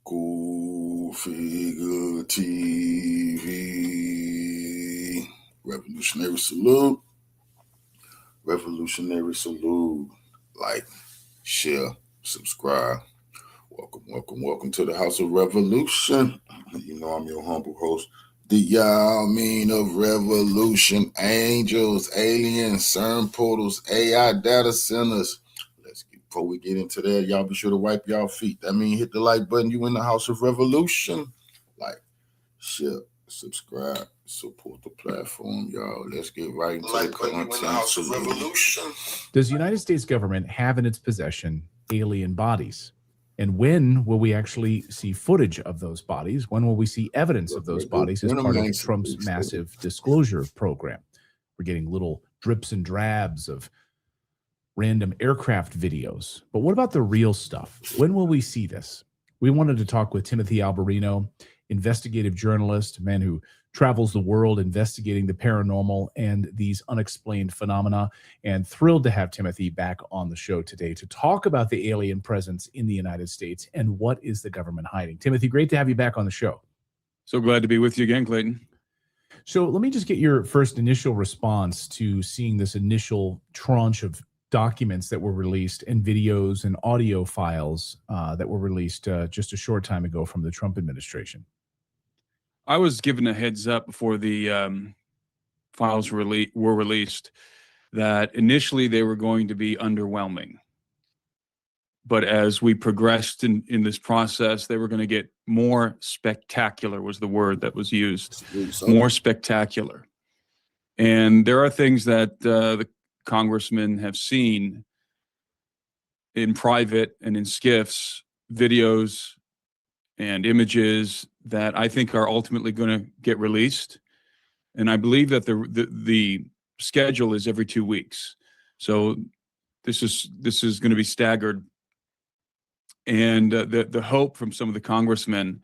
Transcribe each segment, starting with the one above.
Go Figure TV. Revolutionary salute. Revolutionary salute. Like, share, subscribe. Welcome to the House of Revolution. You know I'm your humble host, the Yameen of Revolution. Angels, aliens, Cern portals, AI data centers. Before we get into that, y'all be sure to wipe y'all feet. That means hit the like button. You in the House of Revolution. Like, share, subscribe, support the platform, y'all. Let's get right into the content. You in the House of Revolution. Does the United States government have in its possession alien bodies? And when will we actually see footage of those bodies? When will we see evidence of those bodies as part of Trump's massive disclosure program? We're getting little drips and drabs of random aircraft videos. But what about the real stuff? When will we see this? We wanted to talk with Timothy Alberino, investigative journalist, a man who travels the world investigating the paranormal and these unexplained phenomena, and thrilled to have Timothy back on the show today to talk about the alien presence in the United States and what is the government hiding. Timothy, great to have you back on the show. So glad to be with you again, Clayton. So let me just get your first initial response to seeing this initial tranche of documents that were released and videos and audio files that were released just a short time ago from the Trump administration. I was given a heads up before the files were released that initially they were going to be underwhelming. But as we progressed in this process, they were going to get more spectacular, was the word that was used. More spectacular. And there are things that the congressmen have seen in private and in skiffs, videos and images that I think are ultimately going to get released. And I believe that the schedule is every 2 weeks. So this is going to be staggered. And the hope from some of the congressmen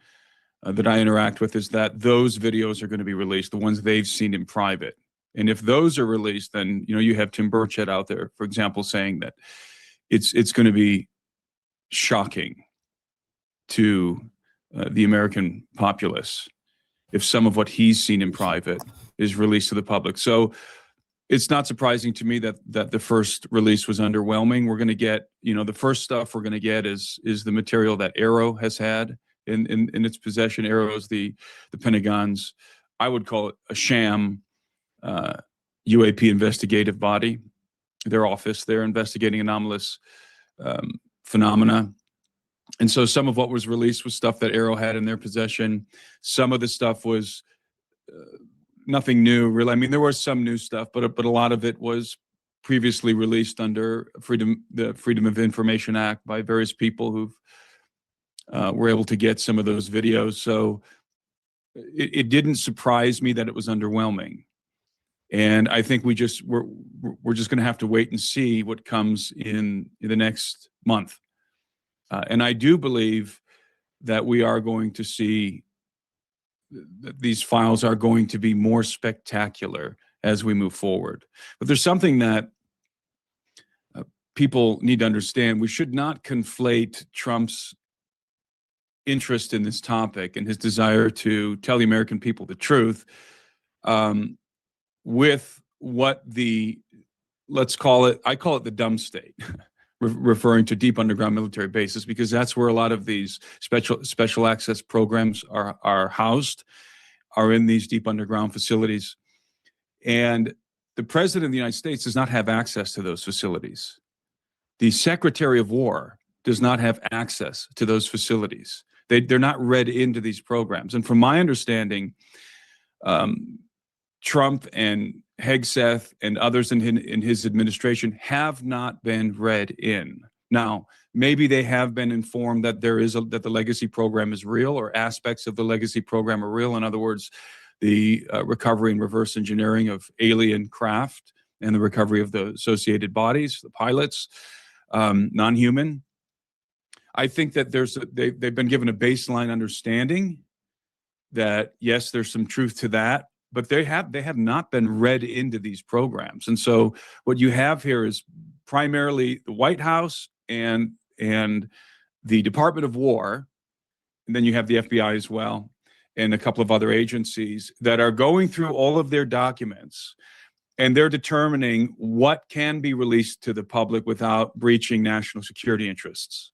that I interact with is that those videos are going to be released, the ones they've seen in private. And if those are released, then you have Tim Burchett out there, for example, saying that it's going to be shocking to the American populace if some of what he's seen in private is released to the public. So it's not surprising to me that the first release was underwhelming. We're going to get, the first stuff we're going to get is the material that Arrow has had in its possession. Arrow is the Pentagon's, I would call it a sham UAP investigative body. Their office, they're investigating anomalous phenomena. And so some of what was released was stuff that Arrow had in their possession. Some of the stuff was nothing new, really. I mean, there was some new stuff, but a lot of it was previously released under the Freedom of Information Act by various people who were able to get some of those videos. So it didn't surprise me that it was underwhelming. And I think we're just going to have to wait and see what comes in the next month. And I do believe that we are going to see that these files are going to be more spectacular as we move forward. But there's something that people need to understand. We should not conflate Trump's interest in this topic and his desire to tell the American people the truth with what let's call it, I call it the dumb state, referring to deep underground military bases, because that's where a lot of these special access programs are housed, are in these deep underground facilities. And the President of the United States does not have access to those facilities. The Secretary of War does not have access to those facilities. They're not read into these programs. And from my understanding, Trump and Hegseth and others in his administration have not been read in. Now, maybe they have been informed that that the legacy program is real, or aspects of the legacy program are real. In other words, the recovery and reverse engineering of alien craft and the recovery of the associated bodies, the pilots, non-human. I think that they've been given a baseline understanding that, yes, there's some truth to that, but they have not been read into these programs. And so what you have here is primarily the White House and the Department of War then you have the FBI as well, and a couple of other agencies that are going through all of their documents, and they're determining what can be released to the public without breaching national security interests.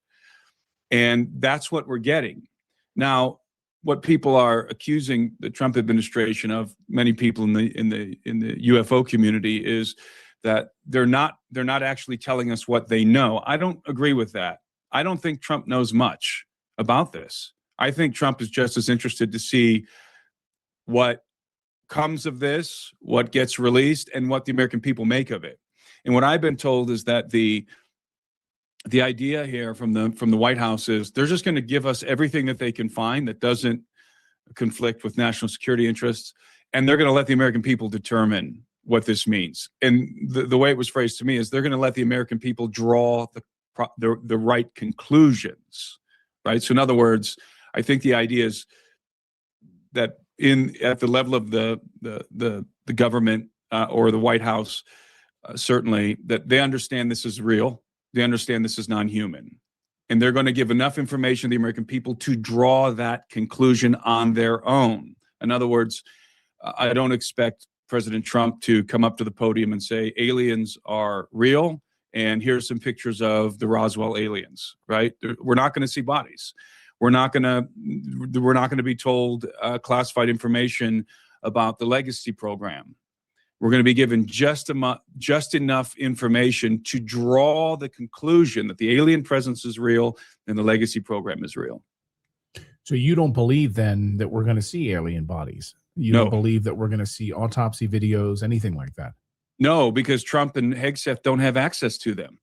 And that's what we're getting. Now, what people are accusing the Trump administration of, many people in the UFO community, is that they're not actually telling us what they know. I don't agree with that. I don't think Trump knows much about this. I think Trump is just as interested to see what comes of this, what gets released, and what the American people make of it. And what I've been told is that the idea here from the White House is they're just going to give us everything that they can find that doesn't conflict with national security interests, and they're going to let the American people determine what this means. And the way it was phrased to me is they're going to let the American people draw the right conclusions, right? So in other words, I think the idea is that at the level of the government or the White House, certainly, that they understand this is real. They understand this is non-human. And they're going to give enough information to the American people to draw that conclusion on their own. In other words, I don't expect President Trump to come up to the podium and say, aliens are real, and here's some pictures of the Roswell aliens, right? We're not going to see bodies. We're not going to be told classified information about the legacy program. We're going to be given just enough information to draw the conclusion that the alien presence is real and the legacy program is real. So you don't believe then that we're going to see alien bodies? You No. don't believe that we're going to see autopsy videos, anything like that? No, because Trump and Hegseth don't have access to them.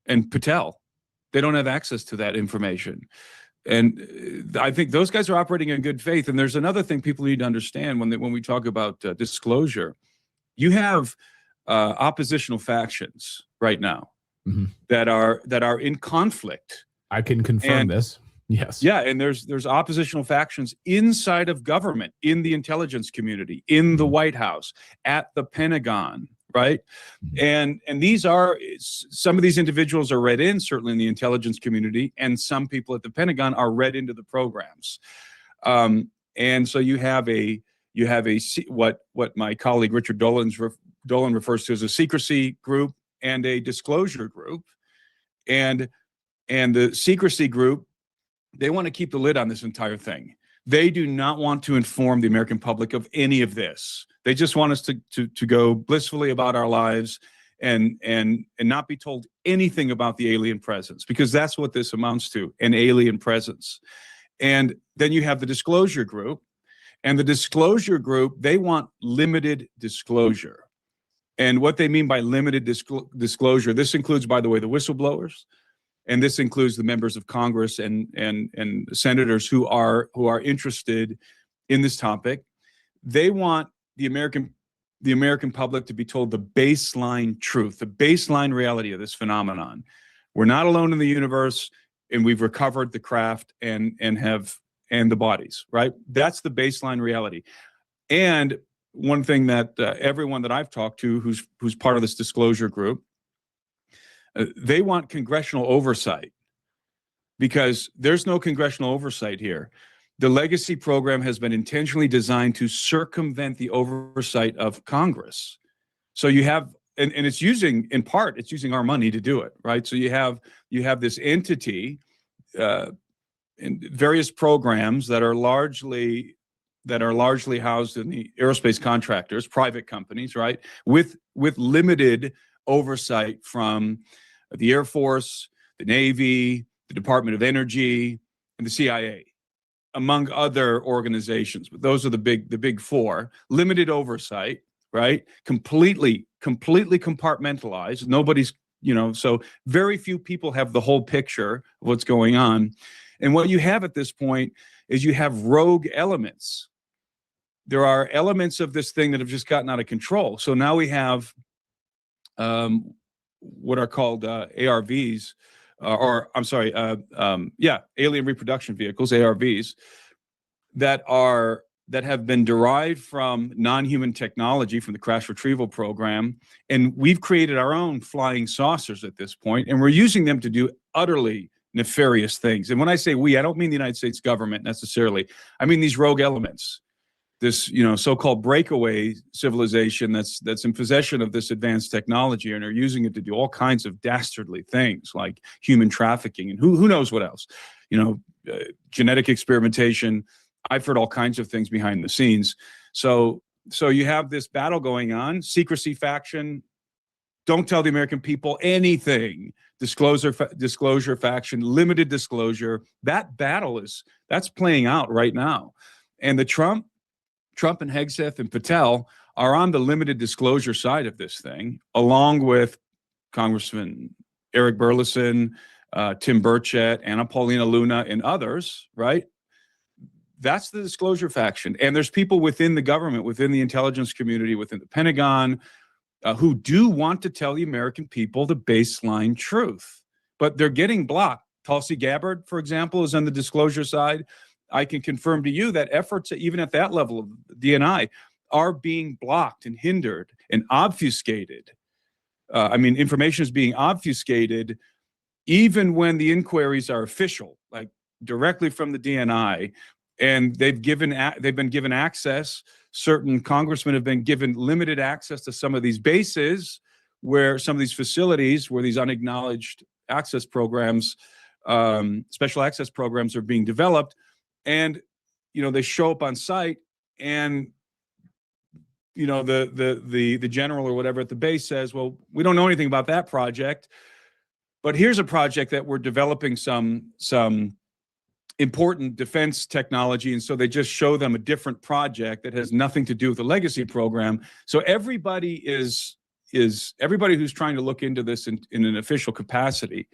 And Patel, they don't have access to that information. And I think those guys are operating in good faith. And there's another thing people need to understand when we talk about disclosure. You have oppositional factions right now that are in conflict. I can confirm this. Yes. Yeah, and there's oppositional factions inside of government, in the intelligence community, in the White House, at the Pentagon, right? And these are, some of these individuals are read in, certainly in the intelligence community, and some people at the Pentagon are read into the programs. And so you have what my colleague Richard Dolan refers to as a secrecy group and a disclosure group. And the secrecy group, they want to keep the lid on this entire thing. They do not want to inform the American public of any of this. They just want us to go blissfully about our lives and not be told anything about the alien presence, because that's what this amounts to, an alien presence. And then you have the disclosure group, and the disclosure group, they want limited disclosure. And what they mean by limited disclosure, this includes, by the way, the whistleblowers, and this includes the members of Congress and senators who are interested in this topic. They want the American public to be told the baseline truth, the baseline reality of this phenomenon. We're not alone in the universe, and we've recovered the craft and the bodies, right? That's the baseline reality. And one thing that everyone that I've talked to who's part of this disclosure group, they want congressional oversight, because there's no congressional oversight here. The legacy program has been intentionally designed to circumvent the oversight of Congress. So you have, and it's using, in part, it's using our money to do it, right? So you have this entity in various programs that are largely housed in the aerospace contractors, private companies, right? With limited oversight from the Air Force, the Navy, the Department of Energy, and the CIA, among other organizations. But those are the big four. Limited oversight, right? Completely compartmentalized. Nobody's, so very few people have the whole picture of what's going on. And what you have at this point is you have rogue elements. There are elements of this thing that have just gotten out of control. So now we have what are called ARVs, alien reproduction vehicles, ARVs, that have been derived from non-human technology from the crash retrieval program. And we've created our own flying saucers at this point, and we're using them to do utterly nefarious things. And when I say we, I don't mean the United States government necessarily. I mean these rogue elements, this, so-called breakaway civilization that's in possession of this advanced technology and are using it to do all kinds of dastardly things like human trafficking and who knows what else, genetic experimentation. I've heard all kinds of things behind the scenes. So you have this battle going on, secrecy faction, don't tell the American people anything, disclosure faction, limited disclosure. That battle that's playing out right now. And the Trump and Hegseth and Patel are on the limited disclosure side of this thing, along with Congressman Eric Burleson, Tim Burchett, Anna Paulina Luna, and others, right? That's the disclosure faction. And there's people within the government, within the intelligence community, within the Pentagon, who do want to tell the American people the baseline truth, but they're getting blocked. Tulsi Gabbard, for example, is on the disclosure side. I can confirm to you that efforts, even at that level of DNI, are being blocked and hindered and obfuscated. Information is being obfuscated even when the inquiries are official, like directly from the DNI, and they've been given access. Certain congressmen have been given limited access to some of these bases, where some of these facilities, where these unacknowledged access programs, special access programs are being developed. And, they show up on site and, the general or whatever at the base says, well, we don't know anything about that project, but here's a project that we're developing some important defense technology. And so they just show them a different project that has nothing to do with the legacy program. So everybody is everybody who's trying to look into this in an official capacity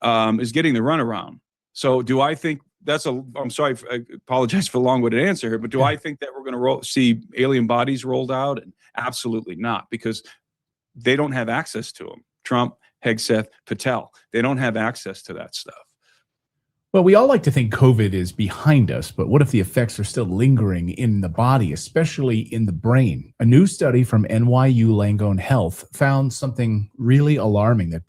is getting the runaround. So do I think I'm sorry, I apologize for the long-winded answer here, but do I think that we're going to see alien bodies rolled out? And absolutely not, because they don't have access to them. Trump, Hegseth, Patel, they don't have access to that stuff. Well, we all like to think COVID is behind us, but what if the effects are still lingering in the body, especially in the brain? A new study from NYU Langone Health found something really alarming, that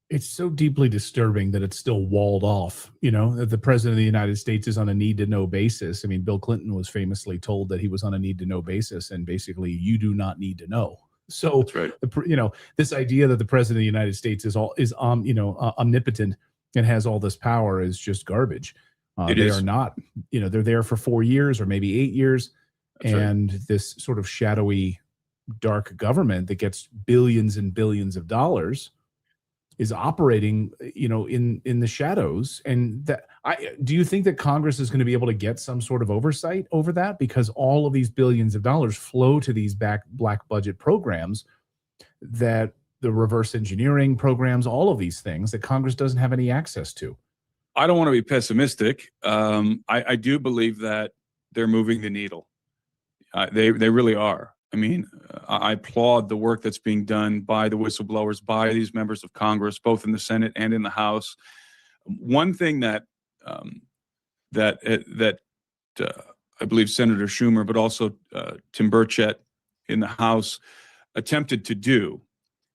it's so deeply disturbing that it's still walled off, that the president of the United States is on a need-to-know basis. Bill Clinton was famously told that he was on a need-to-know basis, and basically, you do not need to know. So, that's right. This idea that the president of the United States is omnipotent and has all this power is just garbage. They are not, they're there for 4 years or maybe 8 years. That's and right. This sort of shadowy, dark government that gets billions and billions of dollars is operating, in the shadows. And do you think that Congress is going to be able to get some sort of oversight over that? Because all of these billions of dollars flow to these black budget programs, that the reverse engineering programs, all of these things that Congress doesn't have any access to. I don't want to be pessimistic. I do believe that they're moving the needle. They really are. I applaud the work that's being done by the whistleblowers, by these members of Congress, both in the Senate and in the House. One thing that I believe Senator Schumer, but also Tim Burchett in the House attempted to do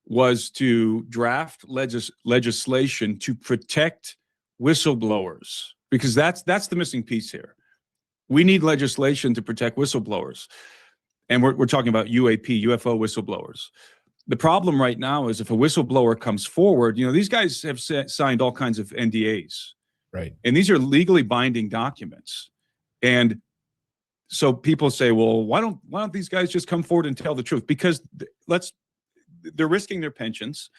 was to draft legislation to protect whistleblowers, because that's the missing piece here. We need legislation to protect whistleblowers. And we're talking about UFO whistleblowers. The problem right now is if a whistleblower comes forward, these guys have signed all kinds of NDAs. Right. And these are legally binding documents. And so people say, well, why don't these guys just come forward and tell the truth? Because they're risking their pensions.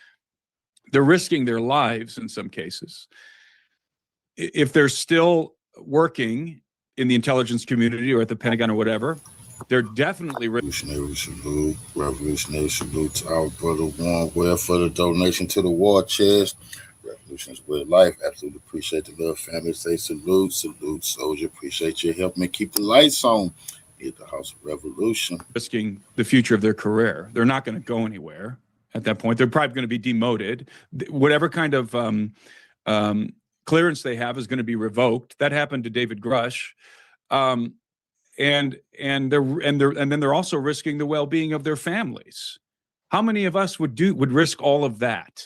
They're risking their lives in some cases. If they're still working in the intelligence community or at the Pentagon or whatever, they're definitely revolutionary salute to our brother Warren Ware for the donation to the war chest. Revolution's way of life. Absolutely appreciate the love, family. Say salute, soldier. Appreciate your help me keep the lights on at the House of Revolution. Risking the future of their career. They're not going to go anywhere at that point. They're probably going to be demoted. Whatever kind of clearance they have is going to be revoked. That happened to David Grush. And then they're also risking the well-being of their families. How many of us would risk all of that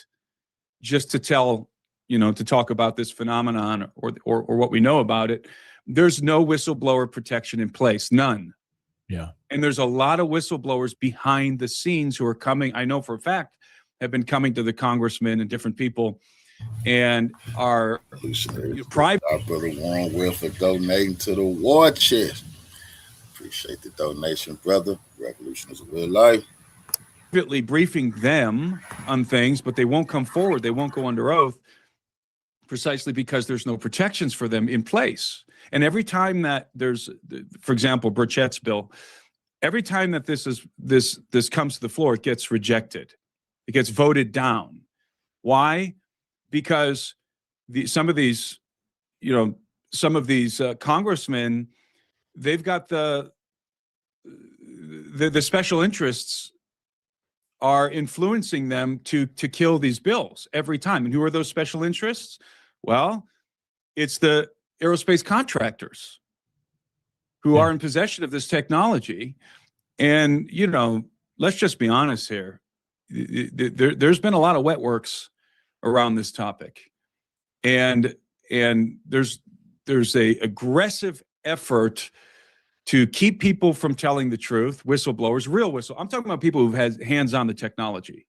just to tell to talk about this phenomenon or what we know about it. There's no whistleblower protection in place, none. Yeah. And there's a lot of whistleblowers behind the scenes who are coming, I know for a fact, have been coming to the congressmen and different people and are private. Our brother Warren Will for donating to the war chest. Appreciate the donation, brother. Revolution is a real life. Privately briefing them on things, but they won't come forward. They won't go under oath precisely because there's no protections for them in place. And every time that there's, for example, Burchett's bill, every time that this comes to the floor, it gets rejected. It gets voted down. Why? Because some of these congressmen, they've got the special interests are influencing them to kill these bills every time. And who are those special interests? Well, it's the aerospace contractors who are in possession of this technology. And, let's just be honest here. There's been a lot of wet works around this topic. And there's a aggressive effort to keep people from telling the truth, whistleblowers, I'm talking about people who've had hands on the technology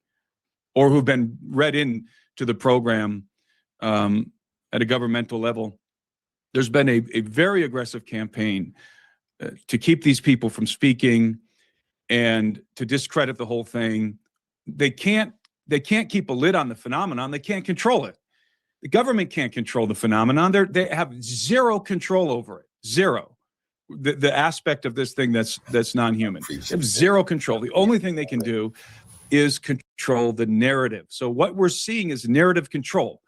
or who've been read in to the program at a governmental level. There's been a very aggressive campaign to keep these people from speaking and to discredit the whole thing. They can't keep a lid on the phenomenon. They can't control it. The government can't control the phenomenon. They have zero control over it. Zero. The aspect of this thing that's non-human. They have zero control. The only thing they can do is control the narrative. So what we're seeing is narrative control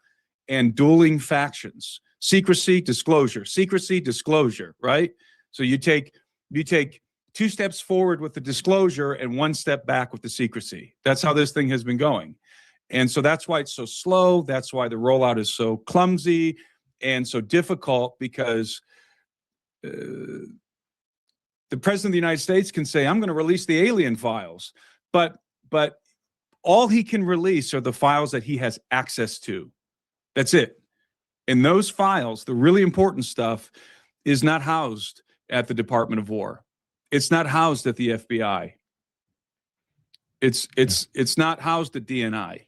and dueling factions. Secrecy, disclosure, right? So you take 2 steps forward with the disclosure and 1 step back with the secrecy. That's how this thing has been going. And so that's why it's so slow. That's why the rollout is so clumsy and so difficult, because the president of the United States can say, I'm going to release the alien files, but all he can release are the files that he has access to. That's it. And those files, the really important stuff, is not housed at the Department of War. It's not housed at the FBI. It's not housed at DNI,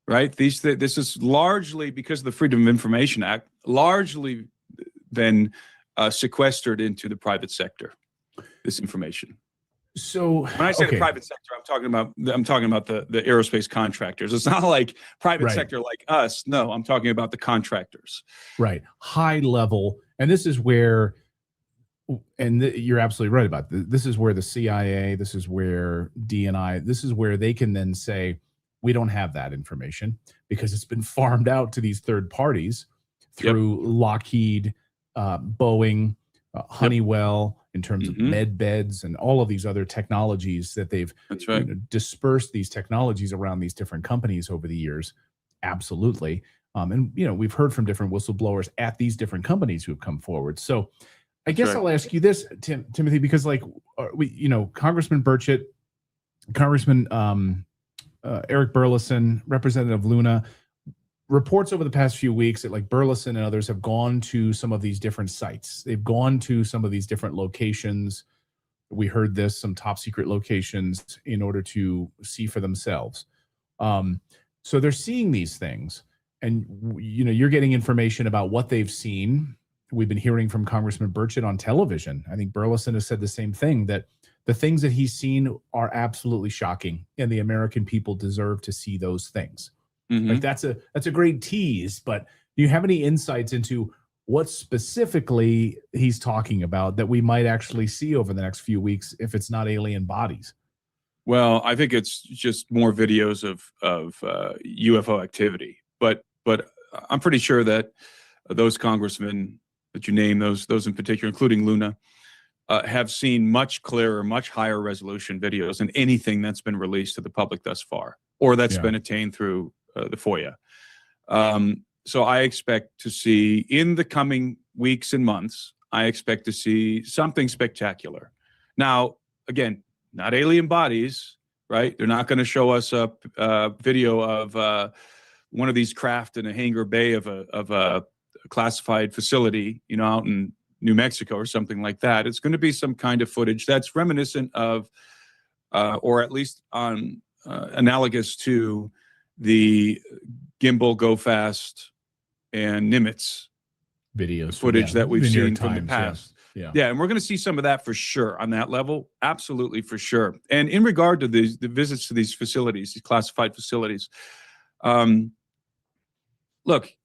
right? This is largely, because of the Freedom of Information Act, largely been sequestered into the private sector, this information. So when I say the private sector, I'm talking about the aerospace contractors. It's not like private sector like us. No, I'm talking about the contractors. Right. High level. And this is where, you're absolutely right about this. This is where the CIA, this is where DNI, this is where they can then say, we don't have that information because it's been farmed out to these third parties through Lockheed, Boeing, Honeywell, in terms of med beds and all of these other technologies that they've dispersed these technologies around these different companies over the years. Absolutely. And, we've heard from different whistleblowers at these different companies who have come forward. So I guess I'll ask you this, Timothy, because Congressman Burchett, Congressman Eric Burleson, Representative Luna, reports over the past few weeks that Burleson and others have gone to some of these different sites. They've gone to some of these different locations. We heard this, some top secret locations, in order to see for themselves. So they're seeing these things, and you're getting information about what they've seen. We've been hearing from Congressman Burchett on television. I think Burleson has said the same thing, that the things that he's seen are absolutely shocking, and the American people deserve to see those things. That's a great tease, but do you have any insights into what specifically he's talking about that we might actually see over the next few weeks if it's not alien bodies? Well, I think it's just more videos of UFO activity, but I'm pretty sure that those congressmen that you name, those in particular, including Luna, have seen much clearer, much higher resolution videos than anything that's been released to the public thus far, or that's been attained through the FOIA. So I expect to see, in the coming weeks and months, I expect to see something spectacular. Now, again, not alien bodies, right? They're not going to show us a video of one of these craft in a hangar bay of a classified facility, out in New Mexico or something like that. It's going to be some kind of footage that's reminiscent of, or at least analogous to the Gimbal, Go Fast, and Nimitz videos footage that we've seen from the Times, past. Yeah, and we're going to see some of that for sure on that level. Absolutely, for sure. And in regard to the visits to these facilities, these classified facilities, look,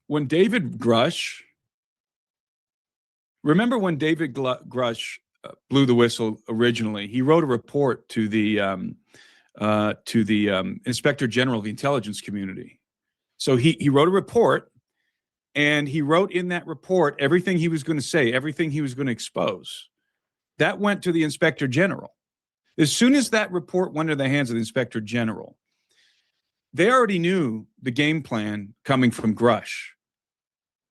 when David Grush, remember when David Grush blew the whistle originally, he wrote a report to the Inspector General of the intelligence community. So he wrote a report, and he wrote in that report everything he was going to say, everything he was going to expose. That went to the Inspector General. As soon as that report went into the hands of the Inspector General, they already knew the game plan coming from Grush.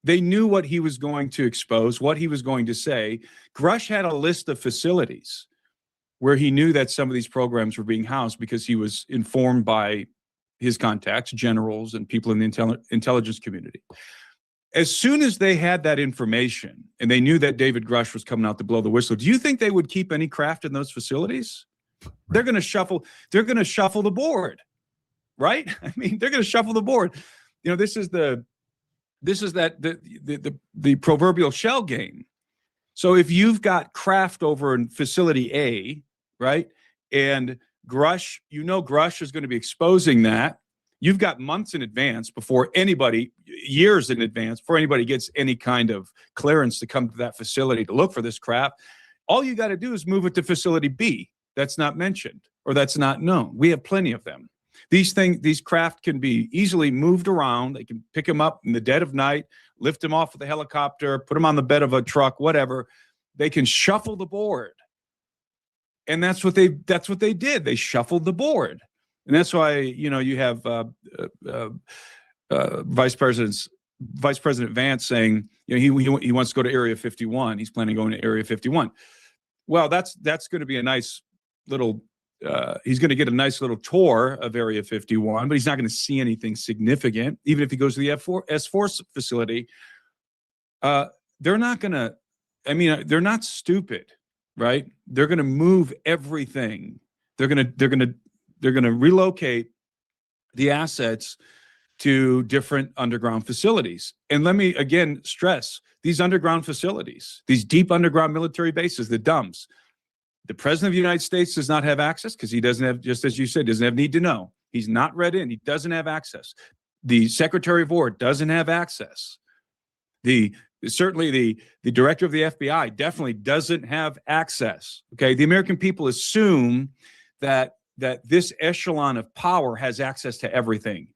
They knew what he was going to expose, what he was going to say. Grush had a list of facilities where he knew that some of these programs were being housed because he was informed by his contacts, generals, and people in the intelligence community. As soon as they had that information and they knew that David Grush was coming out to blow the whistle, do you think they would keep any craft in those facilities? Right. They're going to shuffle the board, right? I mean, they're going to shuffle the board. This is the proverbial shell game. So if you've got craft over in facility A, right, and Grush, Grush is going to be exposing that. You've got months in advance years in advance, before anybody gets any kind of clearance to come to that facility to look for this crap. All you got to do is move it to facility B. That's not mentioned or that's not known. We have plenty of them. These craft can be easily moved around. They can pick them up in the dead of night, lift them off with a helicopter, put them on the bed of a truck, whatever. They can shuffle the board. And that's what they did. They shuffled the board. And that's why, you have Vice President Vance saying, he wants to go to Area 51. He's planning on going to Area 51. Well, that's going to be a nice little. He's going to get a nice little tour of Area 51, but he's not going to see anything significant. Even if he goes to the S4 facility, they're not going to. I mean, they're not stupid, right? They're going to move everything. They're going to relocate the assets to different underground facilities. And let me again stress, these underground facilities, these deep underground military bases, the dumps, the President of the United States does not have access because he doesn't have, just as you said, doesn't have need to know. He's not read in. He doesn't have access. The Secretary of War doesn't have access. Certainly the director of the FBI definitely doesn't have access. Okay, the American people assume that this echelon of power has access to everything.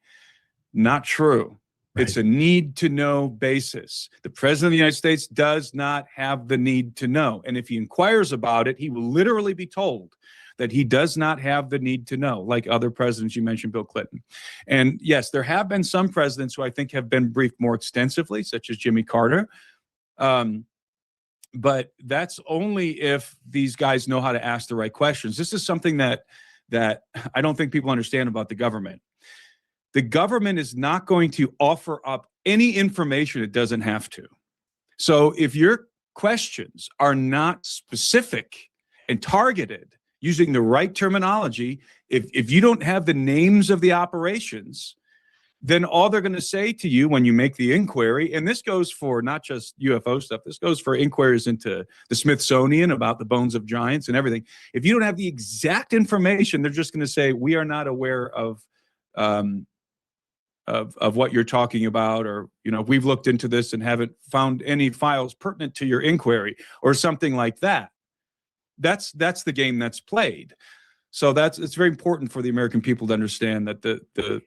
Not true. Right. It's a need to know basis. The President of the United States does not have the need to know. And if he inquires about it, he will literally be told that he does not have the need to know, like other presidents. You mentioned Bill Clinton. And yes, there have been some presidents who I think have been briefed more extensively, such as Jimmy Carter. But that's only if these guys know how to ask the right questions. This is something that I don't think people understand about the government. The government is not going to offer up any information it doesn't have to. So if your questions are not specific and targeted using the right terminology, if you don't have the names of the operations, then all they're going to say to you when you make the inquiry, and this goes for not just UFO stuff, this goes for inquiries into the Smithsonian about the bones of giants and everything. If you don't have the exact information, they're just going to say, we are not aware of what you're talking about, or, we've looked into this and haven't found any files pertinent to your inquiry, or something like that. That's the game that's played. So it's very important for the American people to understand that the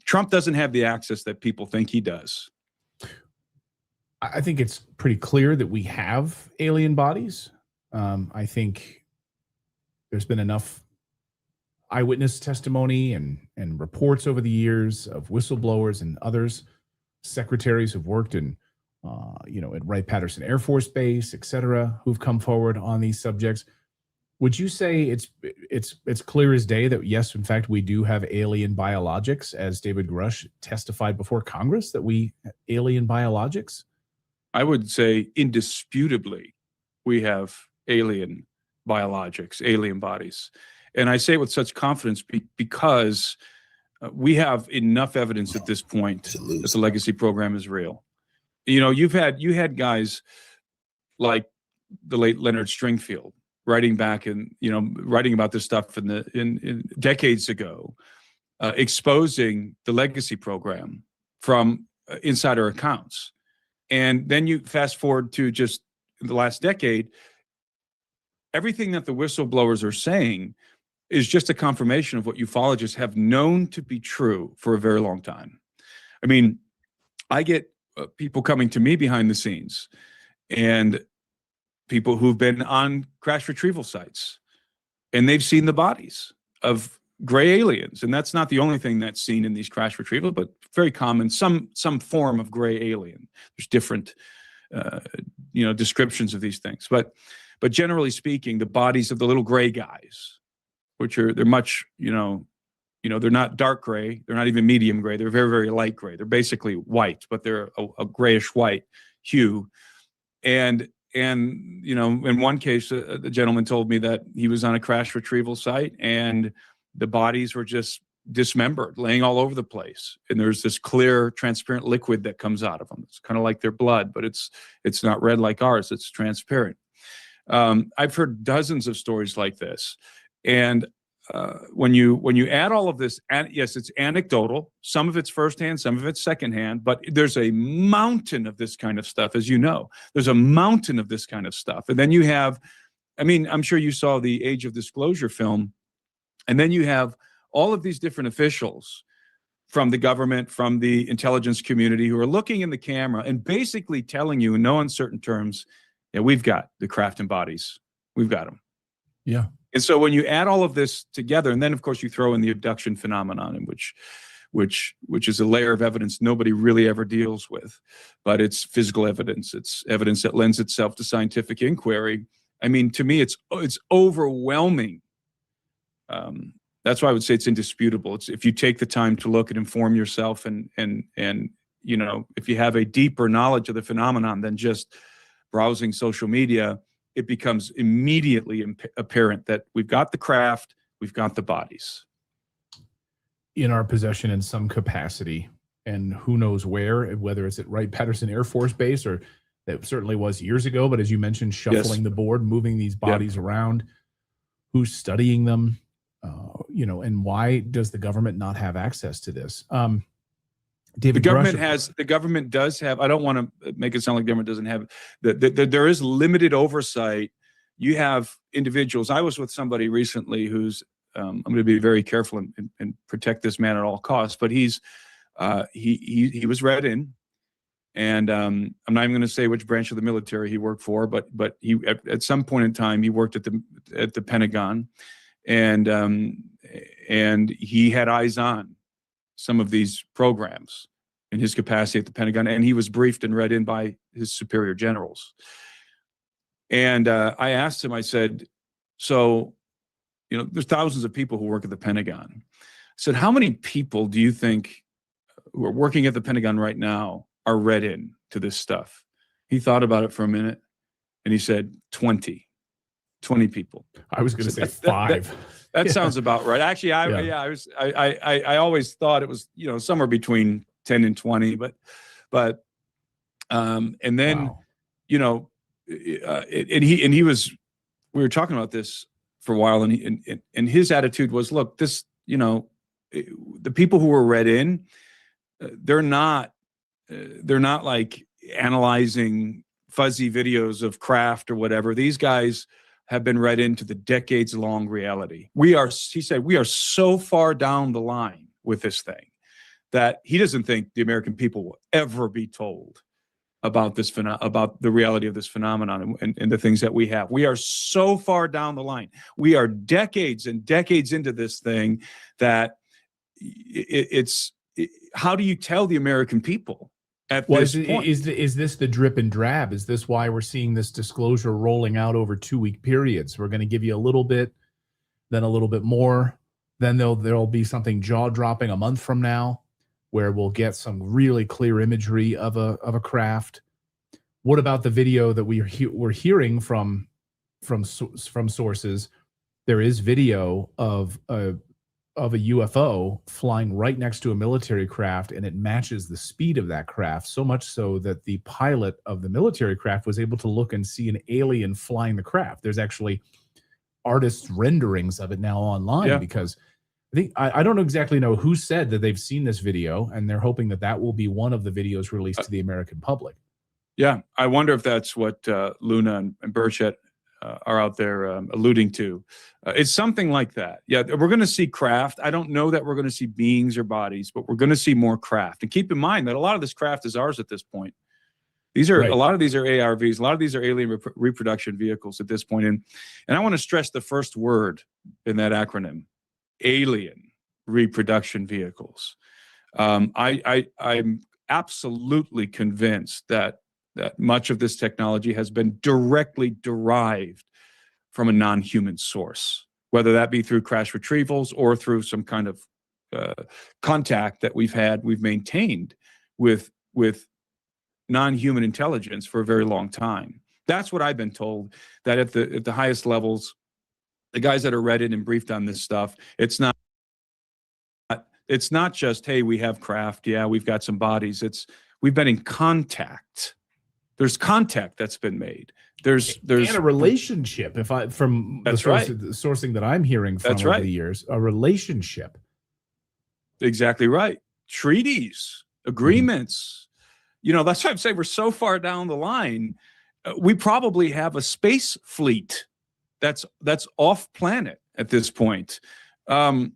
Trump doesn't have the access that people think he does. I think it's pretty clear that we have alien bodies. I think there's been enough eyewitness testimony and reports over the years of whistleblowers and others, secretaries who've worked in, at Wright-Patterson Air Force Base, et cetera, who've come forward on these subjects. Would you say it's clear as day that yes, in fact, we do have alien biologics, as David Grush testified before Congress that we alien biologics? I would say indisputably we have alien biologics, alien bodies. And I say it with such confidence because we have enough evidence at this point that the legacy program is real. You know, you had guys like the late Leonard Stringfield writing back and, you know, writing about this stuff in decades ago, exposing the legacy program from insider accounts. And then you fast forward to just the last decade, everything that the whistleblowers are saying is just a confirmation of what ufologists have known to be true for a very long time. I mean, I get people coming to me behind the scenes and people who've been on crash retrieval sites, and they've seen the bodies of gray aliens. And that's not the only thing that's seen in these crash retrieval, but very common, some form of gray alien. There's different, descriptions of these things. But generally speaking, the bodies of the little gray guys, they're much, they're not dark gray. They're not even medium gray. They're very, very light gray. They're basically white, but they're a grayish white hue. And in one case, the gentleman told me that he was on a crash retrieval site and the bodies were just dismembered, laying all over the place. And there's this clear, transparent liquid that comes out of them. It's kind of like their blood, but it's not red like ours. It's transparent. I've heard dozens of stories like this. And when you add all of this, and yes, it's anecdotal. Some of it's firsthand, some of it's secondhand, but there's a mountain of this kind of stuff, as you know. There's a mountain of this kind of stuff. And then you have, I'm sure you saw the Age of Disclosure film, and then you have all of these different officials from the government, from the intelligence community who are looking in the camera and basically telling you in no uncertain terms, yeah, we've got the craft and bodies. We've got them. Yeah. And so when you add all of this together, and then of course you throw in the abduction phenomenon, in which is a layer of evidence nobody really ever deals with, but it's physical evidence. It's evidence that lends itself to scientific inquiry. I mean, to me, it's overwhelming. That's why I would say it's indisputable. It's if you take the time to look and inform yourself, and if you have a deeper knowledge of the phenomenon than just browsing social media, it becomes immediately apparent that we've got the craft, we've got the bodies in our possession in some capacity, and who knows whether it's at Wright-Patterson Air Force Base, or that certainly was years ago. But as you mentioned, shuffling the board, moving these bodies around, who's studying them, and why does the government not have access to this? David, the government does have, I don't want to make it sound like the government doesn't have, there is limited oversight. You have individuals. I was with somebody recently who's, I'm going to be very careful and protect this man at all costs, but he was read in, and I'm not even going to say which branch of the military he worked for, but he, at some point in time, he worked at the Pentagon, and he had eyes on some of these programs in his capacity at the Pentagon, and he was briefed and read in by his superior generals. And I asked him, I said, so, there's thousands of people who work at the Pentagon. I said, how many people do you think who are working at the Pentagon right now are read in to this stuff? He thought about it for a minute, and he said 20 people. I was going to say 5. That sounds about right. Actually, I always thought it was, somewhere between 10 and 20, but and then, wow. We were talking about this for a while, and his attitude was, look, this, the people who were read in, they're not like analyzing fuzzy videos of craft or whatever. These guys have been read into the decades-long reality. He said, we are so far down the line with this thing that he doesn't think the American people will ever be told about about the reality of this phenomenon and the things that we have. We are so far down the line. We are decades and decades into this thing that how do you tell the American people at Well, this point. Is this the drip and drab? Is this why we're seeing this disclosure rolling out over 2-week periods? We're going to give you a little bit, then a little bit more. Then there'll be something jaw-dropping a month from now where we'll get some really clear imagery of a craft. What about the video that we're hearing from sources? There is video of a UFO flying right next to a military craft, and it matches the speed of that craft, so much so that the pilot of the military craft was able to look and see an alien flying the craft. There's actually artists' renderings of it now online, because I don't exactly know who said that they've seen this video, and they're hoping that will be one of the videos released to the American public. Yeah, I wonder if that's what Luna and Burchett are out there alluding to. It's something like that. Yeah, we're going to see craft. I don't know that we're going to see beings or bodies, but we're going to see more craft. And keep in mind that a lot of this craft is ours at this point. These are a lot of these are ARVs. A lot of these are alien reproduction vehicles at this point. And I want to stress the first word in that acronym: alien reproduction vehicles. I'm absolutely convinced that much of this technology has been directly derived from a non-human source, whether that be through crash retrievals or through some kind of contact that we've maintained with non-human intelligence for a very long time. That's what I've been told, that at the highest levels, the guys that are read it and briefed on this stuff, it's not just, hey, we have craft, yeah, we've got some bodies. We've been in contact. There's contact that's been made. There's and a relationship. From the sourcing that I'm hearing from over the years, a relationship. Exactly right. Treaties, agreements. Mm-hmm. That's why I'm saying we're so far down the line. We probably have a space fleet that's off planet at this point. From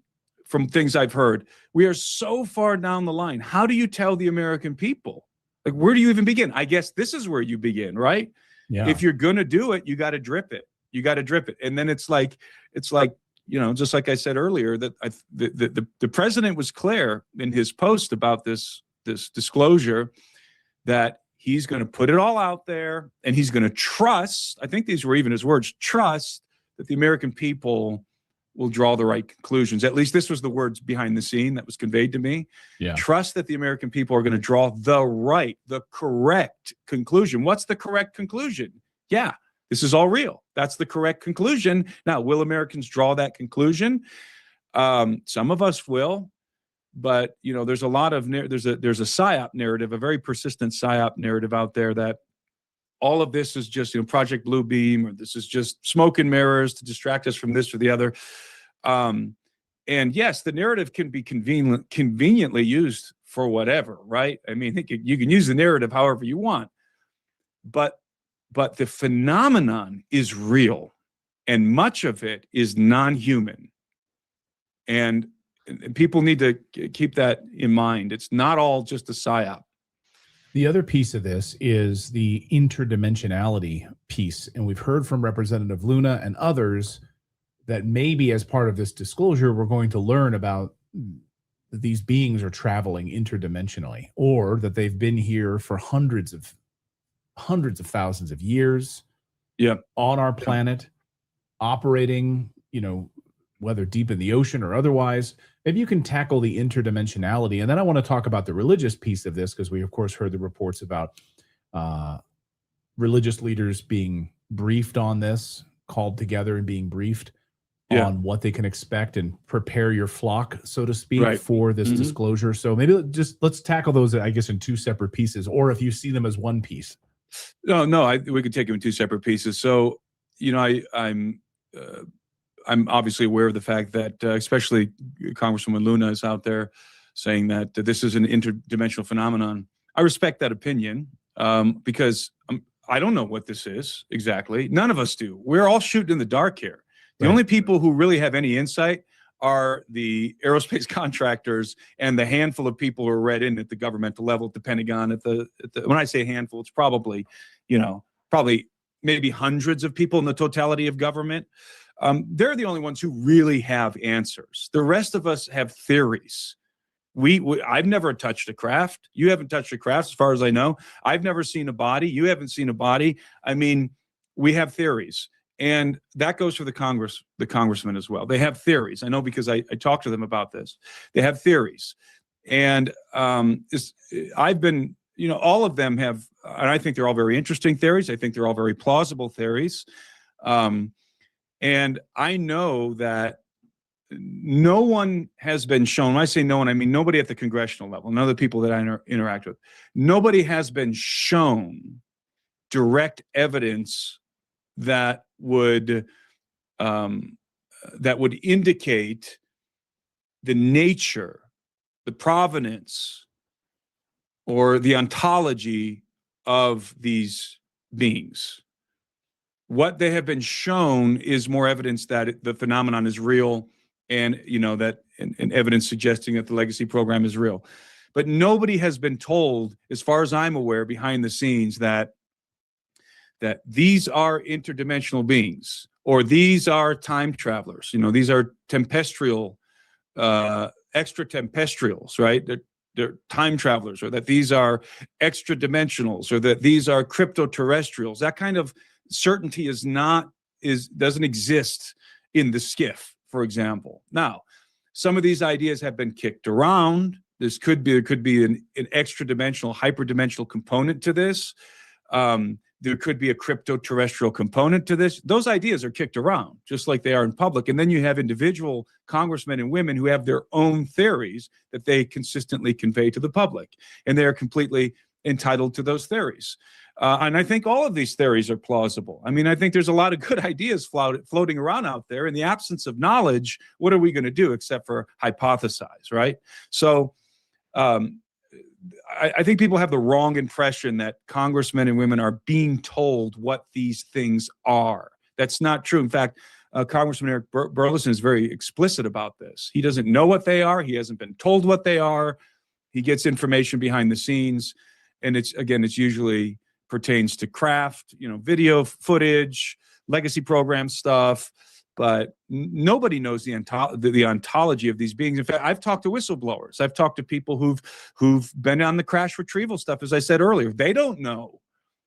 things I've heard, we are so far down the line. How do you tell the American people? Like, where do you even begin? I guess this is where you begin, right? Yeah. If you're gonna do it, you got to drip it. You got to drip it, and then it's like, just like I said earlier, that the president was clear in his post about this disclosure that he's going to put it all out there, and he's going to trust. I think these were even his words: trust that the American people will draw the right conclusions. At least this was the words behind the scene that was conveyed to me. Yeah. Trust that the American people are going to draw the correct conclusion. What's the correct conclusion? Yeah, this is all real. That's the correct conclusion. Now, will Americans draw that conclusion? Some of us will, but there's a lot of there's a PSYOP narrative, a very persistent PSYOP narrative out there that all of this is just Project Bluebeam, or this is just smoke and mirrors to distract us from this or the other. And yes, the narrative can be conveniently used for whatever, right? I mean, you can use the narrative however you want, but the phenomenon is real, and much of it is non-human, and people need to keep that in mind. It's not all just a PSYOP. The other piece of this is the interdimensionality piece. And we've heard from Representative Luna and others that maybe as part of this disclosure, we're going to learn about that these beings are traveling interdimensionally, or that they've been here for hundreds of thousands of years on our planet, operating, whether deep in the ocean or otherwise. Maybe you can tackle the interdimensionality. And then I want to talk about the religious piece of this, because we, of course, heard the reports about religious leaders being briefed on this, called together and being briefed on what they can expect and prepare your flock, so to speak, for this disclosure. So maybe let's tackle those, I guess, in two separate pieces, or if you see them as one piece. No, we could take them in two separate pieces. So, I'm obviously aware of the fact that, especially Congresswoman Luna is out there saying that this is an interdimensional phenomenon. I respect that opinion because I don't know what this is exactly. None of us do. We're all shooting in the dark here. The only people who really have any insight are the aerospace contractors and the handful of people who are read in at the governmental level, at the Pentagon, when I say handful, it's probably, maybe hundreds of people in the totality of government. They're the only ones who really have answers. The rest of us have theories. I've never touched a craft. You haven't touched a craft, as far as I know. I've never seen a body. You haven't seen a body. I mean, we have theories, and that goes for the congressmen as well. They have theories. I know because I talked to them about this. They have theories, and I've been, all of them have, and I think they're all very interesting theories. I think they're all very plausible theories, and I know that no one has been shown. When I say no one, I mean nobody at the congressional level, none of the people that I interact with. Nobody has been shown direct evidence that would indicate the nature, the provenance, or the ontology of these beings. What they have been shown is more evidence that the phenomenon is real, and and evidence suggesting that the legacy program is real. But nobody has been told, as far as I'm aware, behind the scenes, that these are interdimensional beings, or these are time travelers. These are tempestrial, extra tempestrials, right? They're time travelers, or that these are extra dimensionals, or that these are crypto-terrestrials. That kind of certainty doesn't exist in the skiff, for example. Now, some of these ideas have been kicked around. There could be an extra dimensional, hyperdimensional component to this. There could be a crypto-terrestrial component to this. Those ideas are kicked around, just like they are in public. And then you have individual congressmen and women who have their own theories that they consistently convey to the public. And they are completely entitled to those theories. And I think all of these theories are plausible. I mean, I think there's a lot of good ideas floating around out there. In the absence of knowledge, what are we going to do except for hypothesize, right? So I think people have the wrong impression that congressmen and women are being told what these things are. That's not true. In fact, Congressman Eric Burleson is very explicit about this. He doesn't know what they are. He hasn't been told what they are. He gets information behind the scenes. And it's usually pertains to craft, video footage, legacy program stuff, but nobody knows the ontology of these beings. In fact, I've talked to whistleblowers. I've talked to people who've been on the crash retrieval stuff, as I said earlier. They don't know.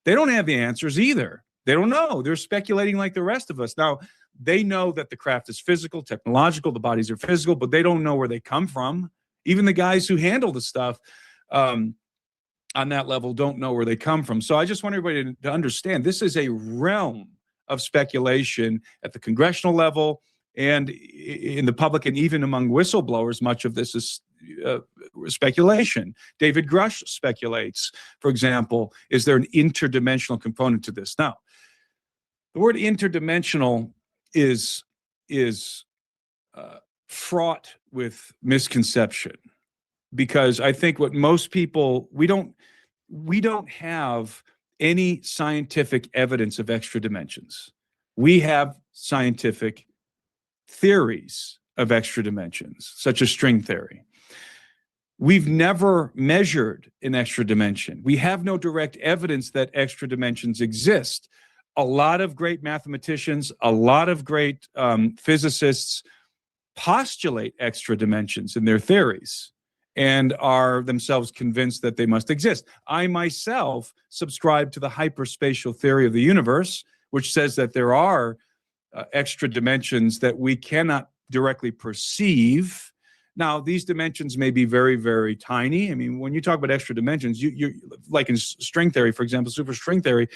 They don't have the answers either. They don't know. They're speculating like the rest of us. Now, they know that the craft is physical, technological, the bodies are physical, but they don't know where they come from. Even the guys who handle the stuff, on that level, don't know where they come from. So I just want everybody to understand this is a realm of speculation at the congressional level and in the public, and even among whistleblowers. Much of this is speculation. David Grush speculates, for example, is there an interdimensional component to this? Now, the word interdimensional is fraught with misconception, because I think what most people, we don't have any scientific evidence of extra dimensions. We have scientific theories of extra dimensions, such as string theory. We've never measured an extra dimension. We have no direct evidence that extra dimensions exist. A lot of great mathematicians, a lot of great physicists postulate extra dimensions in their theories and are themselves convinced that they must exist. I myself subscribe to the hyperspatial theory of the universe, which says that there are extra dimensions that we cannot directly perceive. Now, these dimensions may be very, very tiny. I mean, when you talk about extra dimensions, you're like in string theory, for example, superstring theory,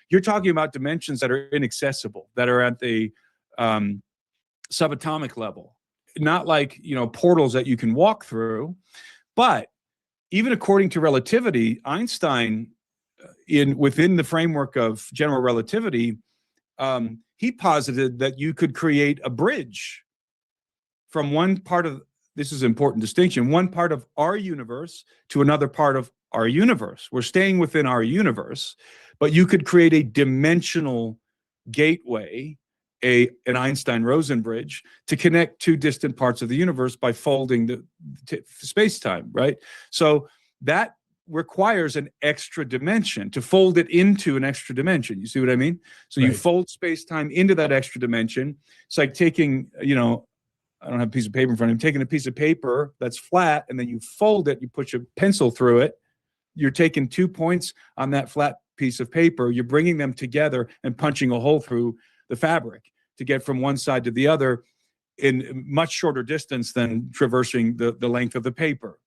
you're talking about dimensions that are inaccessible, that are at the subatomic level. Not like, portals that you can walk through, but even according to relativity, Einstein, within the framework of general relativity, he posited that you could create a bridge from one part of, this is an important distinction, one part of our universe to another part of our universe. We're staying within our universe, but you could create a dimensional gateway, an Einstein-Rosen bridge, to connect two distant parts of the universe by folding the space-time, right? So that requires an extra dimension to fold it into an extra dimension. You see what I mean? So right. You fold space-time into that extra dimension. It's like taking, I don't have a piece of paper in front of me, taking a piece of paper that's flat, and then you fold it, you put your pencil through it. You're taking 2 points on that flat piece of paper, you're bringing them together and punching a hole through the fabric to get from one side to the other in much shorter distance than traversing the length of the paper.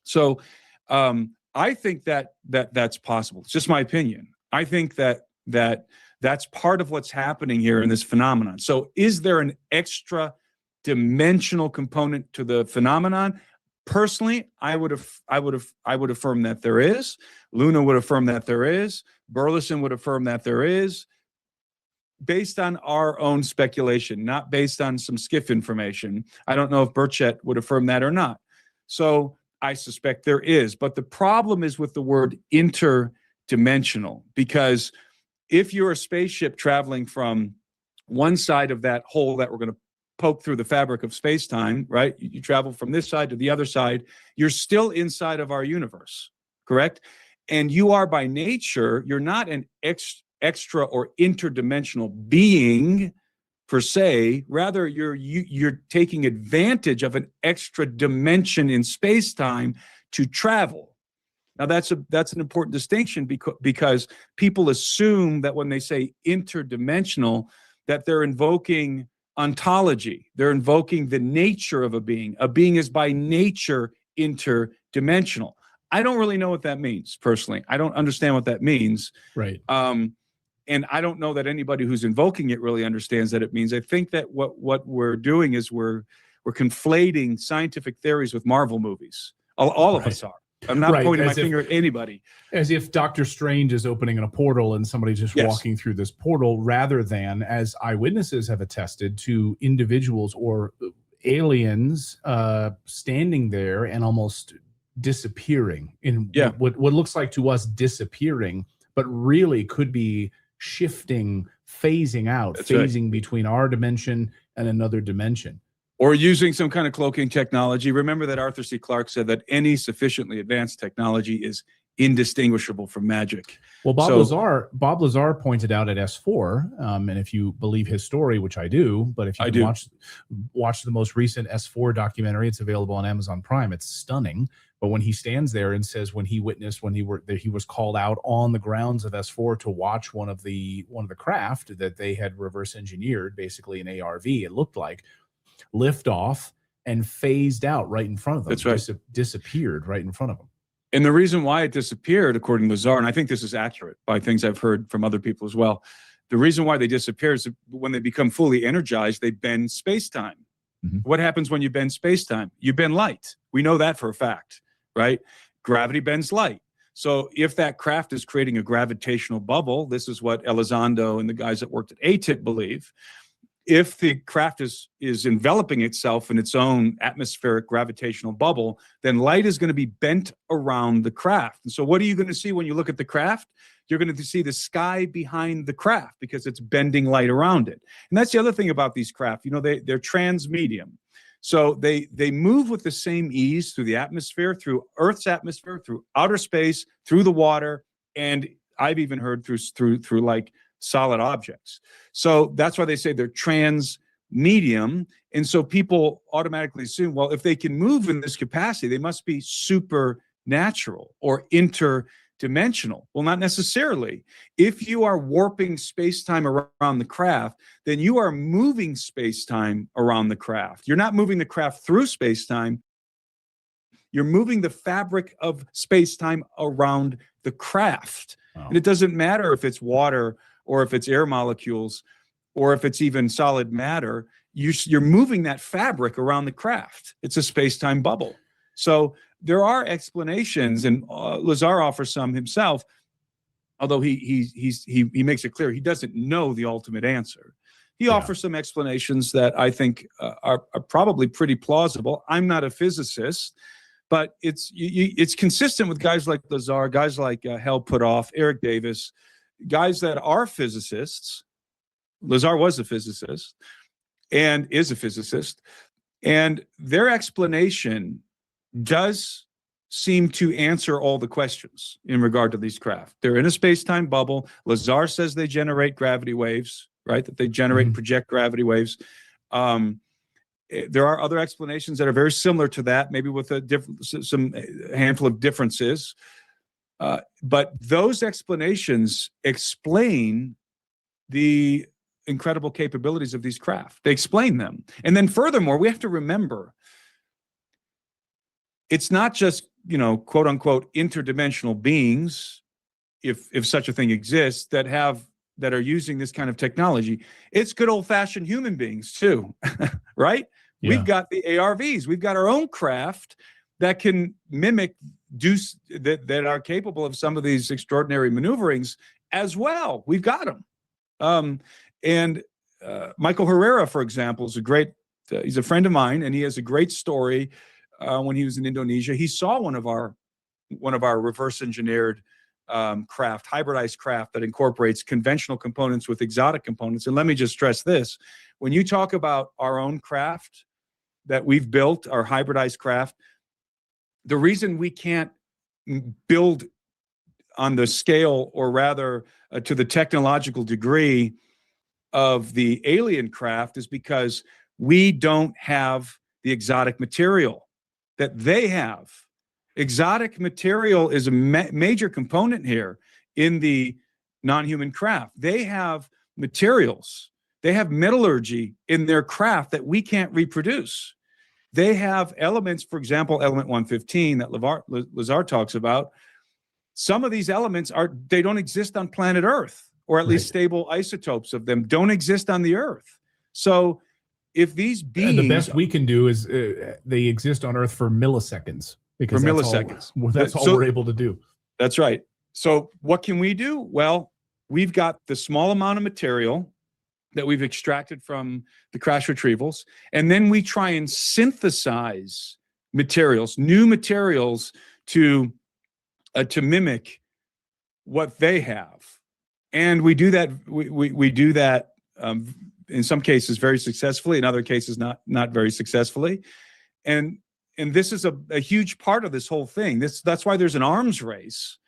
So I think that's possible. It's just my opinion. I think that's part of what's happening here in this phenomenon. So is there an extra dimensional component to the phenomenon? Personally, I would affirm that there is. Luna would affirm that there is. Burleson would affirm that there is, based on our own speculation, not based on some skiff information. I don't know if Burchett would affirm that or not. So I suspect there is. But the problem is with the word interdimensional, because if you're a spaceship traveling from one side of that hole that we're going to poke through the fabric of space-time, right? You travel from this side to the other side, you're still inside of our universe, correct? And you are by nature, you're not an extra or interdimensional being per se, rather you're taking advantage of an extra dimension in space-time to travel. Now that's an important distinction because people assume that when they say interdimensional, that they're invoking ontology. They're invoking the nature of a being. A being is by nature interdimensional. I don't really know what that means personally. I don't understand what that means. Right. And I don't know that anybody who's invoking it really understands that it means. I think that what we're doing is we're conflating scientific theories with Marvel movies. All of us are. I'm not pointing my finger at anybody. As if Doctor Strange is opening a portal and somebody's just walking through this portal, rather than, as eyewitnesses have attested, to individuals or aliens standing there and almost disappearing in what looks like to us disappearing, but really could be shifting, phasing out, phasing between our dimension and another dimension. Or using some kind of cloaking technology. Remember that Arthur C. Clarke said that any sufficiently advanced technology is indistinguishable from magic. Well, Bob Lazar pointed out at S4, and if you believe his story, which I do, but if you watch the most recent S4 documentary, it's available on Amazon Prime. It's stunning. But when he stands there and says when he witnessed when he was called out on the grounds of S4 to watch one of the craft that they had reverse engineered, basically an ARV, it looked like, lift off and phased out right in front of them. That's right. Disappeared right in front of them. And the reason why it disappeared, according to Lazar, and I think this is accurate by things I've heard from other people as well, the reason why they disappear is when they become fully energized, they bend space-time. Mm-hmm. What happens when you bend space-time? You bend light. We know that for a fact, right? Gravity bends light. So if that craft is creating a gravitational bubble, this is what Elizondo and the guys that worked at ATIP believe. If the craft is enveloping itself in its own atmospheric gravitational bubble, then light is going to be bent around the craft. And so what are you going to see when you look at the craft? You're going to see the sky behind the craft because it's bending light around it. And that's the other thing about these craft. You know, they're transmedium. So they move with the same ease through the atmosphere, through Earth's atmosphere, through outer space, through the water, and I've even heard through like solid objects. So that's why they say they're transmedium. And so people automatically assume, well, if they can move in this capacity, they must be supernatural or interdimensional. Well, not necessarily. If you are warping space-time around the craft, then you are moving space-time around the craft. You're not moving the craft through space-time. You're moving the fabric of space-time around the craft. Wow. And it doesn't matter if it's water or if it's air molecules, or if it's even solid matter, you're moving that fabric around the craft. It's a space-time bubble. So there are explanations, and Lazar offers some himself, although he makes it clear he doesn't know the ultimate answer. He offers some explanations that I think are probably pretty plausible. I'm not a physicist, but it's consistent with guys like Lazar, guys like Hal Puthoff, Eric Davis, guys that are physicists. Lazar was a physicist and is a physicist, and their explanation does seem to answer all the questions in regard to these craft. They're in a space-time bubble. Lazar says they generate gravity waves, right? That they generate and project gravity waves. there are other explanations that are very similar to that, maybe with some handful of differences. But those explanations explain the incredible capabilities of these craft. They explain them. And then furthermore, we have to remember, it's not just, quote unquote, interdimensional beings, if such a thing exists, that are using this kind of technology. It's good old fashioned human beings too, right? Yeah. We've got the ARVs, we've got our own craft that can mimic that are capable of some of these extraordinary maneuverings as well. We've got them. And Michael Herrera, for example, is he's a friend of mine, and he has a great story. When he was in Indonesia, he saw one of our reverse engineered craft, hybridized craft that incorporates conventional components with exotic components. And let me just stress this: when you talk about our own craft that we've built, our hybridized craft, the reason we can't build on the scale, or rather to the technological degree of the alien craft, is because we don't have the exotic material that they have. Exotic material is a major component here in the non-human craft. They have materials, they have metallurgy in their craft that we can't reproduce. They have elements, for example, element 115 that Lazar talks about. Some of these elements they don't exist on planet Earth, or at least stable isotopes of them don't exist on the Earth. So if these beings, the best we can do is they exist on Earth for milliseconds, because that's all we're able to do. That's right. So what can we do? Well, we've got the small amount of material that we've extracted from the crash retrievals, and then we try and synthesize materials, new materials to mimic what they have. And we do that. We do that in some cases very successfully, in other cases not very successfully. And this is a huge part of this whole thing. That's why there's an arms race.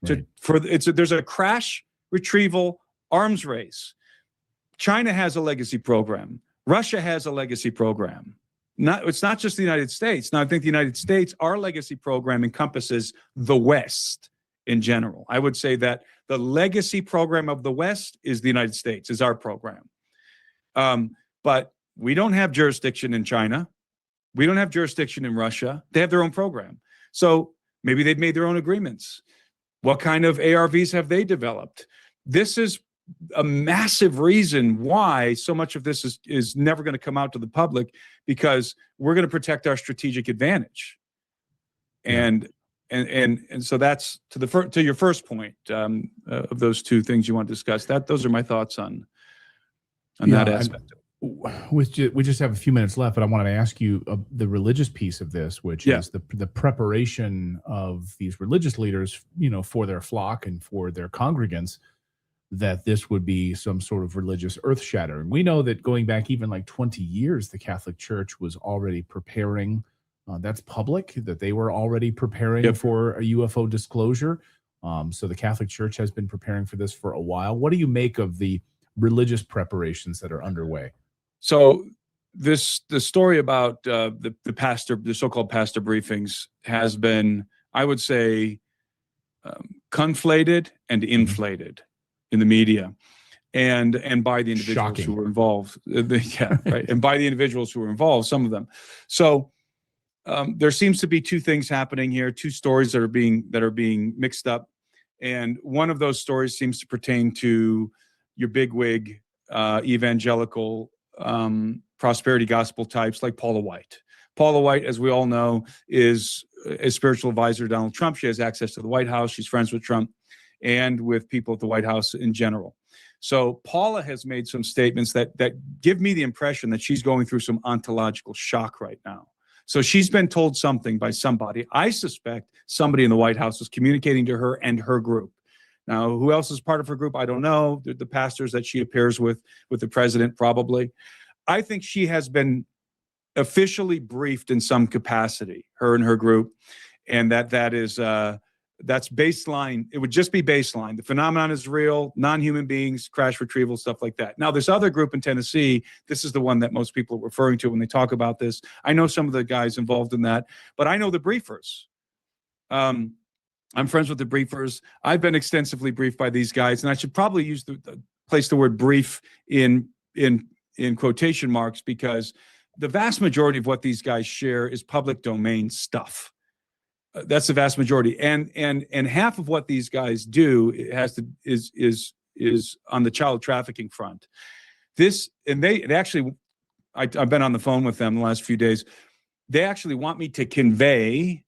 Right. There's a crash retrieval arms race. China has a legacy program. Russia has a legacy program. It's not just the United States. Now, I think the United States, our legacy program encompasses the West in general. I would say that the legacy program of the West is the United States, is our program. But we don't have jurisdiction in China. We don't have jurisdiction in Russia. They have their own program. So maybe they've made their own agreements. What kind of ARVs have they developed? This is a massive reason why so much of this is never going to come out to the public, because we're going to protect our strategic advantage. And so that's to your first point of those two things you want to discuss. Those are my thoughts on that aspect. We just have a few minutes left, but I wanted to ask you the religious piece of this, which is the preparation of these religious leaders, for their flock and for their congregants, that this would be some sort of religious earth shattering. We know that going back even like 20 years, the Catholic Church was already preparing. That's public, that they were already preparing for a UFO disclosure. So the Catholic Church has been preparing for this for a while. What do you make of the religious preparations that are underway? So the story about the so-called pastor briefings has been, I would say, conflated and inflated in the media, and by the individuals who were involved. Right. And by the individuals who were involved, some of them. So there seems to be two things happening here, two stories that are being mixed up, and one of those stories seems to pertain to your bigwig evangelical prosperity gospel types like Paula White. Paula White, as we all know, is a spiritual advisor to Donald Trump. She has access to the White House. She's friends with Trump and with people at the White House in general. So Paula has made some statements that give me the impression that she's going through some ontological shock right now. So she's been told something by somebody. I suspect somebody in the White House is communicating to her and her group. Now, who else is part of her group? I don't know. The pastors that she appears with the president, probably. I think she has been officially briefed in some capacity, her and her group, and that is That's baseline. It would just be baseline. The phenomenon is real, non-human beings, crash retrieval, stuff like that. Now, this other group in Tennessee, this is the one that most people are referring to when they talk about this. I know some of the guys involved in that, but I know the briefers. I'm friends with the briefers. I've been extensively briefed by these guys, and I should probably use place the word brief in quotation marks, because the vast majority of what these guys share is public domain stuff. That's the vast majority, and half of what these guys do is on the child trafficking front. I've been on the phone with them the last few days. They actually want me to convey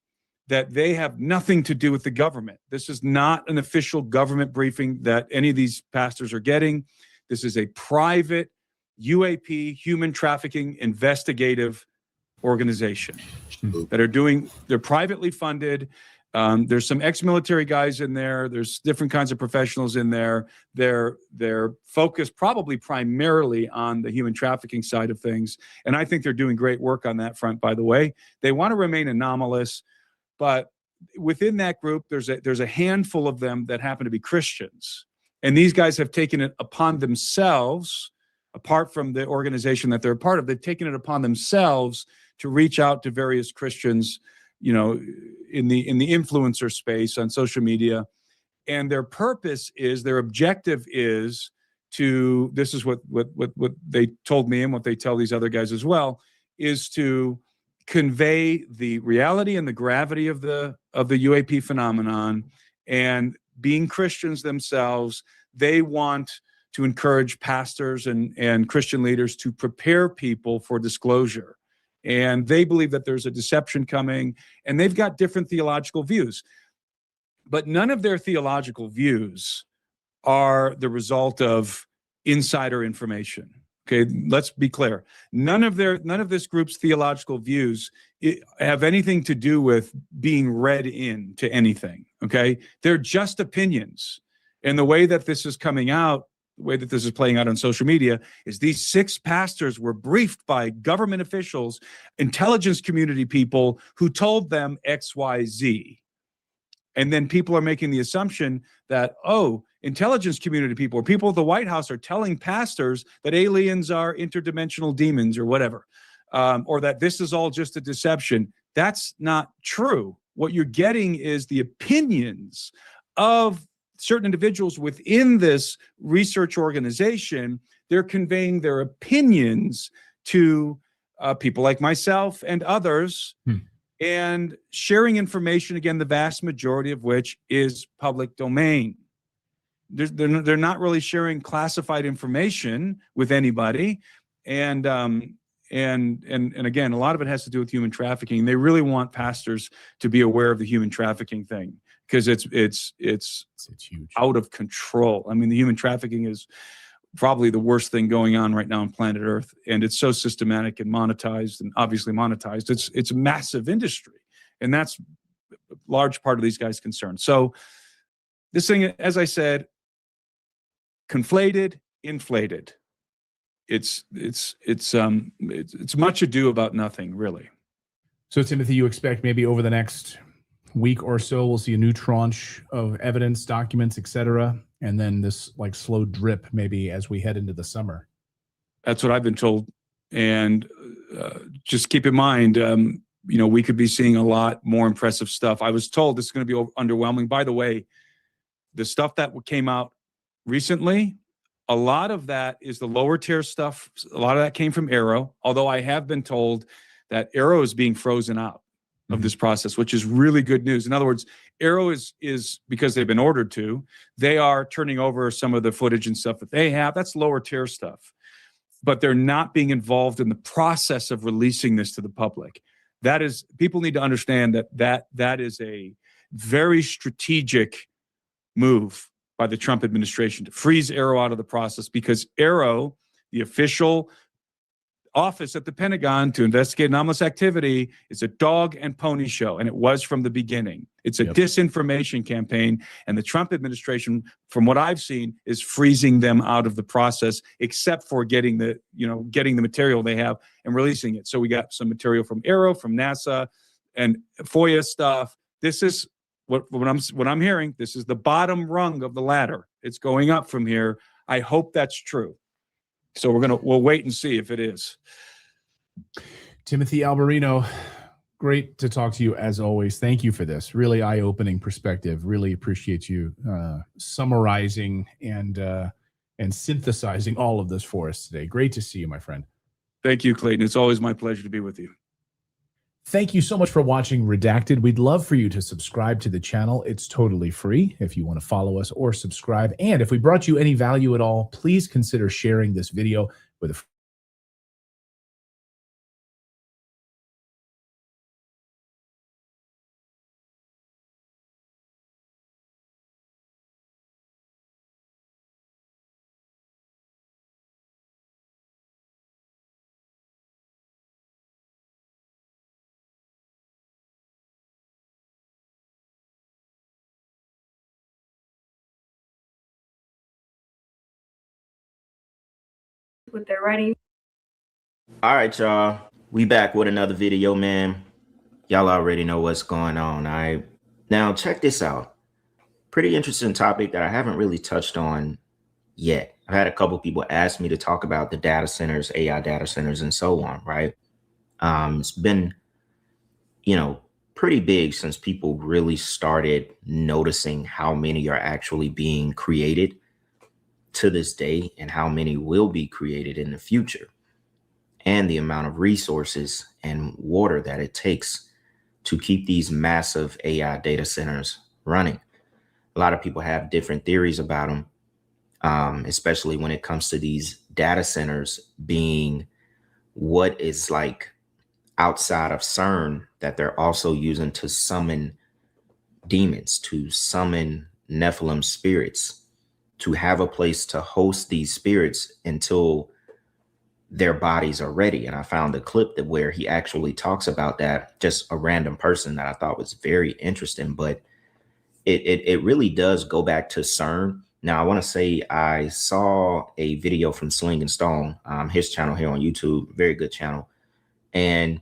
that they have nothing to do with the government. This is not an official government briefing that any of these pastors are getting. This is a private UAP, human trafficking investigative organization that they're privately funded. There's some ex-military guys in there. There's different kinds of professionals in there. They're focused probably primarily on the human trafficking side of things. And I think they're doing great work on that front, by the way. They want to remain anomalous, but within that group, there's a handful of them that happen to be Christians. And these guys have taken it upon themselves, apart from the organization that they're a part of, they've taken it upon themselves to reach out to various Christians, in the influencer space on social media. And their objective is to, this is what they told me and what they tell these other guys as well, is to convey the reality and the gravity of the UAP phenomenon. And being Christians themselves, they want to encourage pastors and Christian leaders to prepare people for disclosure. And they believe that there's a deception coming, and they've got different theological views. But none of their theological views are the result of insider information. Okay, let's be clear. None of this group's theological views have anything to do with being read into anything. Okay, they're just opinions. And the way that this is coming out, the way that this is playing out on social media, is these 6 pastors were briefed by government officials, intelligence community people who told them X, Y, Z. And then people are making the assumption that, intelligence community people or people at the White House are telling pastors that aliens are interdimensional demons or whatever, or that this is all just a deception. That's not true. What you're getting is the opinions of certain individuals within this research organization. They're conveying their opinions to people like myself and others, and sharing information, again, the vast majority of which is public domain. They're not really sharing classified information with anybody. And again, a lot of it has to do with human trafficking. They really want pastors to be aware of the human trafficking thing, because it's huge, out of control. I mean, the human trafficking is probably the worst thing going on right now on planet Earth, and it's so systematic and monetized, and obviously monetized. It's a massive industry, and that's a large part of these guys' concern. So this thing, as I said, conflated, inflated. It's much ado about nothing, really. So, Timothy, you expect maybe over the next week or so we'll see a new tranche of evidence, documents, etc., and then this slow drip maybe as we head into the summer? That's what I've been told. And just keep in mind, we could be seeing a lot more impressive stuff. I was told this is going to be underwhelming. By the way, the stuff that came out recently, a lot of that is the lower tier stuff. A lot of that came from Arrow, although I have been told that Arrow is being frozen out of this process, which is really good news. In other words, Arrow is because they've been ordered to, they are turning over some of the footage and stuff that they have. That's lower tier stuff. But they're not being involved in the process of releasing this to the public. That is, people need to understand that is a very strategic move by the Trump administration to freeze Arrow out of the process, because Arrow, the official office at the Pentagon to investigate anomalous activity, is a dog and pony show, and it was from the beginning. It's a disinformation campaign, and the Trump administration, from what I've seen, is freezing them out of the process, except for getting the material they have and releasing it. So we got some material from Arrow, from NASA, and FOIA stuff. This is what I'm hearing. This is the bottom rung of the ladder. It's going up from here. I hope that's true. So we'll wait and see if it is. Timothy Alberino, great to talk to you as always. Thank you for this really eye-opening perspective. Really appreciate you summarizing and synthesizing all of this for us today. Great to see you, my friend. Thank you, Clayton. It's always my pleasure to be with you. Thank you so much for watching Redacted. We'd love for you to subscribe to the channel. It's totally free if you want to follow us or subscribe. And if we brought you any value at all, please consider sharing this video with a with their writing. All right, y'all. We back with another video, man. Y'all already know what's going on. All right. Now, check this out. Pretty interesting topic that I haven't really touched on yet. I've had a couple people ask me to talk about the data centers, AI data centers, and so on, right? It's been, pretty big since people really started noticing how many are actually being created to this day and how many will be created in the future, and the amount of resources and water that it takes to keep these massive AI data centers running. A lot of people have different theories about them, especially when it comes to these data centers being what is like outside of Cern that they're also using to summon demons, to summon Nephilim spirits, to have a place to host these spirits until their bodies are ready. And I found a clip where he actually talks about that, just a random person that I thought was very interesting, but it really does go back to Cern. Now, I want to say I saw a video from Sling and Stone, his channel here on YouTube, very good channel. And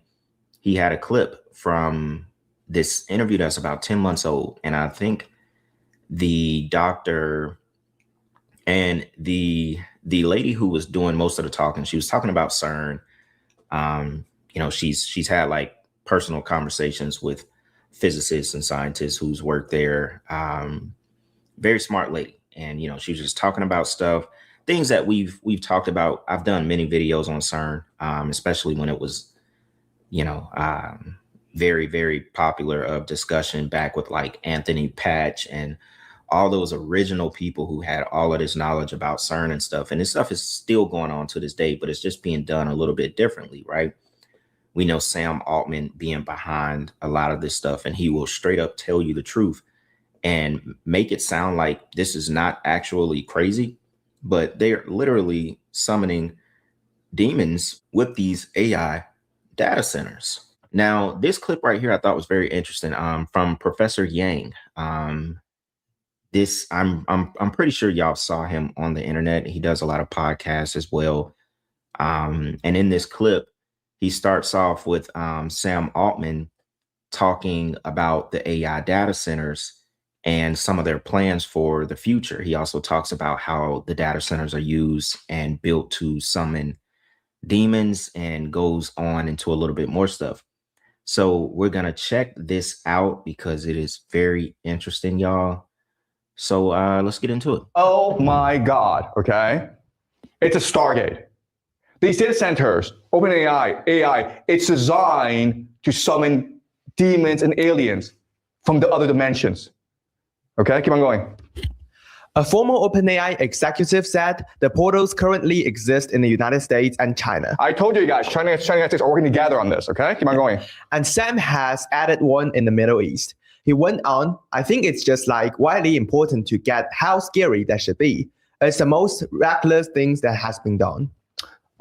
he had a clip from this interview that's about 10 months old. And I think the doctor and the lady who was doing most of the talking, she was talking about Cern. She's had like personal conversations with physicists and scientists who's worked there. Very smart lady. And, she was just talking about stuff, things that we've talked about. I've done many videos on Cern, especially when it was, very, very popular of discussion back with like Anthony Patch and all those original people who had all of this knowledge about CERN and stuff. And this stuff is still going on to this day, but it's just being done a little bit differently, right? We know Sam Altman being behind a lot of this stuff, and he will straight up tell you the truth and make it sound like this is not actually crazy, but they're literally summoning demons with these AI data centers. Now, this clip right here, I thought was very interesting, from Professor Yang. I'm pretty sure y'all saw him on the internet. He does a lot of podcasts as well. And in this clip, he starts off with Sam Altman talking about the AI data centers and some of their plans for the future. He also talks about how the data centers are used and built to summon demons, and goes on into a little bit more stuff. So we're going to check this out because it is very interesting, y'all. So let's get into it. Oh my God, okay? It's a Stargate. These data centers, OpenAI, AI, it's designed to summon demons and aliens from the other dimensions. Okay, keep on going. A former OpenAI executive said the portals currently exist in the United States and China. I told you guys, China and the United States are working together on this, okay? Keep on going. And Sam has added one in the Middle East. He went on, I think it's just like widely important to get how scary that should be. It's the most reckless things that has been done.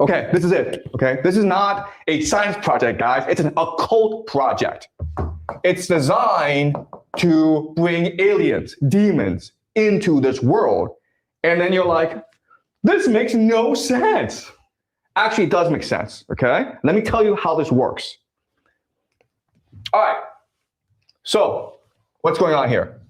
Okay, this is it, okay? This is not a science project, guys. It's an occult project. It's designed to bring aliens, demons, into this world. And then you're like, this makes no sense. Actually, it does make sense, okay? Let me tell you how this works. All right, so what's going on here?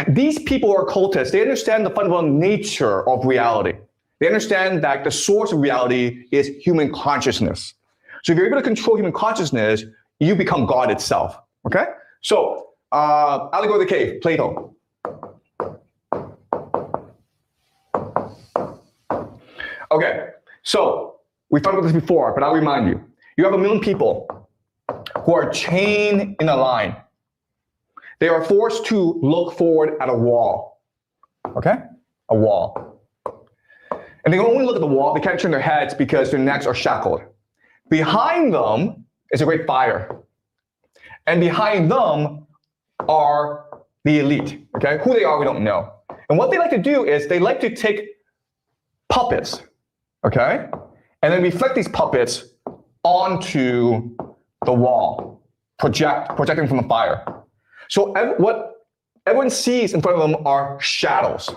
These people are occultists. They understand the fundamental nature of reality. They understand that the source of reality is human consciousness. So if you're able to control human consciousness, you become God itself. Okay? So, allegory of the cave, Plato. Okay, so we talked about this before, but I'll remind you. You have 1 million people who are chained in a line. They are forced to look forward at a wall. Okay? A wall. And they can only look at the wall. They can't turn their heads because their necks are shackled. Behind them is a great fire. And behind them are the elite. Okay? Who they are, we don't know. And what they like to do is they like to take puppets, okay? And then reflect these puppets onto the wall, projecting from the fire. So what everyone sees in front of them are shadows.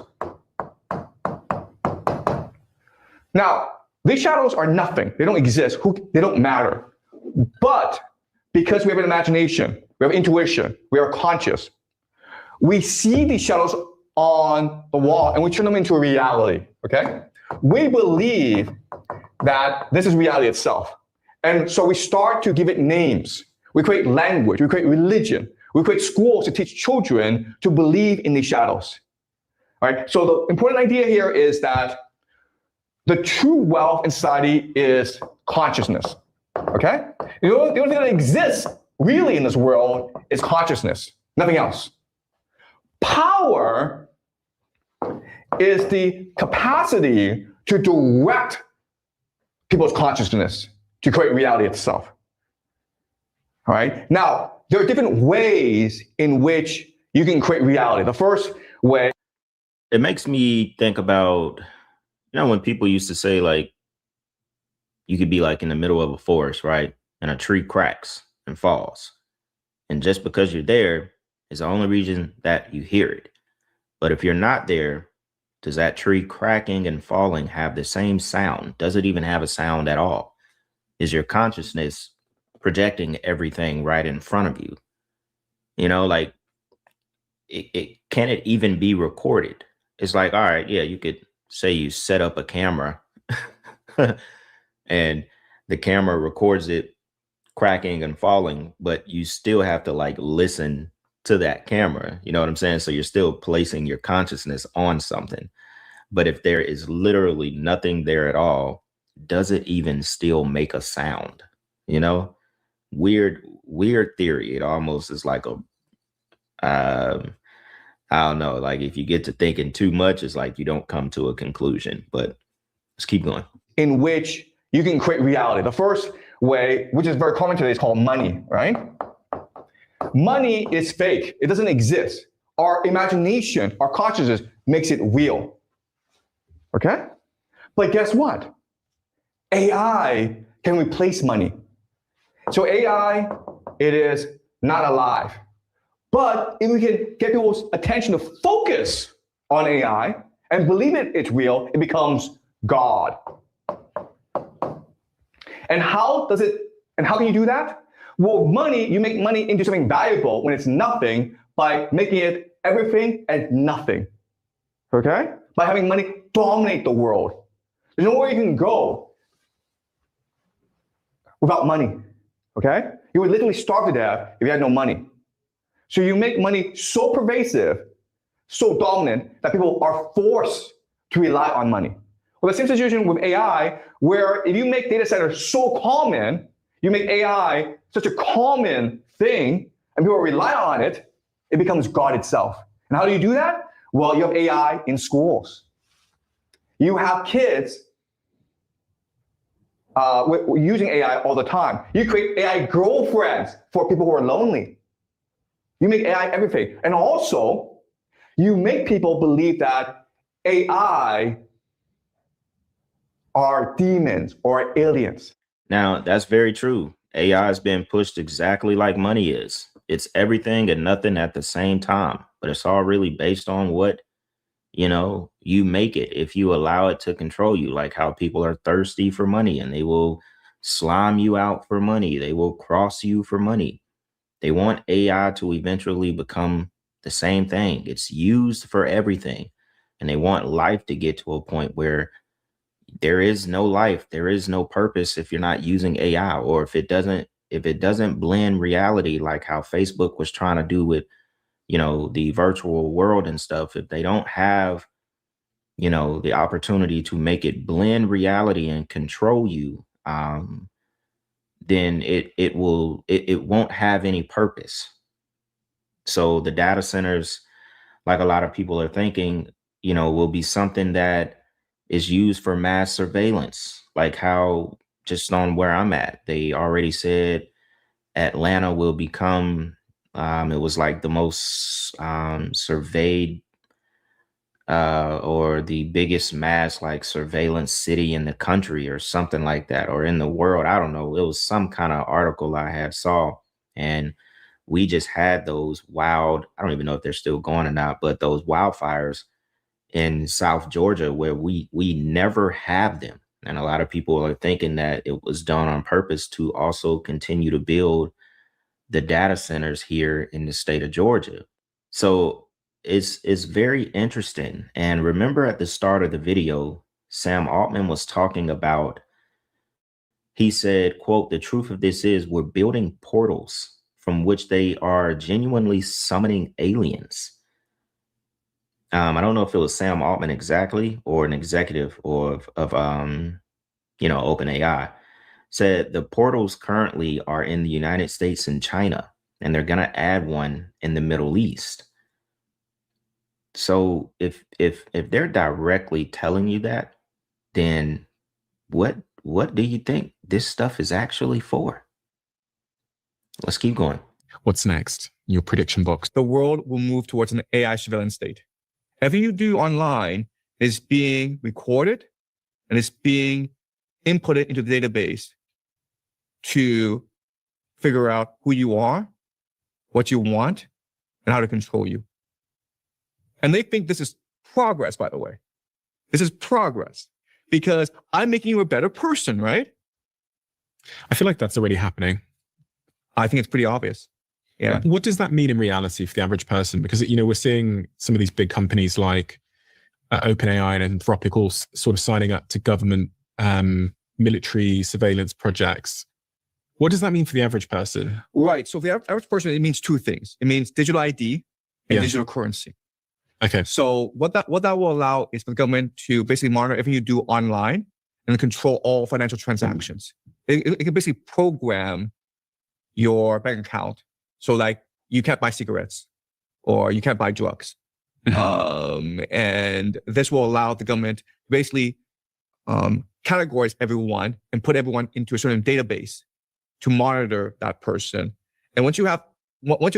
Now, these shadows are nothing. They don't exist. They don't matter. But because we have an imagination, we have intuition, we are conscious, we see these shadows on the wall and we turn them into a reality, okay? We believe that this is reality itself. And so we start to give it names. We create language, we create religion, we create schools to teach children to believe in these shadows. All right, so the important idea here is that the true wealth in society is consciousness, okay? The only thing that exists really in this world is consciousness, nothing else. Power is the capacity to direct people's consciousness to create reality itself. All right. Now, there are different ways in which you can create reality. The first way. It makes me think about, when people used to say, like, you could be like in the middle of a forest, right? And a tree cracks and falls. And just because you're there is the only reason that you hear it. But if you're not there, does that tree cracking and falling have the same sound? Does it even have a sound at all? Is your consciousness projecting everything right in front of you? Like, can it even be recorded? It's like, all right, yeah, you could say you set up a camera and the camera records it cracking and falling, but you still have to like listen to that camera. You know what I'm saying? So you're still placing your consciousness on something. But if there is literally nothing there at all, does it even still make a sound? Weird theory. It almost is like I don't know, like if you get to thinking too much, it's like you don't come to a conclusion, but let's keep going. In which you can create reality. The first way, which is very common today, is called money, right? Money is fake. It doesn't exist. Our imagination, our consciousness makes it real. Okay? But guess what? AI can replace money. So AI, it is not alive. But if we can get people's attention to focus on AI and believe it's real, it becomes God. And how can you do that? Well, money, you make money into something valuable when it's nothing by making it everything and nothing. Okay? By having money dominate the world. There's nowhere you can go without money. Okay? You would literally starve to death if you had no money. So you make money so pervasive, so dominant, that people are forced to rely on money. Well, the same situation with AI, where if you make data centers so common, you make AI such a common thing, and people rely on it, it becomes God itself. And how do you do that? Well, you have AI in schools. You have kids using AI all the time. You create AI girlfriends for people who are lonely. You make AI everything. And also, you make people believe that AI are demons or aliens. Now, that's very true. AI has been pushed exactly like money is. It's everything and nothing at the same time, but it's all really based on what, you make it. If you allow it to control you, like how people are thirsty for money and they will slime you out for money. They will cross you for money. They want AI to eventually become the same thing. It's used for everything. And they want life to get to a point where there is no life, there is no purpose if you're not using AI, or if it doesn't blend reality, like how Facebook was trying to do with, the virtual world and stuff. If they don't have, the opportunity to make it blend reality and control you, then it won't have any purpose. So the data centers, like a lot of people are thinking, will be something that is used for mass surveillance, like how, just on where I'm at, they already said Atlanta will become, it was like the most surveyed or the biggest mass like surveillance city in the country or something like that, or in the world. I don't know. It was some kind of article I had saw, and we just had those wild, I don't even know if they're still going or not, but those wildfires in South Georgia where we never have them. And a lot of people are thinking that it was done on purpose to also continue to build the data centers here in the state of Georgia. So it's very interesting. And remember at the start of the video, Sam Altman was talking about, he said, quote, "The truth of this is we're building portals from which they are genuinely summoning aliens." I don't know if it was Sam Altman exactly or an executive of OpenAI. Said the portals currently are in the United States and China, and they're gonna add one in the Middle East. So if they're directly telling you that, then what do you think this stuff is actually for? Let's keep going. What's next? Your prediction box. The world will move towards an AI surveillance state. Everything you do online is being recorded and it's being inputted into the database to figure out who you are, what you want, and how to control you. And they think this is progress, by the way. This is progress because I'm making you a better person, right? I feel like that's already happening. I think it's pretty obvious. Yeah. What does that mean in reality for the average person? Because, we're seeing some of these big companies like OpenAI and Anthropic all sort of signing up to government military surveillance projects. What does that mean for the average person? Right. So for the average person, it means two things. It means digital ID and digital currency. Okay. So what that will allow is for the government to basically monitor everything you do online and control all financial transactions. It can basically program your bank account. So like you can't buy cigarettes or you can't buy drugs. And this will allow the government to basically categorize everyone and put everyone into a certain database to monitor that person. And once you're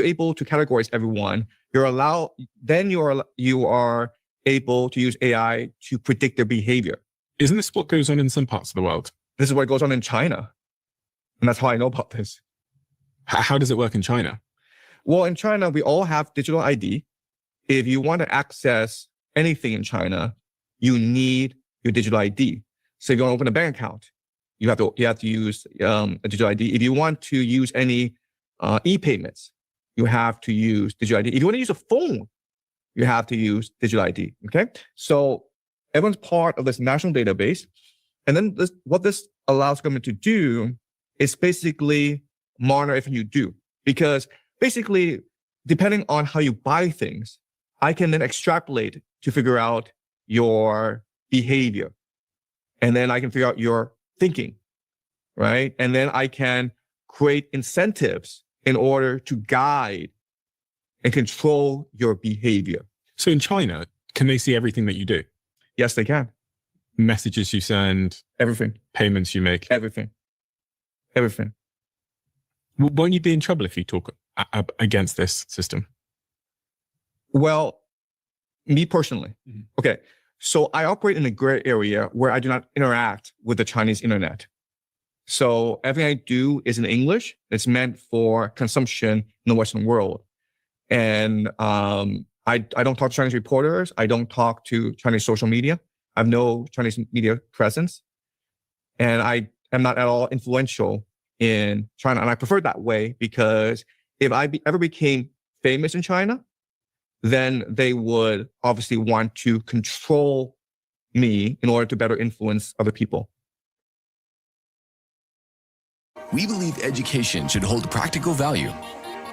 able to categorize everyone, you are able to use AI to predict their behavior. Isn't this what goes on in some parts of the world? This is what goes on in China. And that's how I know about this. How does it work in China? Well, in China, we all have digital ID. If you want to access anything in China, you need your digital ID. So if you want to open a bank account, you have to use a digital ID. If you want to use any e-payments, you have to use digital ID. If you want to use a phone, you have to use digital ID. Okay, so everyone's part of this national database, and then what this allows government to do is basically monitor everything you do, because basically, depending on how you buy things, I can then extrapolate to figure out your behavior, and then I can figure out your thinking, right? And then I can create incentives in order to guide and control your behavior. So in China, can they see everything that you do? Yes, they can. Messages you send, everything, payments you make, everything. Won't you be in trouble if you talk against this system? Well, me personally, okay. So I operate in a gray area where I do not interact with the Chinese internet. So everything I do is in English. It's meant for consumption in the Western world. And I don't talk to Chinese reporters. I don't talk to Chinese social media. I have no Chinese media presence. And I am not at all influential in China. And I prefer that way because if I ever became famous in China, then they would obviously want to control me in order to better influence other people. We believe education should hold practical value.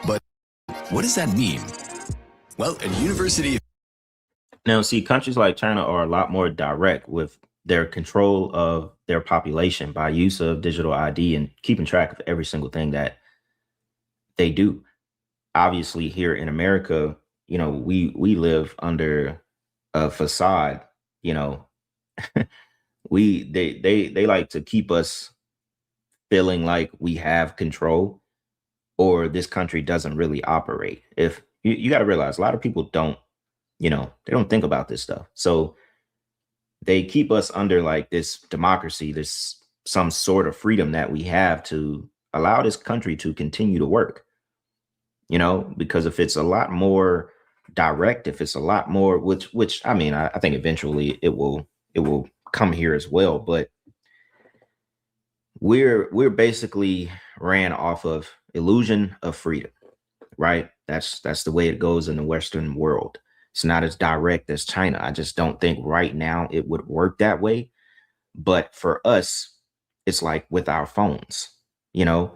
But what does that mean? Well, at University of Now, see, countries like China are a lot more direct with their control of their population by use of digital ID and keeping track of every single thing that they do. Obviously, here in America, you know, we live under a facade. You know, they like to keep us feeling like we have control, or this country doesn't really operate. If you got to realize, a lot of people don't, you know, they don't think about this stuff. So they keep us under like this democracy, this some sort of freedom that we have to allow this country to continue to work. You know, because if it's a lot more direct, if it's a lot more, which I mean, I think eventually it will come here as well. But we're basically ran off of illusion of freedom, right? That's the way it goes in the Western world. It's not as direct as China. I just don't think right now it would work that way. But for us, it's like with our phones, you know,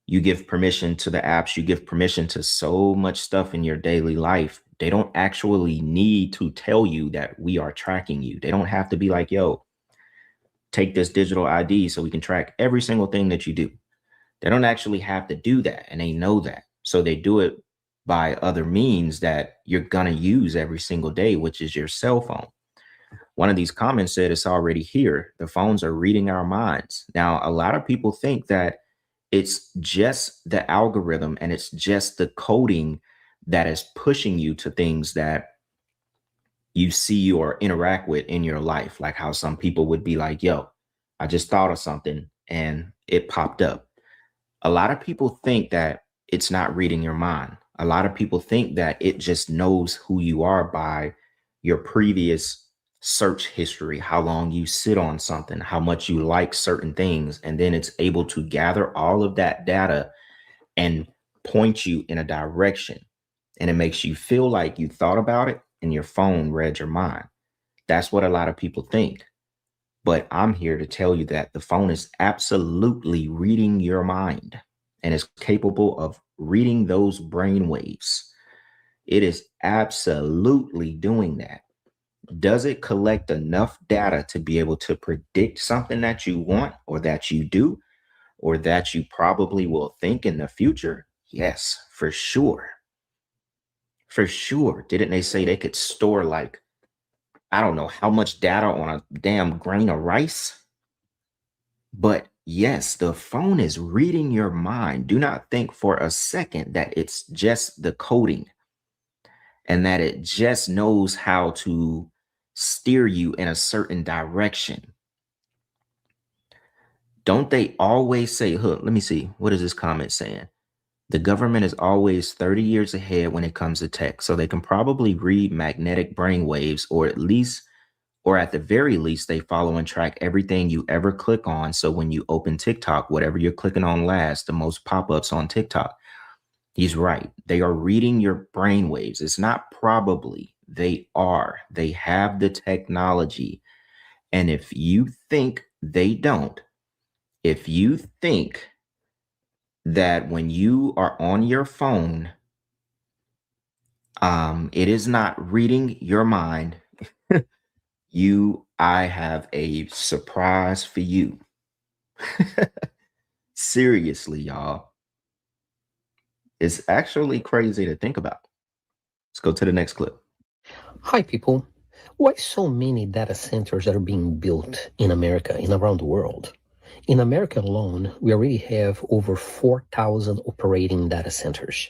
you give permission to the apps, you give permission to so much stuff in your daily life. They don't actually need to tell you that we are tracking you. They don't have to be like, yo, take this digital ID so we can track every single thing that you do. They don't actually have to do that, and they know that. So they do it by other means that you're gonna use every single day, which is your cell phone. One of these comments said it's already here. The phones are reading our minds. Now, a lot of people think that it's just the algorithm and it's just the coding that is pushing you to things that you see or interact with in your life. Like how some people would be like, yo, I just thought of something and it popped up. A lot of people think that it's not reading your mind. A lot of people think that it just knows who you are by your previous search history, how long you sit on something, how much you like certain things, and then it's able to gather all of that data and point you in a direction. And it makes you feel like you thought about it and your phone read your mind. That's what a lot of people think. But I'm here to tell you that the phone is absolutely reading your mind and is capable of reading those brain waves. It is absolutely doing that. Does it collect enough data to be able to predict something that you want or that you do or that you probably will think in the future? Yes, for sure. For sure. Didn't they say they could store like, I don't know how much data on a damn grain of rice? But yes, the phone is reading your mind. Do not think for a second that it's just the coding and that it just knows how to steer you in a certain direction. Don't they always say, let me see, what is this comment saying? The government is always 30 years ahead when it comes to tech, so they can probably read magnetic brain waves, or at the very least, they follow and track everything you ever click on. So when you open TikTok, whatever you're clicking on last, the most pop-ups on TikTok. He's right. They are reading your brain waves. It's not probably. They are. They have the technology. And if you think they don't, if you think that when you are on your phone, it is not reading your mind, I have a surprise for you. Seriously, y'all. It's actually crazy to think about. Let's go to the next clip. Hi, people. Why so many data centers are being built in America and around the world? In America alone, we already have over 4,000 operating data centers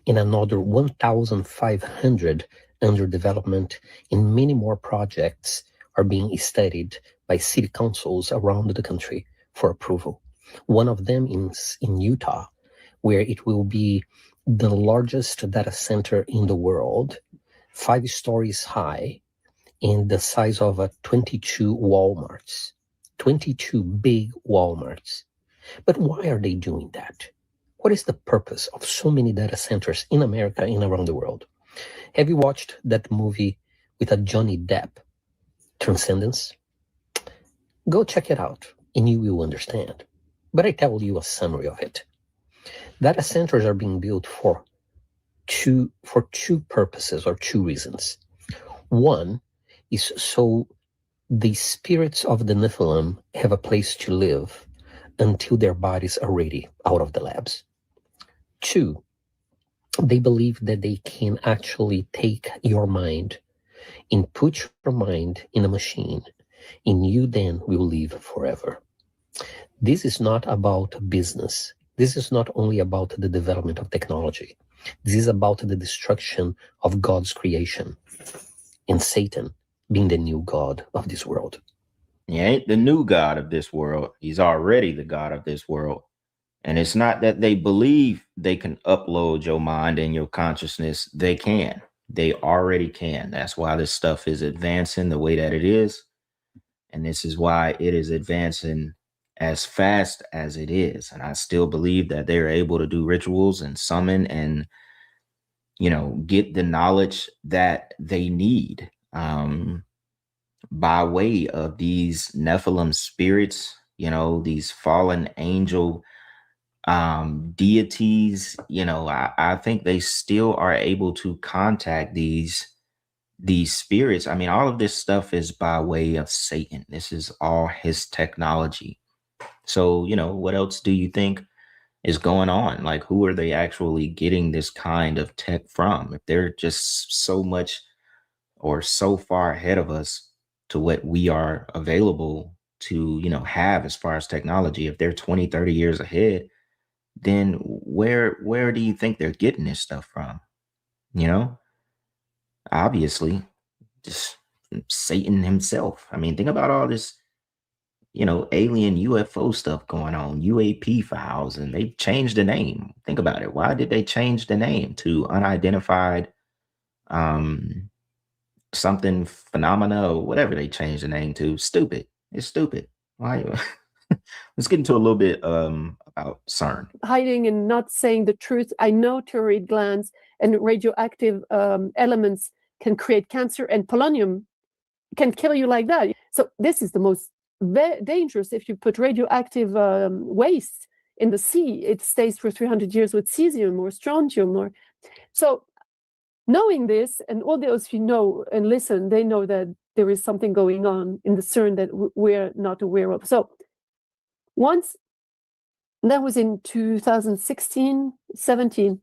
and another 1,500 under development, and many more projects are being studied by city councils around the country for approval. One of them is in Utah, where it will be the largest data center in the world, 5 stories high, and the size of 22 Walmarts, 22 big Walmarts. But why are they doing that? what is the purpose of so many data centers in America and around the world? Have you watched that movie with a Johnny Depp, Transcendence? Go check it out and you will understand. But I tell you a summary of it. Data centers are being built for two purposes or two reasons. One is so the spirits of the Nephilim have a place to live until their bodies are ready out of the labs. Two, they believe that they can actually take your mind and put your mind in a machine, and you then will live forever. This is not about business. This is not only about the development of technology. This is about the destruction of God's creation and Satan being the new God of this world. He ain't the new God of this world. He's already the God of this world. And it's not that they believe they can upload your mind and your consciousness. They can. They already can. That's why this stuff is advancing the way that it is. And this is why it is advancing as fast as it is. And I still believe that they're able to do rituals and summon and, get the knowledge that they need by way of these Nephilim spirits, these fallen angel deities. I think they still are able to contact these spirits. I mean, all of this stuff is by way of Satan. This is all his technology. So, what else do you think is going on? Like, who are they actually getting this kind of tech from? If they're just so much or so far ahead of us to what we are available to, have as far as technology, if they're 20, 30 years ahead, then where do you think they're getting this stuff from? Obviously, just Satan himself. I mean, think about all this, alien UFO stuff going on, UAP files, and they changed the name. Think about it. Why did they change the name to unidentified something phenomena or whatever they changed the name to? Stupid. It's stupid. Why? Let's get into a little bit about Cern. Hiding and not saying the truth. I know thyroid glands and radioactive elements can create cancer, and polonium can kill you like that. So this is the most dangerous. If you put radioactive waste in the sea, it stays for 300 years with cesium or strontium. So knowing this, and all those who know and listen, they know that there is something going on in the Cern that we're not aware of. So once, that was in 2016, 17,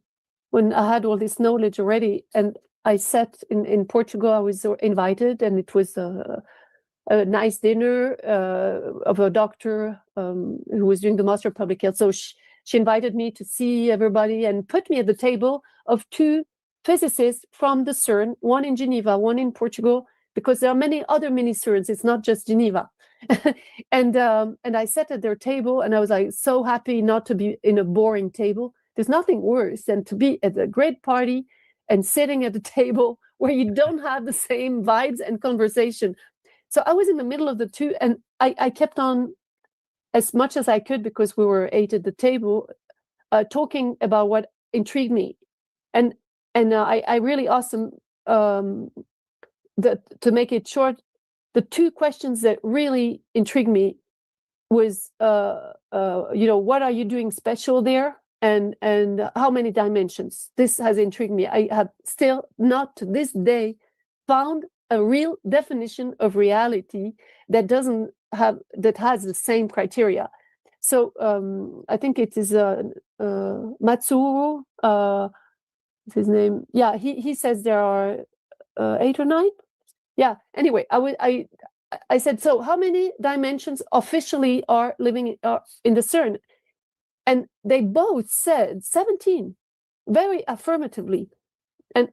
when I had all this knowledge already, and I sat in Portugal. I was invited, and it was a nice dinner of a doctor who was doing the Master of Public Health. So she invited me to see everybody and put me at the table of two physicists from the Cern, one in Geneva, one in Portugal, because there are many other mini Cerns. It's not just Geneva. And I sat at their table, and I was like so happy not to be in a boring table. There's nothing worse than to be at a great party and sitting at a table where you don't have the same vibes and conversation. So I was in the middle of the two, and I kept on as much as I could, because we were 8 at the table, talking about what intrigued me. And I really asked them, to make it short, the two questions that really intrigued me was, what are you doing special there? And how many dimensions? This has intrigued me. I have still not to this day found a real definition of reality that has the same criteria. So I think it is Matsuru, his name. Yeah, he says there are 8 or 9. Yeah. Anyway, I said, so how many dimensions officially are living in the Cern? And they both said 17, very affirmatively. And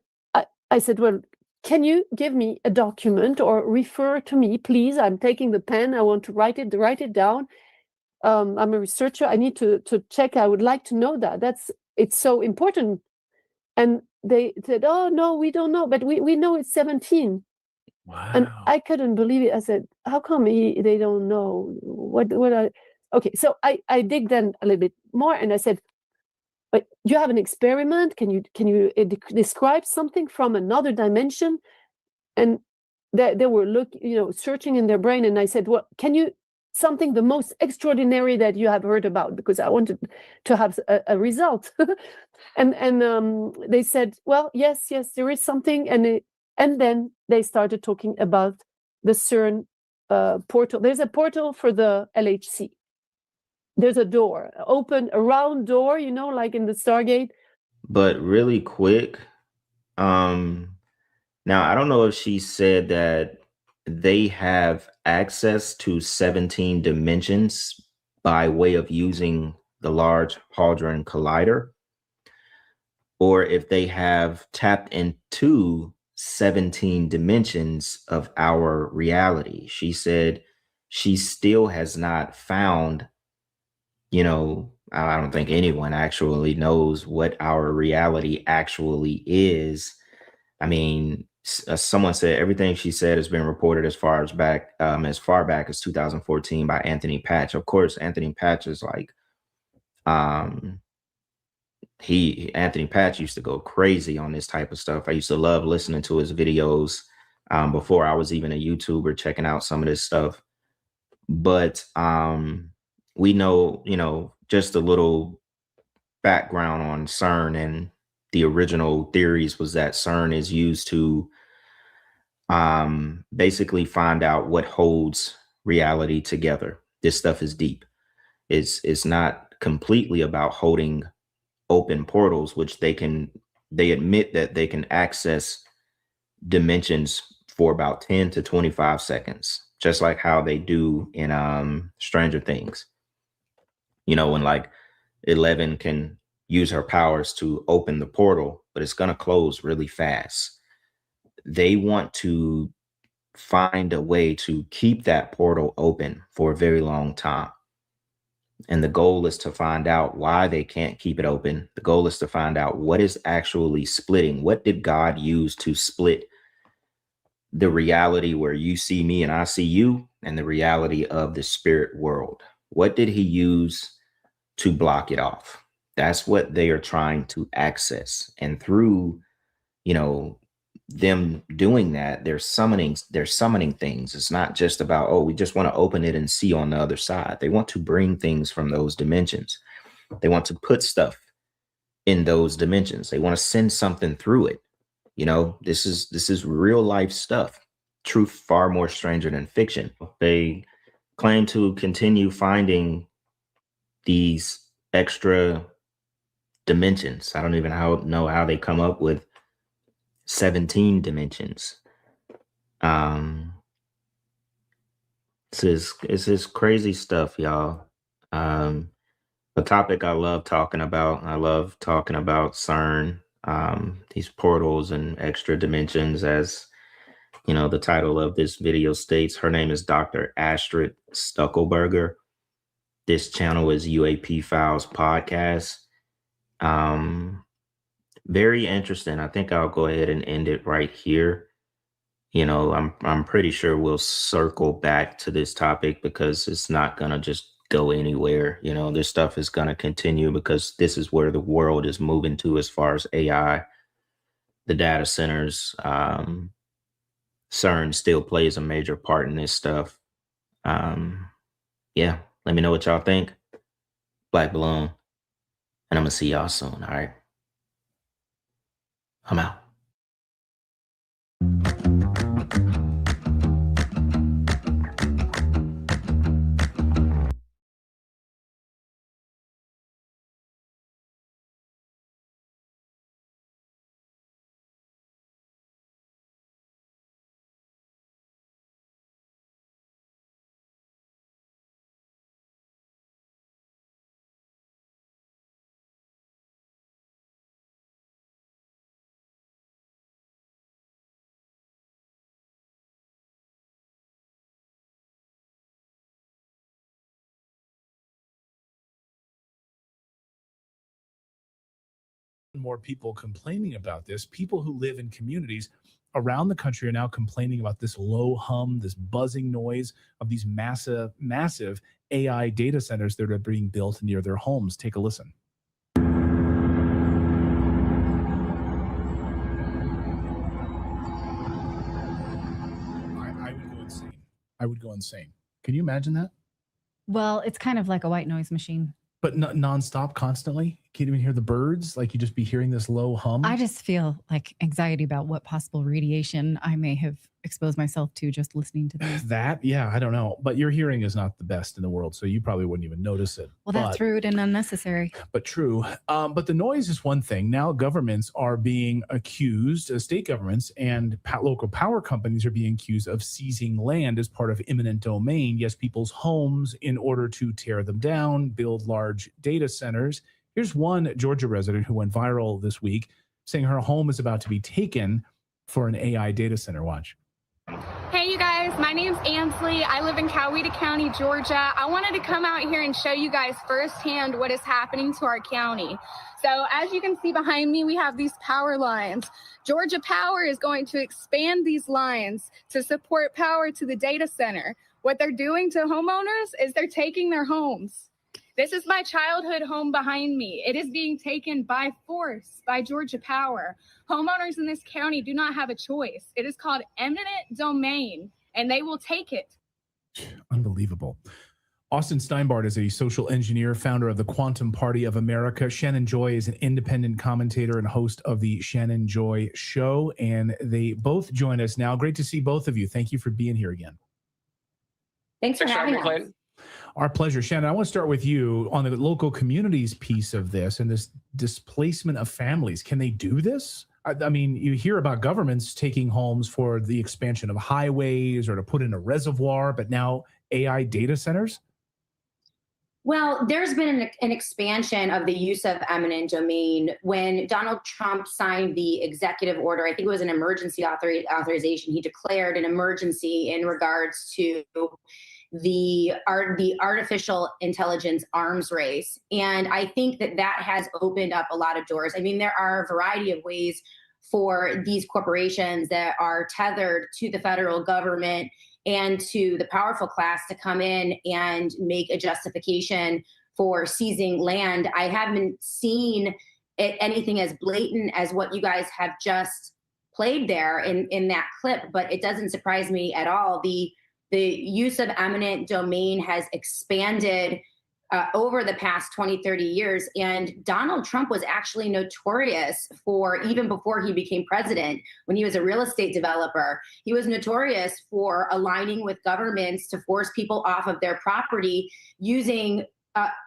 I said, well, can you give me a document or refer to me, please? I'm taking the pen. I want to write it down. I'm a researcher. I need to check. I would like to know that. It's so important. And they said, oh, no, we don't know. But we know it's 17. Wow. And I couldn't believe it. I said, how come they don't know? Okay, so I dig then a little bit more, and I said, but you have an experiment. Can you describe something from another dimension? And they were searching in their brain, and I said, well, can you something the most extraordinary that you have heard about, because I wanted to have a result. and they said, well, yes, there is something. And then they started talking about the Cern portal. There's a portal for the LHC. There's a door, a round door, like in the Stargate. But really quick, now I don't know if she said that they have access to 17 dimensions by way of using the Large Hadron Collider, or if they have tapped into 17 dimensions of our reality. She said she still has not found, I don't think anyone actually knows what our reality actually is. I mean, someone said everything she said has been reported as far back as 2014 by Anthony Patch. Of course, Anthony Patch is like, Anthony Patch used to go crazy on this type of stuff. I used to love listening to his videos before I was even a YouTuber, checking out some of this stuff. But we know, just a little background on CERN, and the original theories was that CERN is used to basically find out what holds reality together. This stuff is deep. It's not completely about holding open portals, which they admit that they can access dimensions for about 10 to 25 seconds, just like how they do in Stranger Things. When like 11 can use her powers to open the portal, but it's going to close really fast. They want to find a way to keep that portal open for a very long time. And the goal is to find out why they can't keep it open. The goal is to find out what is actually splitting. What did God use to split the reality where you see me and I see you, and the reality of the spirit world? What did he use to block it off? That's what they are trying to access. And through, them doing that, they're summoning things. It's not just about, oh, we just want to open it and see on the other side. They want to bring things from those dimensions. They want to put stuff in those dimensions. They want to send something through it. This is real life stuff. Truth far more stranger than fiction. They claim to continue finding these extra dimensions. I don't even know how they come up with 17 dimensions. It's just crazy stuff, y'all. A topic I love talking about. I love talking about CERN, these portals and extra dimensions, as the title of this video states. Her name is Dr. Astrid Stuckelberger. This channel is UAP Files Podcast. Very interesting. I think I'll go ahead and end it right here. I'm pretty sure we'll circle back to this topic, because it's not gonna just go anywhere. This stuff is gonna continue, because this is where the world is moving to as far as AI, the data centers. CERN still plays a major part in this stuff. Yeah, let me know what y'all think. Black Balloon, and I'm gonna see y'all soon. All right, I'm out. More people complaining about this. People who live in communities around the country are now complaining about this low hum, this buzzing noise of these massive AI data centers that are being built near their homes. Take a listen. I would go insane. Can you imagine that? Well, it's kind of like a white noise machine. But nonstop, constantly? Can't even hear the birds? Like you just be hearing this low hum? I just feel like anxiety about what possible radiation I may have exposed myself to just listening to this. That? Yeah, I don't know. But your hearing is not the best in the world, so you probably wouldn't even notice it. Well, that's rude and unnecessary. But true. But the noise is one thing. Now governments are being accused, state governments and local power companies are being accused of seizing land as part of eminent domain. Yes, people's homes in order to tear them down, build large data centers. Here's one Georgia resident who went viral this week saying her home is about to be taken for an AI data center. Watch. Hey you guys, my name's Ansley. I live in Coweta County, Georgia. I wanted to come out here and show you guys firsthand what is happening to our county. So as you can see behind me, we have these power lines. Georgia Power is going to expand these lines to support power to the data center. What they're doing to homeowners is they're taking their homes. This is my childhood home behind me. It is being taken by force by Georgia Power. Homeowners in this county do not have a choice. It is called eminent domain, and they will take it. Unbelievable. Austin Steinbart is a social engineer, founder of the Quantum Party of America. Shannon Joy is an independent commentator and host of the Shannon Joy Show, and they both join us now. Great to see both of you. Thank you for being here again. Thanks for having us. Our pleasure. Shannon, I want to start with you on the local communities piece of this and this displacement of families. Can they do this? I mean, you hear about governments taking homes for the expansion of highways or to put in a reservoir, but now AI data centers? Well, there's been an expansion of the use of eminent domain. When Donald Trump signed the executive order, I think it was an emergency authorization, he declared an emergency in regards to the artificial intelligence arms race. And I think that has opened up a lot of doors. I mean, there are a variety of ways for these corporations that are tethered to the federal government and to the powerful class to come in and make a justification for seizing land. I haven't seen anything as blatant as what you guys have just played there in that clip, but it doesn't surprise me at all. The use of eminent domain has expanded over the past 20, 30 years. And Donald Trump was actually notorious for, even before he became president, when he was a real estate developer, he was notorious for aligning with governments to force people off of their property using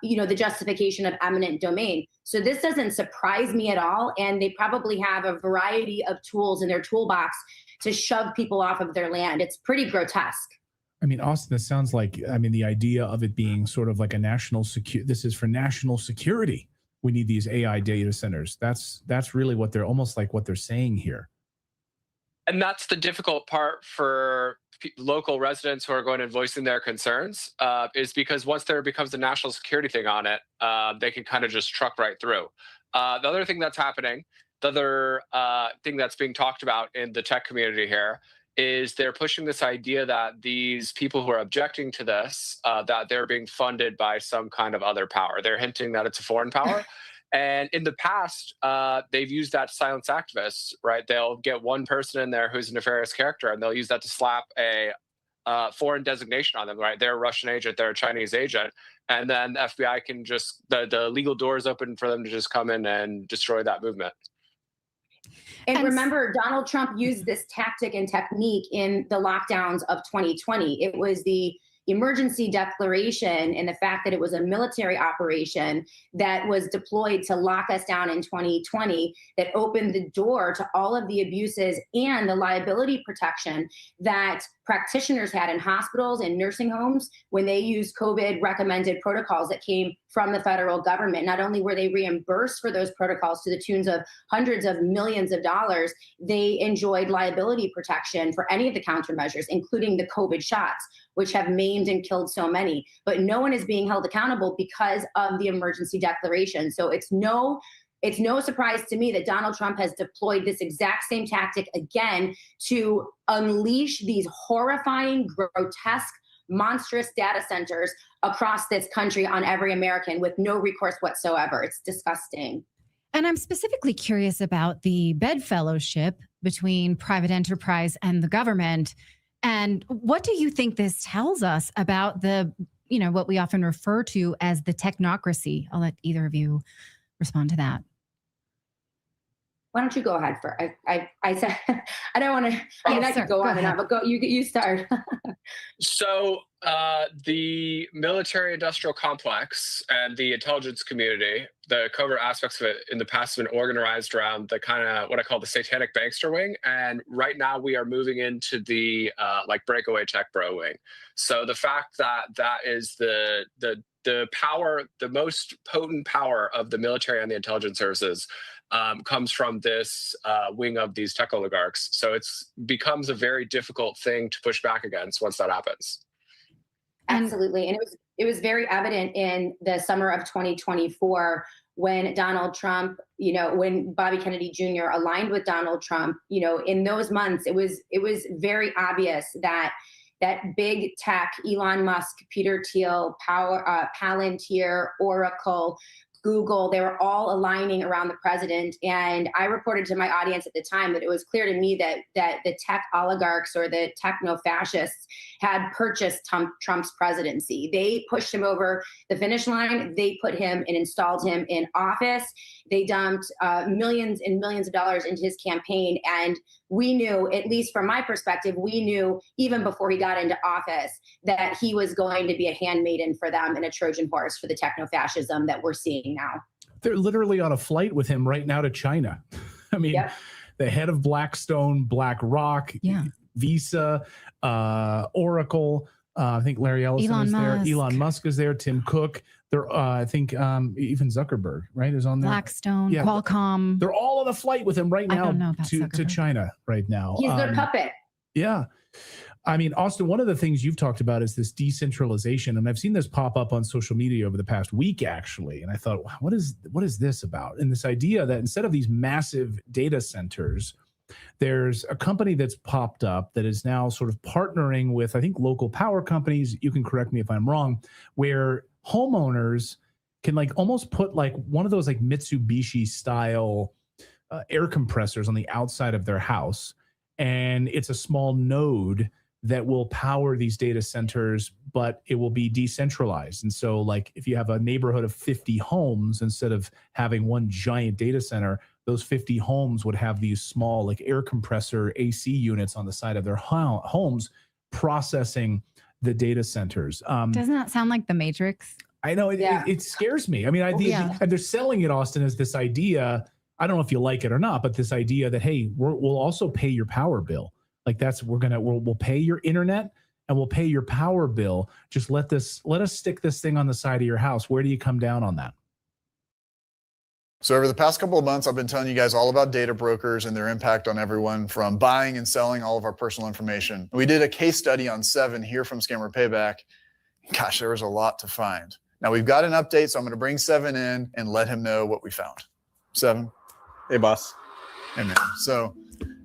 the justification of eminent domain. So this doesn't surprise me at all. And they probably have a variety of tools in their toolbox to shove people off of their land. It's pretty grotesque. I mean, Austin, this sounds like, I mean, the idea of it being sort of like a national this is for national security. We need these AI data centers. That's really what they're almost like what they're saying here. And that's the difficult part for local residents who are going and voicing their concerns, is because once there becomes a national security thing on it, they can kind of just truck right through. The other thing that's happening, the other thing that's being talked about in the tech community here, is they're pushing this idea that these people who are objecting to this, that they're being funded by some kind of other power. They're hinting that it's a foreign power. And in the past, they've used that to silence activists, right? They'll get one person in there who's a nefarious character, and they'll use that to slap a foreign designation on them, right? They're a Russian agent, they're a Chinese agent. And then the FBI can just, the legal door is open for them to just come in and destroy that movement. And remember, Donald Trump used this tactic and technique in the lockdowns of 2020. It was the emergency declaration and the fact that it was a military operation that was deployed to lock us down in 2020 that opened the door to all of the abuses and the liability protection that practitioners had in hospitals and nursing homes when they used COVID recommended protocols that came from the federal government. Not only were they reimbursed for those protocols to the tunes of hundreds of millions of dollars, they enjoyed liability protection for any of the countermeasures, including the COVID shots, which have maimed and killed so many. But no one is being held accountable because of the emergency declaration. So it's no surprise to me that Donald Trump has deployed this exact same tactic again to unleash these horrifying, grotesque, monstrous data centers across this country on every American with no recourse whatsoever. It's disgusting. And I'm specifically curious about the bedfellowship between private enterprise and the government. And what do you think this tells us about the, what we often refer to as the technocracy? I'll let either of you respond to that. Why don't you go ahead first? I said I don't want to. I mean, I could go on and on, but go. You start. So the military-industrial complex and the intelligence community, the covert aspects of it in the past have been organized around the kind of what I call the satanic bankster wing, and right now we are moving into the like breakaway tech bro wing. So the fact that that is the power, the most potent power of the military and the intelligence services comes from this wing of these tech oligarchs. So it's becomes a very difficult thing to push back against once that happens. Absolutely. And it was very evident in the summer of 2024 when Donald Trump, when Bobby Kennedy Jr. aligned with Donald Trump, in those months, it was very obvious that big tech, Elon Musk, Peter Thiel, Palantir, Oracle, Google, they were all aligning around the president. And I reported to my audience at the time that it was clear to me that the tech oligarchs or the techno-fascists had purchased Trump's presidency. They pushed him over the finish line. They put him and installed him in office. They dumped millions and millions of dollars into his campaign. And we knew, at least from my perspective, we knew even before he got into office that he was going to be a handmaiden for them and a Trojan horse for the techno-fascism that we're seeing now. They're literally on a flight with him right now to China. I mean, the head of Blackstone, BlackRock, Visa, Oracle, I think Larry Ellison is there. Elon Musk is there. Tim Cook. They're, I think even Zuckerberg, right, is on there. Blackstone, Qualcomm. They're all on a flight with him right now to China right now. He's their puppet. Yeah. I mean, Austin, one of the things you've talked about is this decentralization. And I've seen this pop up on social media over the past week, actually. And I thought, wow, what is this about? And this idea that instead of these massive data centers, there's a company that's popped up that is now sort of partnering with, I think, local power companies. You can correct me if I'm wrong, where homeowners can like almost put like one of those like Mitsubishi style air compressors on the outside of their house. And it's a small node that will power these data centers, but it will be decentralized. And so like if you have a neighborhood of 50 homes, instead of having one giant data center, those 50 homes would have these small like air compressor AC units on the side of their homes processing the data centers. Doesn't that sound like the Matrix? I know it scares me. I mean, and they're selling it, Austin, as this idea. I don't know if you like it or not, but this idea that, hey, we'll also pay your power bill. Like we'll pay your internet and we'll pay your power bill. Just let us stick this thing on the side of your house. Where do you come down on that? So over the past couple of months, I've been telling you guys all about data brokers and their impact on everyone from buying and selling all of our personal information. We did a case study on 7 here from Scammer Payback. Gosh, there was a lot to find. Now we've got an update, so I'm going to bring 7 in and let him know what we found. 7. Hey, boss. Hey, man. So,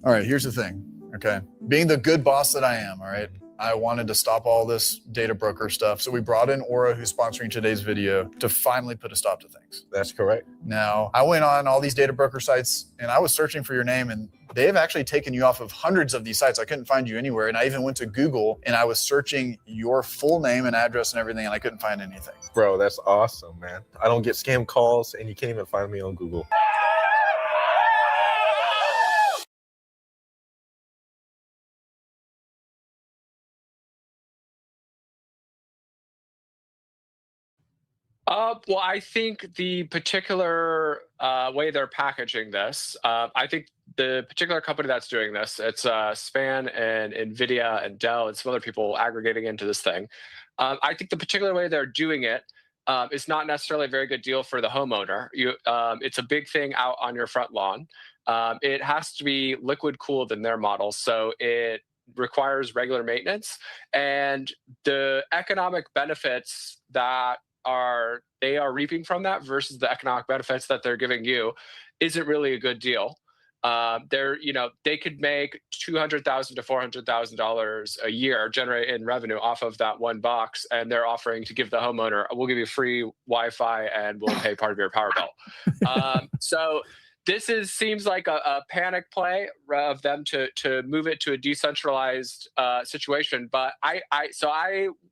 all right, here's the thing. Okay. Being the good boss that I am, all right, I wanted to stop all this data broker stuff. So we brought in Aura, who's sponsoring today's video, to finally put a stop to things. That's correct. Now, I went on all these data broker sites and I was searching for your name, and they have actually taken you off of hundreds of these sites. I couldn't find you anywhere. And I even went to Google and I was searching your full name and address and everything, and I couldn't find anything. Bro, that's awesome, man. I don't get scam calls and you can't even find me on Google. Well, I think the particular way they're packaging this, I think the particular company that's doing this, it's Span and NVIDIA and Dell and some other people aggregating into this thing. I think the particular way they're doing it is not necessarily a very good deal for the homeowner. It's a big thing out on your front lawn. It has to be liquid cooled in their model, so it requires regular maintenance. And the economic benefits that they are reaping from that versus the economic benefits that they're giving you isn't really a good deal. They could make $200,000 to $400,000 a year generate in revenue off of that one box, and they're offering to give the homeowner, we'll give you free Wi-Fi and we'll pay part of your power bill. So seems like a panic play of them to move it to a decentralized situation. But I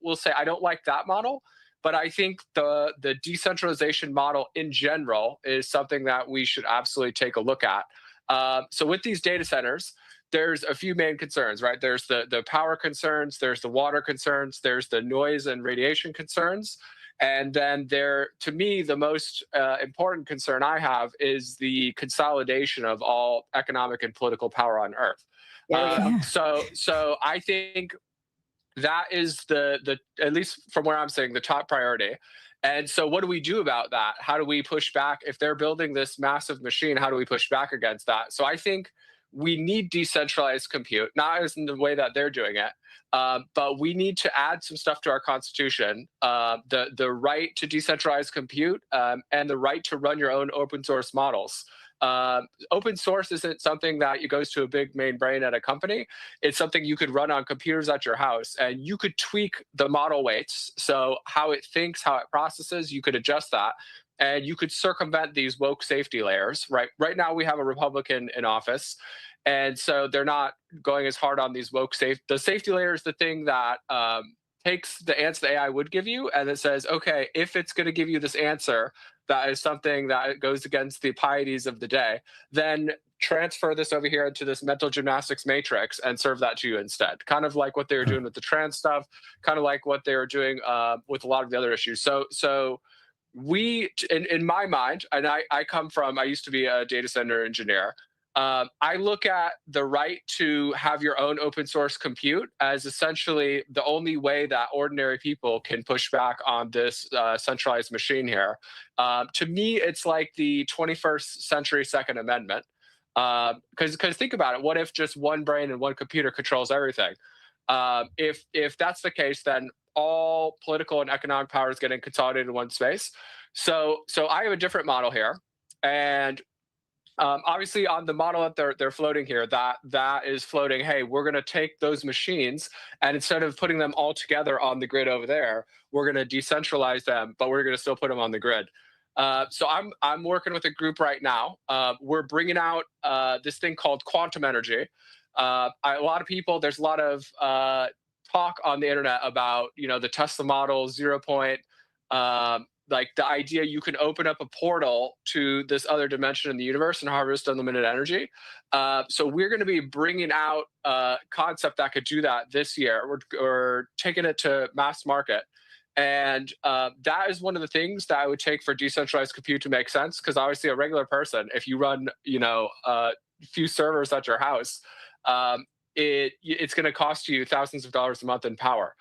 will say I don't like that model. But I think the decentralization model in general is something that we should absolutely take a look at. So with these data centers, there's a few main concerns, right? There's the power concerns, there's the water concerns, there's the noise and radiation concerns. And then to me, the most important concern I have is the consolidation of all economic and political power on Earth. So I think that is the at least from where I'm saying, the top priority. And so what do we do about that? How do we push back? If they're building this massive machine, how do we push back against that? So I think we need decentralized compute, not as in the way that they're doing it, but we need to add some stuff to our constitution, the right to decentralized compute and the right to run your own open source models. Open source isn't something that goes to a big main brain at a company. It's something you could run on computers at your house, and you could tweak the model weights. So how it thinks, how it processes, you could adjust that. And you could circumvent these woke safety layers, right? Right now we have a Republican in office, and so they're not going as hard on these woke the safety layer is the thing that takes the answer the AI would give you, and it says, okay, if it's going to give you this answer that is something that goes against the pieties of the day, then transfer this over here into this mental gymnastics matrix and serve that to you instead. Kind of like what they were doing with the trans stuff, kind of like what they were doing with a lot of the other issues. So we, in my mind, and I used to be a data center engineer. I look at the right to have your own open source compute as essentially the only way that ordinary people can push back on this centralized machine here. To me, it's like the 21st century Second Amendment. Because think about it, what if just one brain and one computer controls everything? If that's the case, then all political and economic power is getting consolidated in one space. So I have a different model here, and obviously on the model that they're floating here, that is floating, hey, we're going to take those machines, and instead of putting them all together on the grid over there, we're going to decentralize them, but we're going to still put them on the grid. So I'm working with a group right now. We're bringing out this thing called quantum energy. A lot of people, there's a lot of talk on the internet about, the Tesla model, 0 point, like the idea you can open up a portal to this other dimension in the universe and harvest unlimited energy. So we're going to be bringing out a concept that could do that this year. We're taking it to mass market. And that is one of the things that I would take for decentralized compute to make sense. Because obviously a regular person, if you run, a few servers at your house, it's going to cost you thousands of dollars a month in power.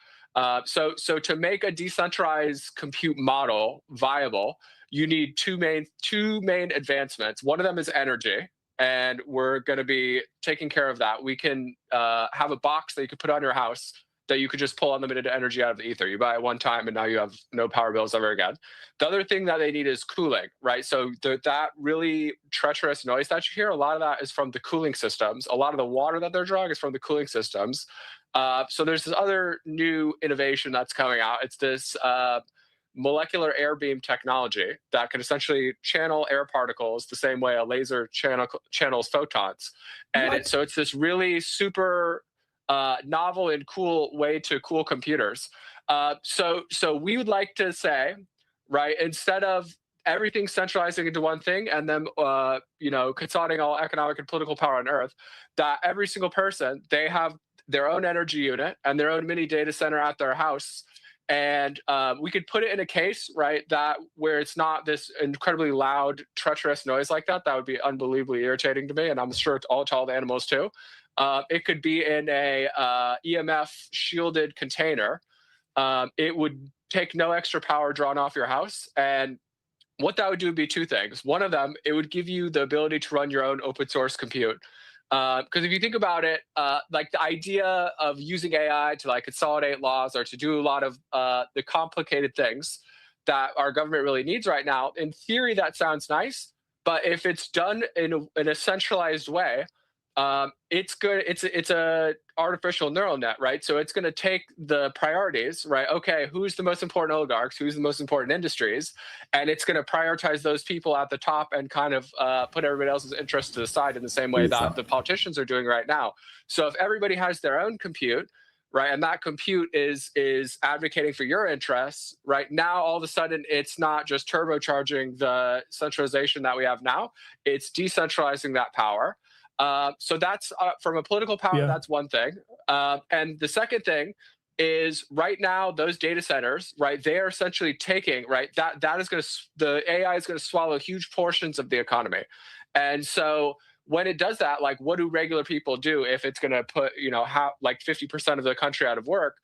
So to make a decentralized compute model viable, you need two main advancements. One of them is energy, and we're going to be taking care of that. We can have a box that you could put on your house that you could just pull unlimited energy out of the ether. You buy it one time, and now you have no power bills ever again. The other thing that they need is cooling, right? So that really treacherous noise that you hear, a lot of that is from the cooling systems. A lot of the water that they're drawing is from the cooling systems. So there's this other new innovation that's coming out. It's this molecular air beam technology that can essentially channel air particles the same way a laser channels photons. And so it's this really super novel and cool way to cool computers. So we would like to say, right, instead of everything centralizing into one thing and then consolidating all economic and political power on Earth, that every single person, they have their own energy unit and their own mini data center at their house. And we could put it in a case, right, that where it's not this incredibly loud, treacherous noise like that. That would be unbelievably irritating to me, and I'm sure to all the animals too. It could be in a EMF shielded container. It would take no extra power drawn off your house. And what that would do would be two things. One of them, it would give you the ability to run your own open source compute. Because if you think about it, like the idea of using AI to like consolidate laws or to do a lot of the complicated things that our government really needs right now, in theory, that sounds nice. But if it's done in a centralized way, it's good. It's a artificial neural net, right? So it's going to take the priorities, right? Okay, who's the most important oligarchs? Who's the most important industries? And it's going to prioritize those people at the top and kind of put everybody else's interests to the side in the same way that the politicians are doing right now. So if everybody has their own compute, right, and that compute is advocating for your interests, right, now all of a sudden it's not just turbocharging the centralization that we have now, it's decentralizing that power. So that's from a political power, that's one thing. And the second thing is right now, those data centers, right, they are essentially taking, right, that is going to, the AI is going to swallow huge portions of the economy. And so when it does that, like, what do regular people do if it's going to put, like 50% of the country out of work?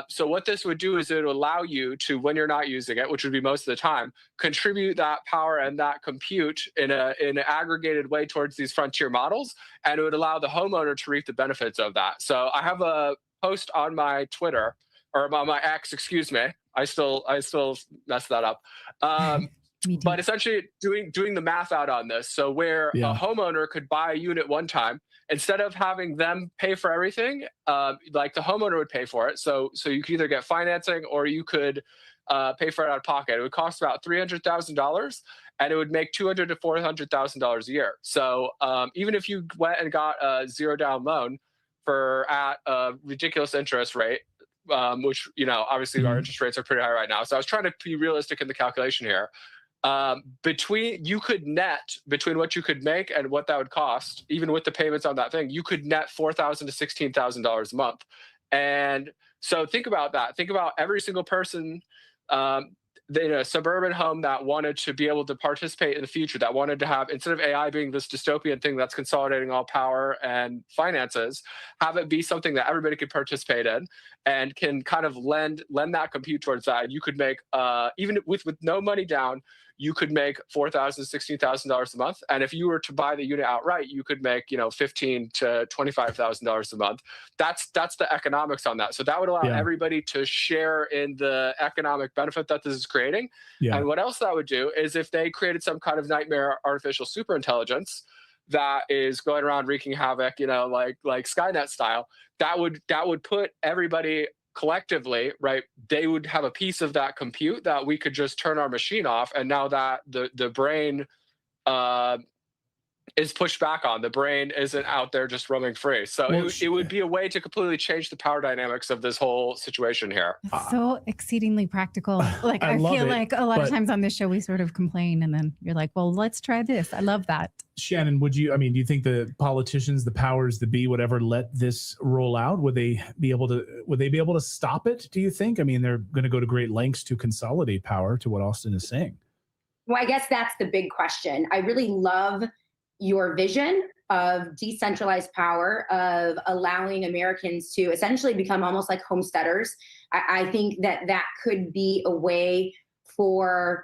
So what this would do is it would allow you to, when you're not using it, which would be most of the time, contribute that power and that compute in an aggregated way towards these frontier models, and it would allow the homeowner to reap the benefits of that. So I have a post on my Twitter, or on my X, excuse me. I still mess that up. But essentially doing the math out on this. So where a homeowner could buy a unit one time, instead of having them pay for everything, like the homeowner would pay for it. So you could either get financing or you could pay for it out of pocket. It would cost about $300,000, and it would make $200,000 to $400,000 a year. So even if you went and got a zero down loan at a ridiculous interest rate, which obviously our interest rates are pretty high right now. So I was trying to be realistic in the calculation here. You could net between what you could make and what that would cost, even with the payments on that thing, you could net $4,000 to $16,000 a month. And so think about that. Think about every single person in a suburban home that wanted to be able to participate in the future, that wanted to have, instead of AI being this dystopian thing that's consolidating all power and finances, have it be something that everybody could participate in and can kind of lend that compute towards that. And you could make, even with no money down, you could make $4,000, $16,000 a month. And if you were to buy the unit outright, you could make, $15,000 to $25,000 a month. That's the economics on that. So that would allow everybody to share in the economic benefit that this is creating. And what else that would do is, if they created some kind of nightmare artificial superintelligence that is going around wreaking havoc, like Skynet style, that would put everybody collectively, right, they would have a piece of that compute that we could just turn our machine off, and now that the brain is pushed back on, the brain isn't out there just roaming free. So it would be a way to completely change the power dynamics of this whole situation here. So exceedingly practical. Like I feel like a lot of times on this show we sort of complain, and then you're like, well, let's try this. I love that. Shannon, do you think the politicians, the powers that be, whatever, let this roll out? Would they be able to stop it, do you think? I mean, they're going to go to great lengths to consolidate power, to what Austin is saying. Well, I guess that's the big question. I really love your vision of decentralized power, of allowing Americans to essentially become almost like homesteaders. I think that could be a way for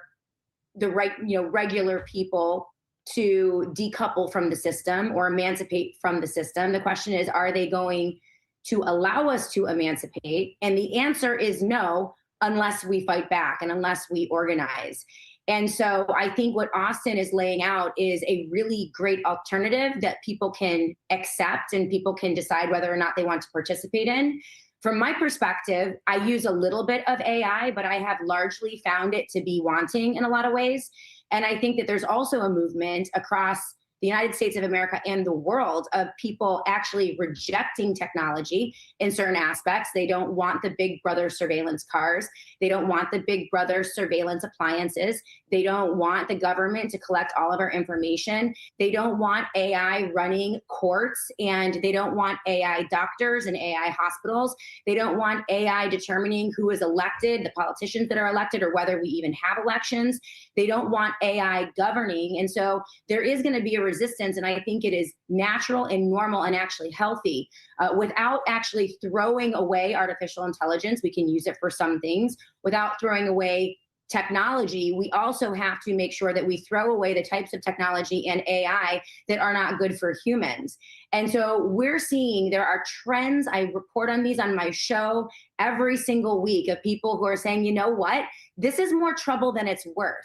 the regular people to decouple from the system or emancipate from the system. The question is, are they going to allow us to emancipate? And the answer is no, unless we fight back and unless we organize. And so I think what Austin is laying out is a really great alternative that people can accept and people can decide whether or not they want to participate in. From my perspective, I use a little bit of AI, but I have largely found it to be wanting in a lot of ways. And I think that there's also a movement across the United States of America and the world of people actually rejecting technology in certain aspects. They don't want the Big Brother surveillance cars. They don't want the Big Brother surveillance appliances. They don't want the government to collect all of our information. They don't want AI running courts, and they don't want AI doctors and AI hospitals. They don't want AI determining who is elected, the politicians that are elected, or whether we even have elections. They don't want AI governing. And so there is going to be a resistance, and I think it is natural and normal and actually healthy. Without actually throwing away artificial intelligence, we can use it for some things. Without throwing away technology, we also have to make sure that we throw away the types of technology and AI that are not good for humans. And so we're seeing there are trends. I report on these on my show every single week of people who are saying, you know what, this is more trouble than it's worth.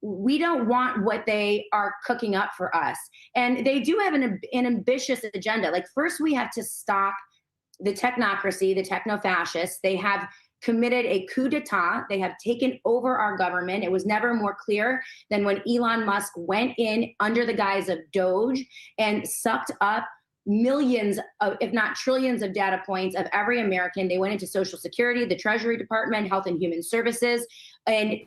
we don't want what they are cooking up for us. And they do have an ambitious agenda. Like, first we have to stop the technocracy, the techno-fascists. They have committed a coup d'etat. They have taken over our government. It was never more clear than when Elon Musk went in under the guise of Doge and sucked up millions of, if not trillions of data points of every American. They went into Social Security, the Treasury Department, Health and Human Services, and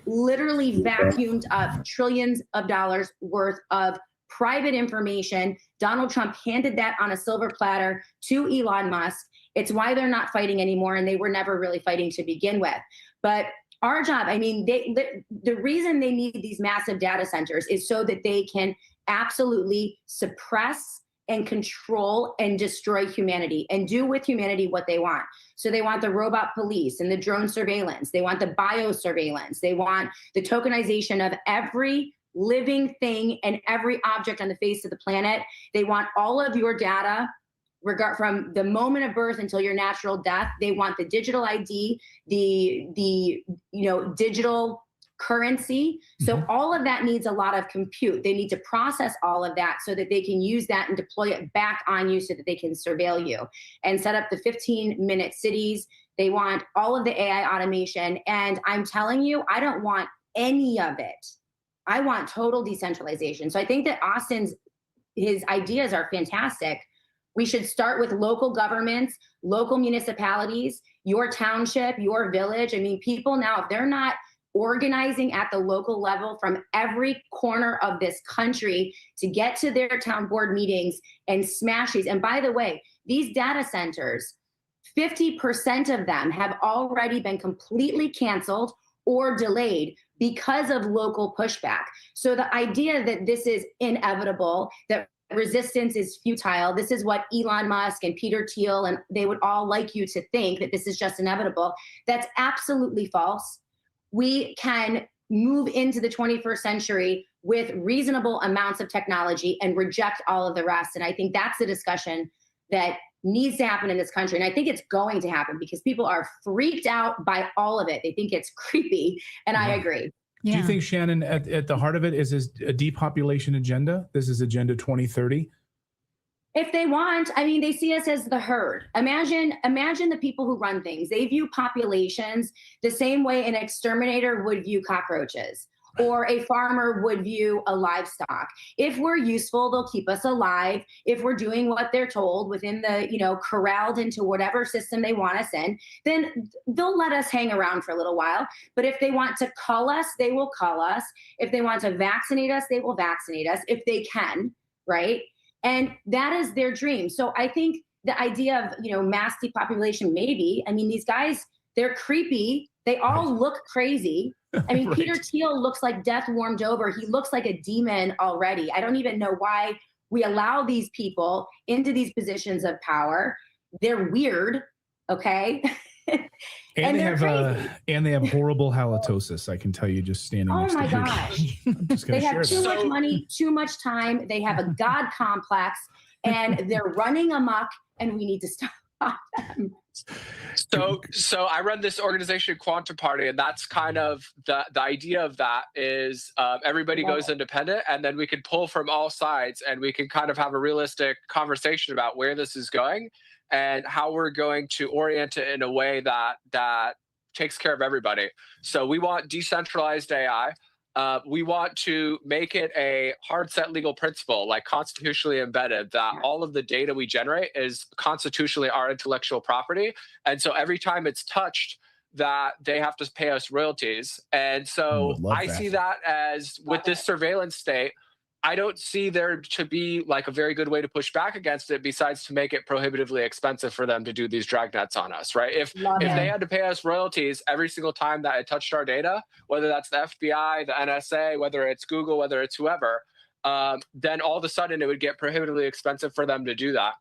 literally vacuumed up trillions of dollars worth of private information. Donald Trump handed that on a silver platter to Elon Musk. It's why they're not fighting anymore, and they were never really fighting to begin with. But our job, I mean, the reason they need these massive data centers is so that they can absolutely suppress and control and destroy humanity and do with humanity what they want. So they want the robot police and the drone surveillance. They want the biosurveillance. They want the tokenization of every living thing and every object on the face of the planet. They want all of your data, from the moment of birth until your natural death. They want the digital ID, the digital currency. So all of that needs a lot of compute. They need to process all of that so that they can use that and deploy it back on you so that they can surveil you and set up the 15-minute cities. They want all of the AI automation. And I'm telling you, I don't want any of it. I want total decentralization. So I think that his ideas are fantastic. We should start with local governments, local municipalities, your township, your village. I mean, people now, if they're not organizing at the local level from every corner of this country to get to their town board meetings and smash these. And by the way, these data centers, 50% of them have already been completely canceled or delayed because of local pushback. So the idea that this is inevitable, that resistance is futile, this is what Elon Musk and Peter Thiel and they would all like you to think, that this is just inevitable. That's absolutely false. We can move into the 21st century with reasonable amounts of technology and reject all of the rest. And I think that's the discussion that needs to happen in this country. And I think it's going to happen because people are freaked out by all of it. They think it's creepy. And I agree. Do you think, Shannon, at the heart of it is a depopulation agenda? This is Agenda 2030? If they want, I mean, they see us as the herd. Imagine the people who run things. They view populations the same way an exterminator would view cockroaches, or a farmer would view a livestock. If we're useful, they'll keep us alive. If we're doing what they're told within the, corralled into whatever system they want us in, then they'll let us hang around for a little while. But if they want to cull us, they will cull us. If they want to vaccinate us, they will vaccinate us if they can, right? And that is their dream. So I think the idea of, mass depopulation, maybe, I mean, these guys, they're creepy. They all look crazy. I mean, Peter Thiel looks like death warmed over. He looks like a demon already. I don't even know why we allow these people into these positions of power. They're weird, okay? And they have horrible halitosis. I can tell you, just standing next to you. Oh my gosh. They have too much money, too much time. They have a God complex, and they're running amok, and we need to stop them. So I run this organization, Quantum Party, and that's kind of the idea of that is everybody goes independent, and then we can pull from all sides, and we can kind of have a realistic conversation about where this is going and how we're going to orient it in a way that takes care of everybody. So we want decentralized AI. We want to make it a hard set legal principle, like constitutionally embedded, that all of the data we generate is constitutionally our intellectual property. And so every time it's touched, that they have to pay us royalties. And so I see that as, with this surveillance state, I don't see there to be like a very good way to push back against it besides to make it prohibitively expensive for them to do these dragnets on us, right? If they had to pay us royalties every single time that it touched our data, whether that's the FBI, the NSA, whether it's Google, whether it's whoever, then all of a sudden it would get prohibitively expensive for them to do that.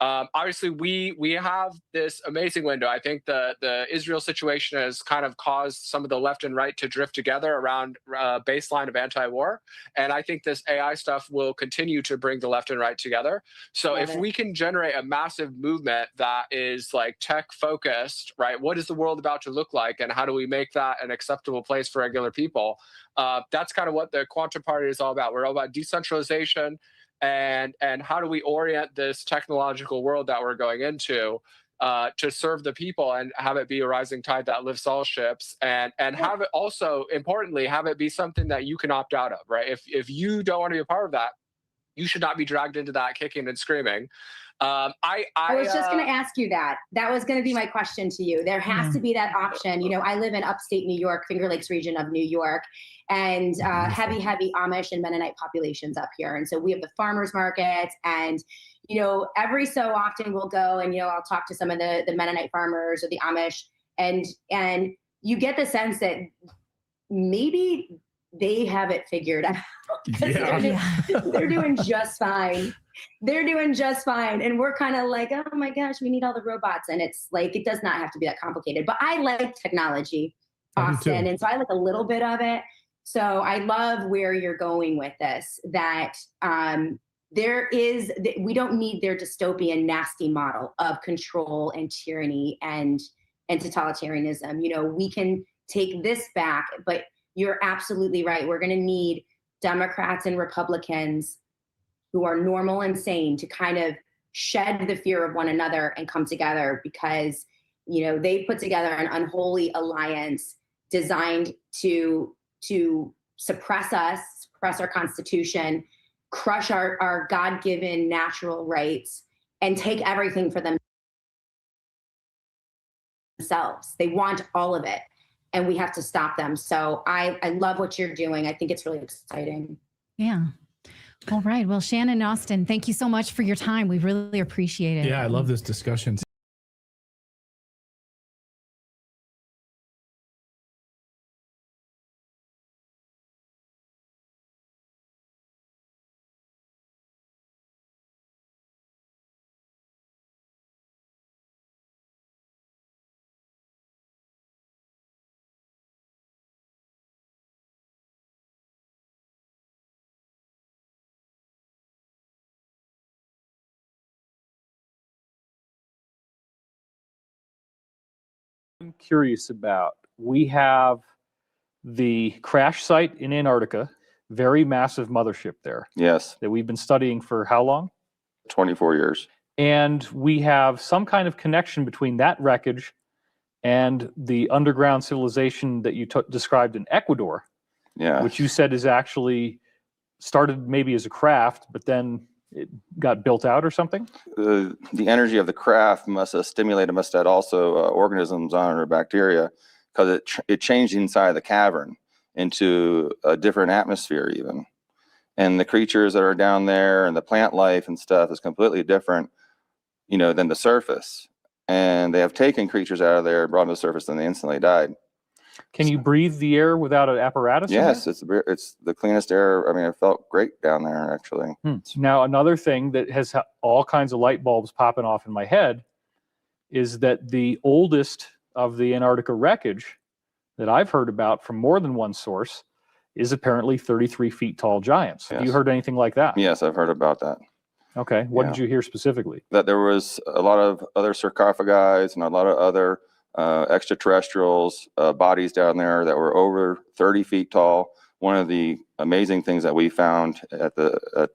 Obviously, we have this amazing window. I think the Israel situation has kind of caused some of the left and right to drift together around baseline of anti-war, and I think this AI stuff will continue to bring the left and right together. So if we can generate a massive movement that is like tech focused, right? What is the world about to look like, and how do we make that an acceptable place for regular people? That's kind of what the Quantum Party is all about. We're all about decentralization and how do we orient this technological world that we're going into to serve the people and have it be a rising tide that lifts all ships, and have it also, importantly, have it be something that you can opt out of, right? If you don't want to be a part of that, you should not be dragged into that kicking and screaming. I was just going to ask you that. That was going to be my question to you. There has to be that option. You know, I live in upstate New York, Finger Lakes region of New York, and heavy Amish and Mennonite populations up here. And so we have the farmers markets, and, you know, every so often we'll go and, you know, I'll talk to some of the Mennonite farmers or the Amish, and you get the sense that maybe they have it figured out. They're doing just fine. They're doing just fine. And we're kind of like, oh my gosh, we need all the robots. And it's like, it does not have to be that complicated. But I like technology, Austin. And so I like a little bit of it. So I love where you're going with this, that we don't need their dystopian, nasty model of control and tyranny and totalitarianism. You know, we can take this back, but you're absolutely right. We're going to need Democrats and Republicans who are normal and sane to kind of shed the fear of one another and come together, because, you know, they put together an unholy alliance designed to suppress us, suppress our Constitution, crush our God-given natural rights, and take everything for themselves. They want all of it, and we have to stop them. So I love what you're doing. I think it's really exciting. Yeah. All right. Well, Shannon and Austin, thank you so much for your time. We really appreciate it. Yeah, I love this discussion. I'm curious about. We have the crash site in Antarctica, very massive mothership there. Yes. That we've been studying for how long? 24 years. And we have some kind of connection between that wreckage and the underground civilization that you described in Ecuador. Yeah. Which you said is actually started maybe as a craft, but then it got built out or something? The energy of the craft must have stimulated, must have had also organisms on it or bacteria, because it changed inside the cavern into a different atmosphere even. And the creatures that are down there and the plant life and stuff is completely different, you know, than the surface. And they have taken creatures out of there, brought them to the surface, and they instantly died. Can you breathe the air without an apparatus? Yes, it's the cleanest air. I mean, it felt great down there, actually. Now, another thing that has all kinds of light bulbs popping off in my head is that the oldest of the Antarctica wreckage that I've heard about from more than one source is apparently 33 feet tall giants. Yes. Have you heard anything like that? Yes, I've heard about that. Okay. What did you hear specifically? That there was a lot of other sarcophagi and a lot of other extraterrestrials, bodies down there that were over 30 feet tall. One of the amazing things that we found at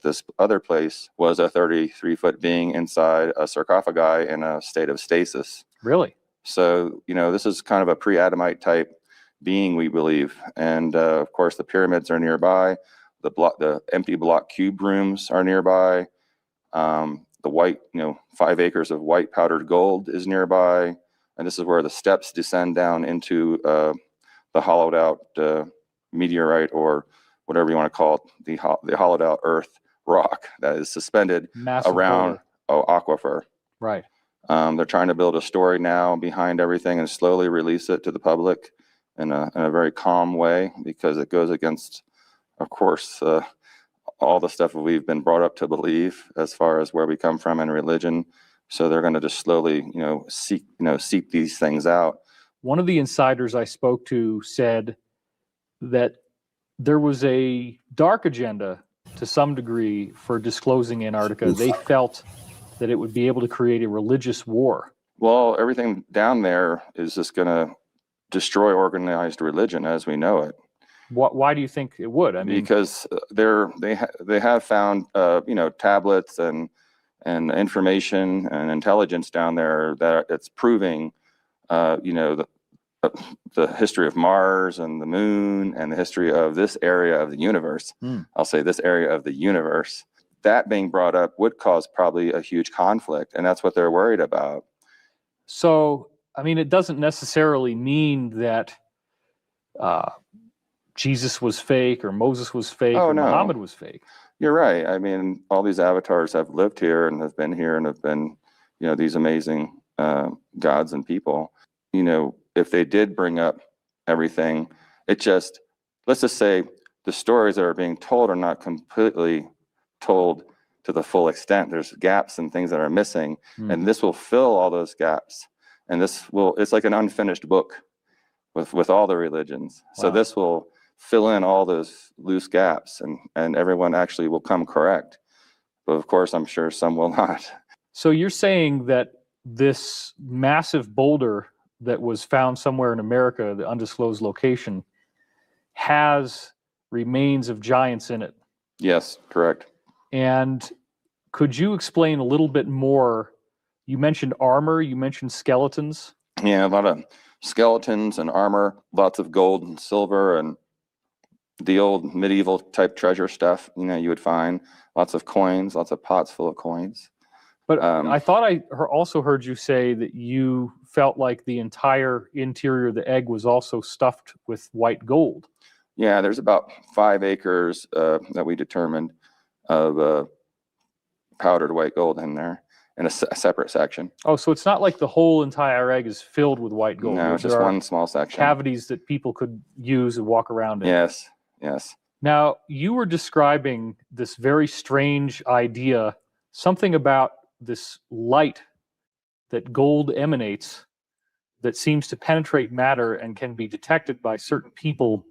this other place was a 33-foot being inside a sarcophagi in a state of stasis. Really? So, you know, this is kind of a pre-Adamite type being, we believe. And of course, the pyramids are nearby. The empty block cube rooms are nearby. The white, 5 acres of white powdered gold is nearby. And this is where the steps descend down into the hollowed out meteorite, or whatever you want to call it, the hollowed out earth rock that is suspended around aquifer. Right. They're trying to build a story now behind everything and slowly release it to the public in a very calm way, because it goes against, of course, all the stuff that we've been brought up to believe as far as where we come from in religion. So they're going to just slowly, seep these things out. One of the insiders I spoke to said that there was a dark agenda to some degree for disclosing Antarctica. They felt that it would be able to create a religious war. Well, everything down there is just going to destroy organized religion as we know it. Why do you think it would? I mean, because they have found tablets and information and intelligence down there that it's proving the history of Mars and the moon and the history of this area of the universe. I'll say this area of the universe. That being brought up would cause probably a huge conflict, and that's what they're worried about. So, I mean, it doesn't necessarily mean that Jesus was fake or Moses was fake or Muhammad was fake. You're right. I mean, all these avatars have lived here and have been here and have been, these amazing gods and people. If they did bring up everything, let's just say the stories that are being told are not completely told to the full extent. There's gaps and things that are missing, and this will fill all those gaps. And it's like an unfinished book with all the religions. Wow. So this will fill in all those loose gaps, and everyone actually will come correct. But of course, I'm sure some will not. So you're saying that this massive boulder that was found somewhere in America, the undisclosed location, has remains of giants in it? Yes, correct. And could you explain a little bit more? You mentioned armor, you mentioned skeletons. Yeah, a lot of skeletons and armor, lots of gold and silver and the old medieval type treasure stuff, you would find lots of coins, lots of pots full of coins. But I thought I also heard you say that you felt like the entire interior of the egg was also stuffed with white gold. Yeah, there's about 5 acres that we determined of powdered white gold in there in a separate section. Oh, so it's not like the whole entire egg is filled with white gold. No, just one small section. Cavities that people could use and walk around in. Yes. Now, you were describing this very strange idea, something about this light that gold emanates that seems to penetrate matter and can be detected by certain people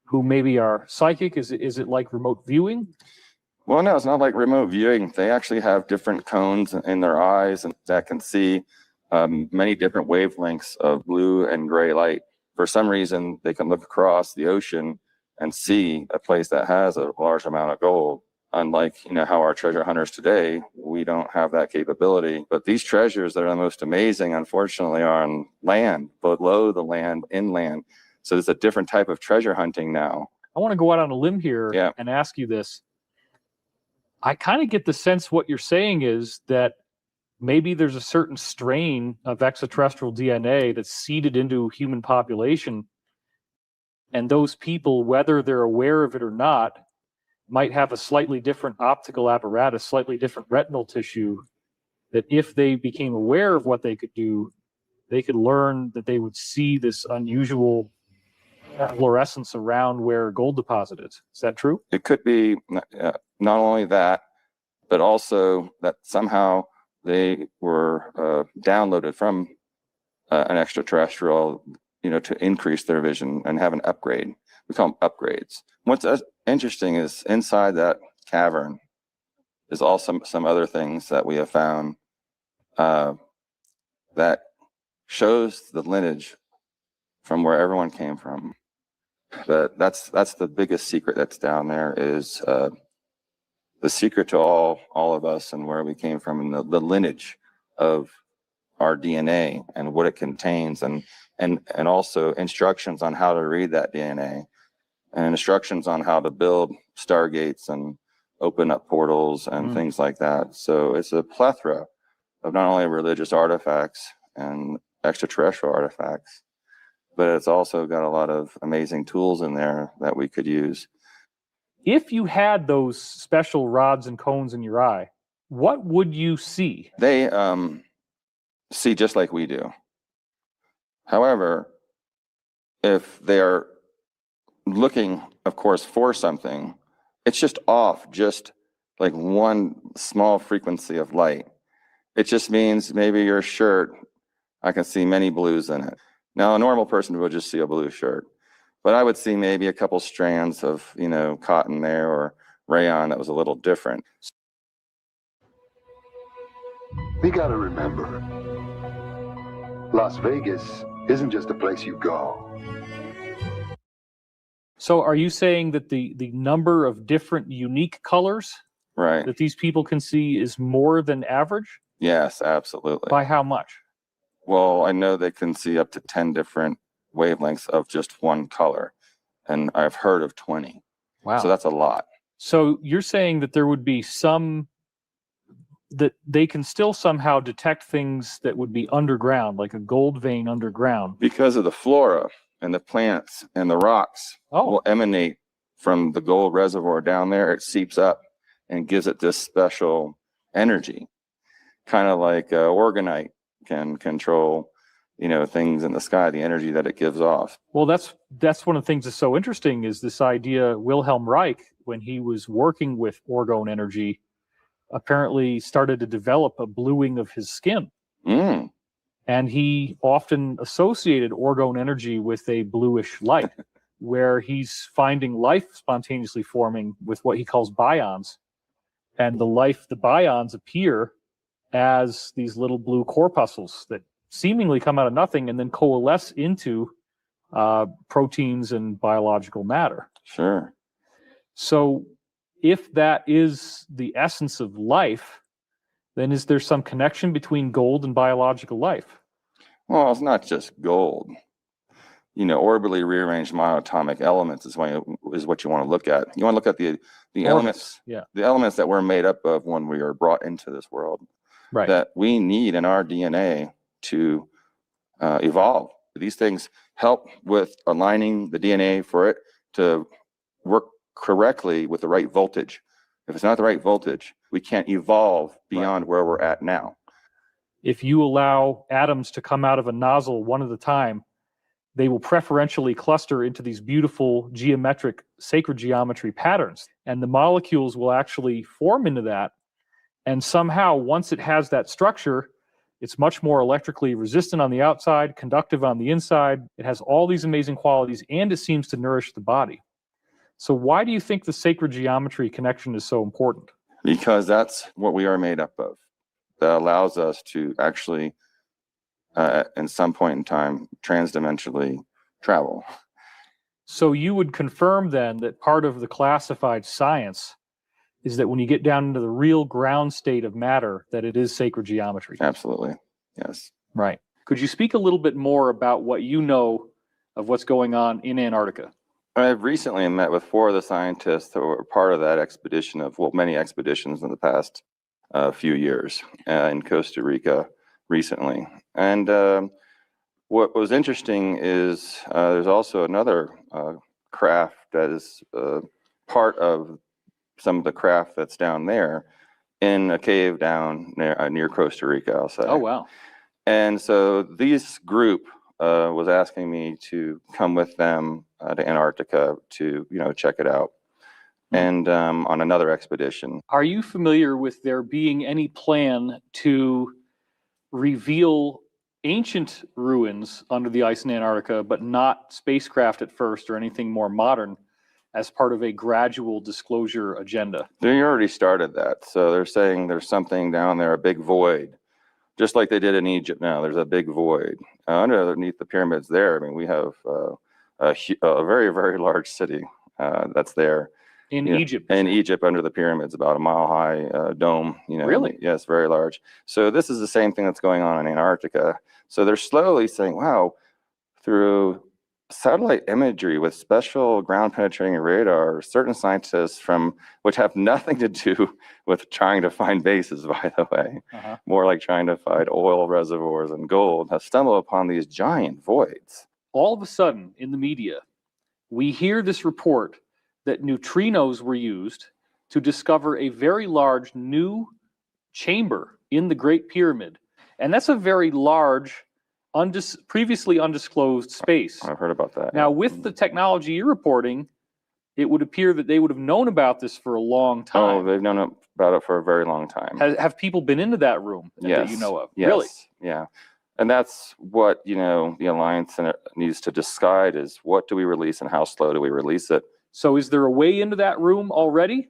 who maybe are psychic. Is it like remote viewing? Well, no, it's not like remote viewing. They actually have different cones in their eyes and that can see many different wavelengths of blue and gray light. For some reason, they can look across the ocean and see a place that has a large amount of gold. Unlike, how our treasure hunters today, we don't have that capability. But these treasures that are the most amazing, unfortunately, are on land, below the land, inland. So there's a different type of treasure hunting now. I want to go out on a limb here and ask you this. I kind of get the sense what you're saying is that maybe there's a certain strain of extraterrestrial DNA that's seeded into human population. And those people, whether they're aware of it or not, might have a slightly different optical apparatus, slightly different retinal tissue, that if they became aware of what they could do, they could learn that they would see this unusual fluorescence around where gold deposit is. Is that true? It could be not only that, but also that somehow they were downloaded from an extraterrestrial, to increase their vision and have an upgrade. We call them upgrades. What's interesting is inside that cavern is also some other things that we have found that shows the lineage from where everyone came from. But that's the biggest secret that's down there is the secret to all of us and where we came from and the lineage of our DNA and what it contains and also instructions on how to read that DNA and instructions on how to build stargates and open up portals and things like that. So it's a plethora of not only religious artifacts and extraterrestrial artifacts, but it's also got a lot of amazing tools in there that we could use. If you had those special rods and cones in your eye, what would you see? They see just like we do. However, if they are looking, of course, for something, it's just off, just like one small frequency of light. It just means maybe your shirt, I can see many blues in it. Now, a normal person would just see a blue shirt, but I would see maybe a couple strands of, cotton there or rayon that was a little different. We got to remember, Las Vegas isn't just a place you go. So are you saying that the number of different unique colors that these people can see is more than average? Yes, absolutely. By how much? Well, I know they can see up to 10 different wavelengths of just one color, and I've heard of 20. Wow. So that's a lot. So you're saying that there would be some, that they can still somehow detect things that would be underground, like a gold vein underground. Because of the flora and the plants and the rocks will emanate from the gold reservoir down there. It seeps up and gives it this special energy, kind of like organite can control, things in the sky, the energy that it gives off. Well, that's one of the things that's so interesting is this idea. Wilhelm Reich, when he was working with orgone energy, apparently started to develop a bluing of his skin. And he often associated orgone energy with a bluish light, where he's finding life spontaneously forming with what he calls bions. And the bions appear as these little blue corpuscles that seemingly come out of nothing and then coalesce into proteins and biological matter. Sure. So if that is the essence of life, then is there some connection between gold and biological life? Well, it's not just gold. Orbitally rearranged monatomic elements is what you want to look at. You want to look at the elements, the elements that we're made up of when we are brought into this world, that we need in our DNA to evolve. These things help with aligning the DNA for it to work correctly with the right voltage. If it's not the right voltage, we can't evolve beyond where we're at now. If you allow atoms to come out of a nozzle one at a time, they will preferentially cluster into these beautiful geometric sacred geometry patterns. And the molecules will actually form into that. And somehow, once it has that structure, it's much more electrically resistant on the outside, conductive on the inside. It has all these amazing qualities, and it seems to nourish the body. So why do you think the sacred geometry connection is so important? Because that's what we are made up of. That allows us to actually, in some point in time, transdimensionally travel. So you would confirm then that part of the classified science is that when you get down into the real ground state of matter, that it is sacred geometry. Absolutely. Yes. Right. Could you speak a little bit more about what you know of what's going on in Antarctica? I've recently met with 4 of the scientists that were part of that expedition of, many expeditions in the past few years in Costa Rica recently. And what was interesting is there's also another craft that is part of some of the craft that's down there in a cave down near Costa Rica, I'll say. Oh, wow. And so this group was asking me to come with them to Antarctica to, check it out. And on another expedition. Are you familiar with there being any plan to reveal ancient ruins under the ice in Antarctica, but not spacecraft at first or anything more modern, as part of a gradual disclosure agenda? They already started that. So they're saying there's something down there, a big void, just like they did in Egypt now. There's a big void. Underneath the pyramids there, I mean, we have a very, very large city that's there. In Egypt? In Egypt, under the pyramids, about a mile-high dome. Really? Yes, very large. So this is the same thing that's going on in Antarctica. So they're slowly saying, wow, through satellite imagery with special ground-penetrating radar, certain scientists which have nothing to do with trying to find bases, by the way, more like trying to find oil reservoirs and gold, have stumbled upon these giant voids. All of a sudden, in the media, we hear this report that neutrinos were used to discover a very large new chamber in the Great Pyramid. And that's a very large, previously undisclosed space. I've heard about that. Now, with the technology you're reporting, it would appear that they would have known about this for a long time. Oh, they've known about it for a very long time. Have people been into that room that you know of? Yes. Really? Yeah. And that's what, the Alliance needs to decide is what do we release and how slow do we release it? So is there a way into that room already?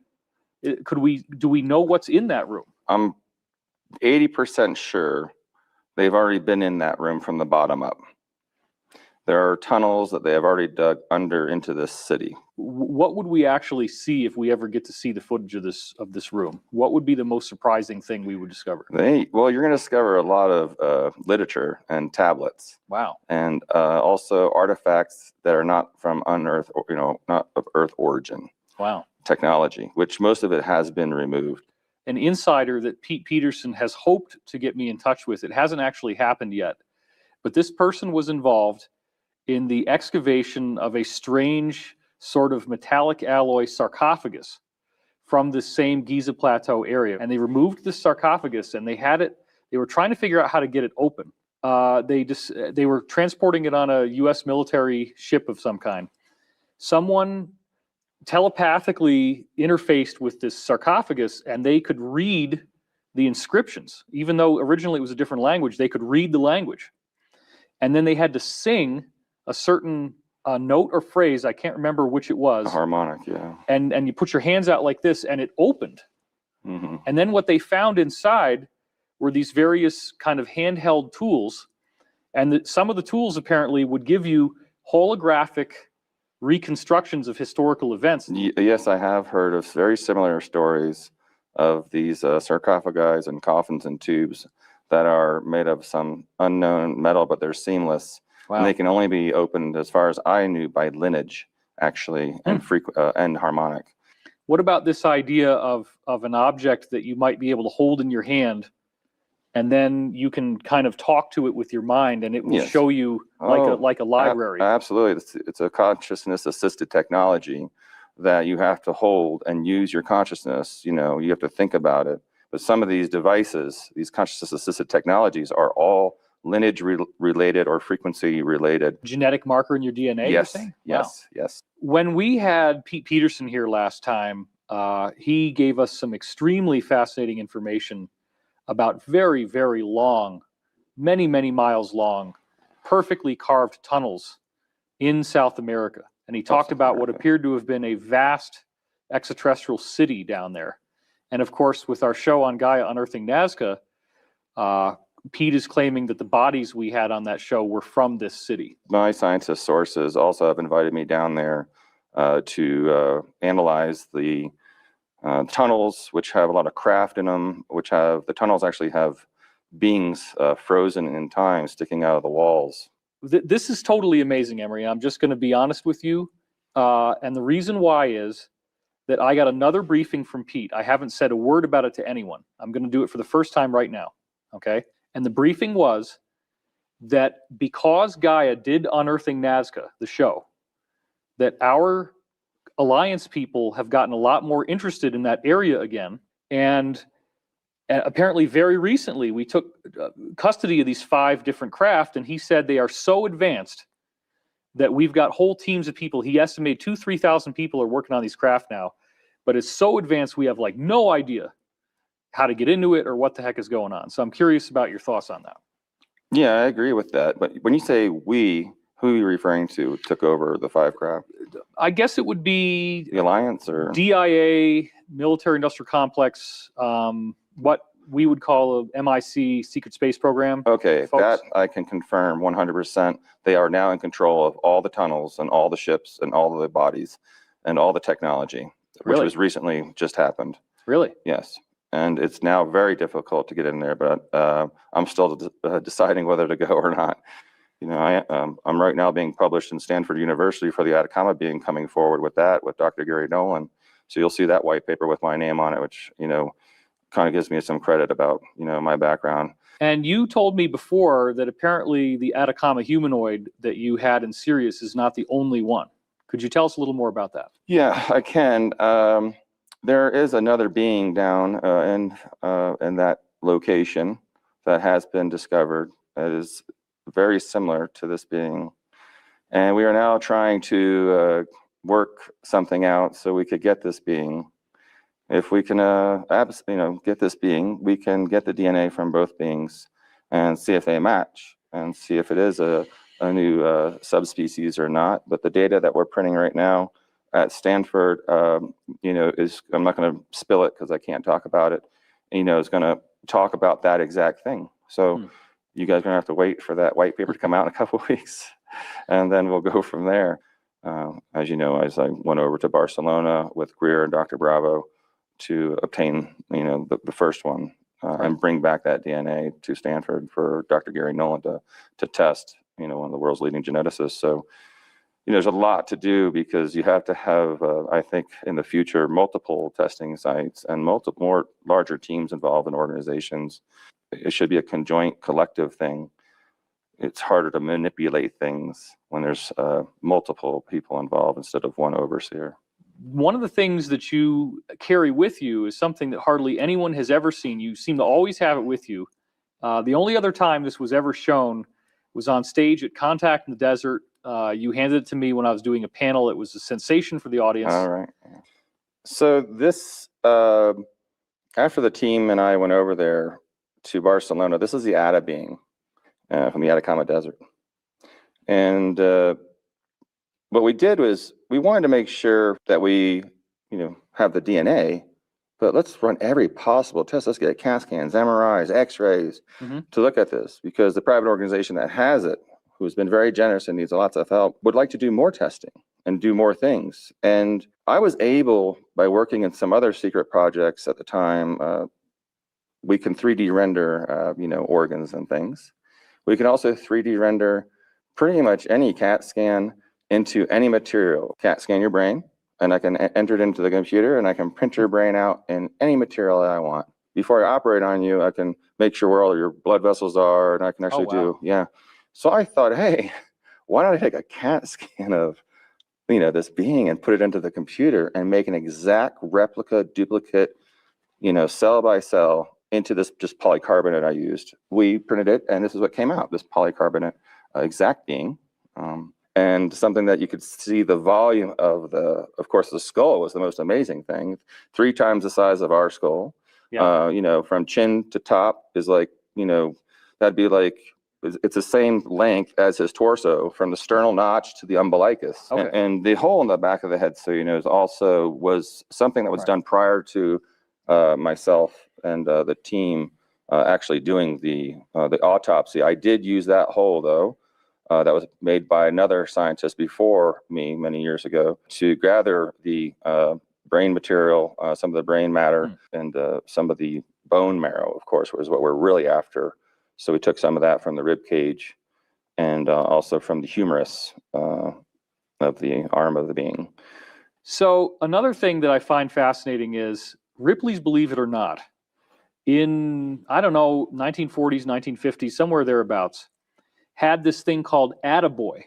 Do we know what's in that room? I'm 80% sure they've already been in that room from the bottom up. There are tunnels that they have already dug under into this city. What would we actually see if we ever get to see the footage of this room? What would be the most surprising thing we would discover? Well, you're going to discover a lot of literature and tablets. Wow. And also artifacts that are not from unearthed, not of Earth origin. Wow. Technology, which most of it has been removed. An insider that Pete Peterson has hoped to get me in touch with, it hasn't actually happened yet, but this person was involved in the excavation of a strange sort of metallic alloy sarcophagus from the same Giza Plateau area. And they removed the sarcophagus and they were trying to figure out how to get it open. They were transporting it on a US military ship of some kind. Someone telepathically interfaced with this sarcophagus and they could read the inscriptions. Even though originally it was a different language, they could read the language. And then they had to sing a certain note or phrase, I can't remember which it was. A harmonic, yeah. And you put your hands out like this and it opened. Mm-hmm. And then what they found inside were these various kind of handheld tools. And some of the tools apparently would give you holographic reconstructions of historical events. Yes, I have heard of very similar stories of these sarcophagi and coffins and tubes that are made of some unknown metal, but they're seamless. Wow. And they can only be opened, as far as I knew, by lineage, actually, and harmonic. What about this idea of an object that you might be able to hold in your hand, and then you can kind of talk to it with your mind, and it will show you like a library? Absolutely, it's a consciousness-assisted technology that you have to hold and use your consciousness. You have to think about it. But some of these devices, these consciousness-assisted technologies, are all lineage related or frequency related. Genetic marker in your DNA, you're saying? Yes. When we had Pete Peterson here last time, he gave us some extremely fascinating information about very, very long, many, many miles long, perfectly carved tunnels in South America. And he talked about what appeared to have been a vast extraterrestrial city down there. And of course, with our show on Gaia Unearthing Nazca, Pete is claiming that the bodies we had on that show were from this city. My scientist sources also have invited me down there to analyze the tunnels, which have a lot of craft in them, the tunnels actually have beings frozen in time sticking out of the walls. This is totally amazing, Emery. I'm just going to be honest with you. And the reason why is that I got another briefing from Pete. I haven't said a word about it to anyone. I'm going to do it for the first time right now. Okay. And the briefing was that because Gaia did Unearthing Nazca, the show, that our Alliance people have gotten a lot more interested in that area again. And apparently very recently, we took custody of these 5 different craft, and he said they are so advanced that we've got whole teams of people. He estimated 2,000-3,000 people are working on these craft now, but it's so advanced we have like no idea how to get into it or what the heck is going on. So I'm curious about your thoughts on that. Yeah, I agree with that. But when you say we, who are you referring to took over the 5 craft? I guess it would be the Alliance or DIA, Military Industrial Complex, what we would call a MIC secret space program. Okay, folks. that I can confirm 100%. They are now in control of all the tunnels and all the ships and all of the bodies and all the technology, which was recently just happened. Really? Yes. And it's now very difficult to get in there, but I'm still deciding whether to go or not. I'm right now being published in Stanford University for the Atacama being coming forward with Dr. Gary Nolan. So you'll see that white paper with my name on it, which, kind of gives me some credit about, my background. And you told me before that apparently the Atacama humanoid that you had in Sirius is not the only one. Could you tell us a little more about that? Yeah, I can. There is another being down in that location that has been discovered that is very similar to this being. And we are now trying to work something out so we could get this being. If we can, get this being, we can get the DNA from both beings and see if they match and see if it is a new subspecies or not. But the data that we're printing right now at Stanford, is, I'm not going to spill it because I can't talk about it, is going to talk about that exact thing. So you guys are going to have to wait for that white paper to come out in a couple of weeks, and then we'll go from there. As you know, as I went over to Barcelona with Greer and Dr. Bravo to obtain, the first one and bring back that DNA to Stanford for Dr. Gary Nolan to test, one of the world's leading geneticists. So, there's a lot to do because you have to have, I think, in the future, multiple testing sites and multiple more larger teams involved in organizations. It should be a conjoint collective thing. It's harder to manipulate things when there's multiple people involved instead of one overseer. One of the things that you carry with you is something that hardly anyone has ever seen. You seem to always have it with you. The only other time this was ever shown was on stage at Contact in the Desert. You handed it to me when I was doing a panel. It was a sensation for the audience. All right. So this, after the team and I went over there to Barcelona, this is the Ada being from the Atacama Desert. And what we did was we wanted to make sure that we, have the DNA, but let's run every possible test. Let's get CAT scans, MRIs, X-rays to look at this, because the private organization that has it, who's been very generous and needs lots of help, would like to do more testing and do more things. And I was able, by working in some other secret projects at the time, we can 3D render, organs and things. We can also 3D render pretty much any CAT scan into any material. CAT scan your brain, and I can enter it into the computer, and I can print your brain out in any material that I want. Before I operate on you, I can make sure where all your blood vessels are, and I can actually do. So I thought, hey, why don't I take a CAT scan of, this being and put it into the computer and make an exact replica, duplicate, cell by cell into this just polycarbonate I used. We printed it, and this is what came out, this polycarbonate exact being. And something that you could see the volume of of course, the skull was the most amazing thing. 3 times the size of our skull. From chin to top is like, that'd be like, it's the same length as his torso from the sternal notch to the umbilicus. Okay. And the hole in the back of the head, so was something that was done prior to myself and the team actually doing the autopsy. I did use that hole though. That was made by another scientist before me many years ago to gather the brain material, some of the brain matter, and some of the bone marrow, of course, was what we're really after. So we took some of that from the rib cage and also from the humerus of the arm of the being. So another thing that I find fascinating is Ripley's Believe It or Not. In, 1940s, 1950s, somewhere thereabouts, had this thing called Attaboy.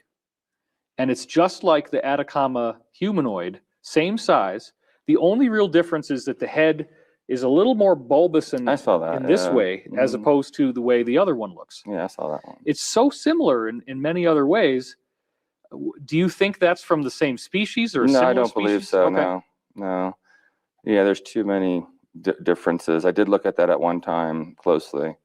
And it's just like the Atacama humanoid, same size. The only real difference is that the head is a little more bulbous in this way, as opposed to the way the other one looks. Yeah, I saw that one. It's so similar in many other ways. Do you think that's from the same species or a similar No, I don't species? believe so, Okay. no. Yeah, there's too many differences. I did look at that at one time closely.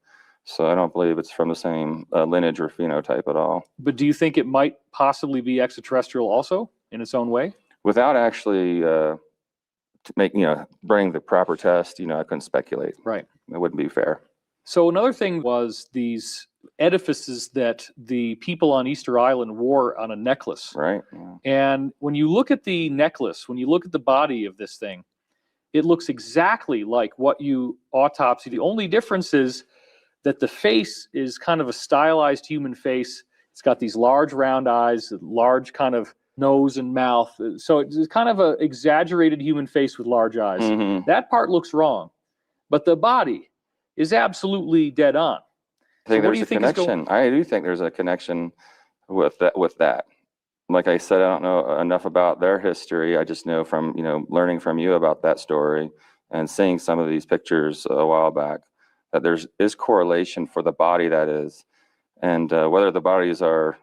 So I don't believe it's from the same lineage or phenotype at all. But do you think it might possibly be extraterrestrial also in its own way? Without actually bring the proper test, I couldn't speculate. Right. It wouldn't be fair. So another thing was these edifices that the people on Easter Island wore on a necklace. Right. Yeah. And when you look at the necklace, when you look at the body of this thing, it looks exactly like what you autopsy. The only difference is that the face is kind of a stylized human face. It's got these large round eyes, large kind of nose and mouth. So it's kind of an exaggerated human face with large eyes. That part looks wrong. But the body is absolutely dead on. I think there's a connection. I do think there's a connection with that. Like I said, I don't know enough about their history. I just know from, learning from you about that story and seeing some of these pictures a while back, that there is correlation for the body that is. And whether the bodies are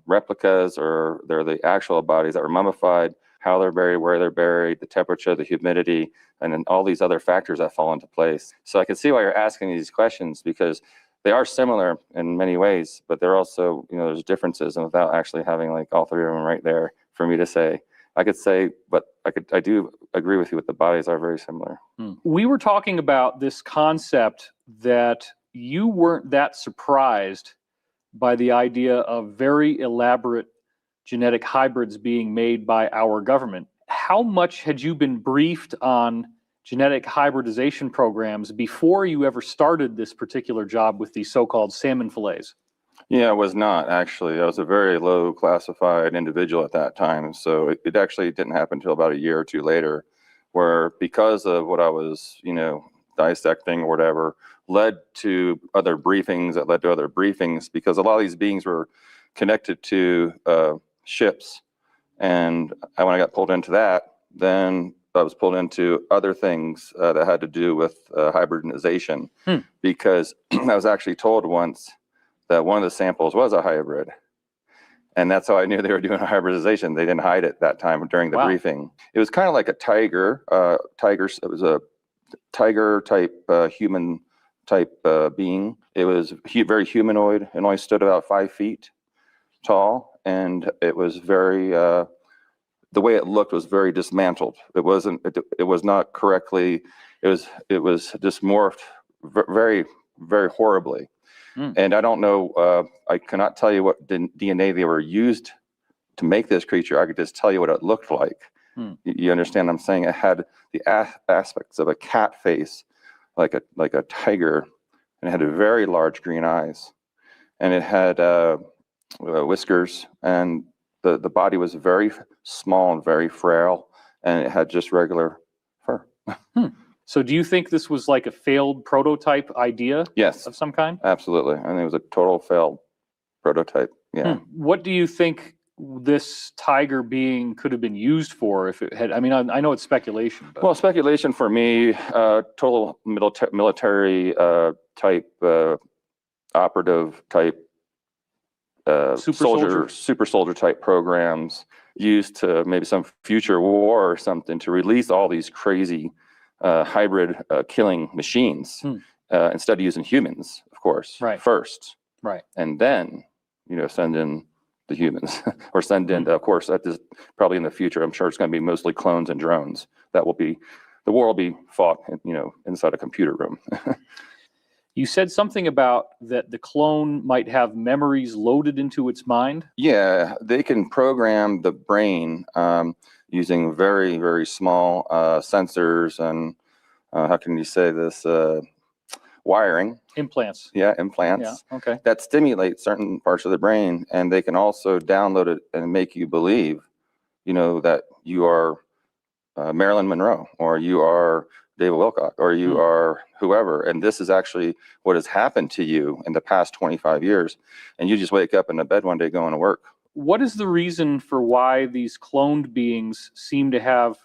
replicas or they're the actual bodies that were mummified, how they're buried, where they're buried, the temperature, the humidity, and then all these other factors that fall into place. So I can see why you're asking these questions, because they are similar in many ways, but they're also, there's differences. And without actually having like all three of them right there for me to say, I could say, but I do agree with you with the bodies are very similar. We were talking about this concept that you weren't that surprised by the idea of very elaborate genetic hybrids being made by our government. How much had you been briefed on genetic hybridization programs before you ever started this particular job with these so-called salmon fillets? Yeah, I was not actually. I was a very low classified individual at that time. So it actually didn't happen until about a year or two later, where because of what I was, dissecting or whatever, led to other briefings that led to other briefings, because a lot of these beings were connected to ships. And when I got pulled into that, then I was pulled into other things that had to do with hybridization, because I was actually told once that one of the samples was a hybrid. And that's how I knew they were doing a hybridization. They didn't hide it that time during the briefing. It was kind of like a tiger. It was a tiger type, human type being. It was very humanoid and only stood about 5 feet tall. And it was very, the way it looked was very dismantled. It was not correctly, it was just morphed very, very horribly. And I don't know, I cannot tell you what DNA they were used to make this creature. I could just tell you what it looked like. You understand what I'm saying? It had the aspects of a cat face, like a tiger, and it had very large green eyes. And it had whiskers, and the body was very small and very frail, and it had just regular fur. So do you think this was like a failed prototype idea? Yes. Of some kind? Absolutely. I think it was a total failed prototype. Yeah. What do you think this tiger being could have been used for if it had, I mean, I know it's speculation. But. Well, speculation for me, total military type, operative type, super soldier type programs used to maybe some future war or something to release all these crazy hybrid killing machines instead of using humans, of course, first. Right. And then, send in the humans or send in, of course, that is probably in the future. I'm sure it's going to be mostly clones and drones. The war will be fought, inside a computer room. You said something about that the clone might have memories loaded into its mind? Yeah, they can program the brain using very, very small sensors and, how can you say this, wiring. Implants. Yeah, implants. Yeah, okay. That stimulate certain parts of the brain, and they can also download it and make you believe, that you are Marilyn Monroe, or you are David Wilcock, or you are whoever. And this is actually what has happened to you in the past 25 years. And you just wake up in the bed one day going to work. What is the reason for why these cloned beings seem to have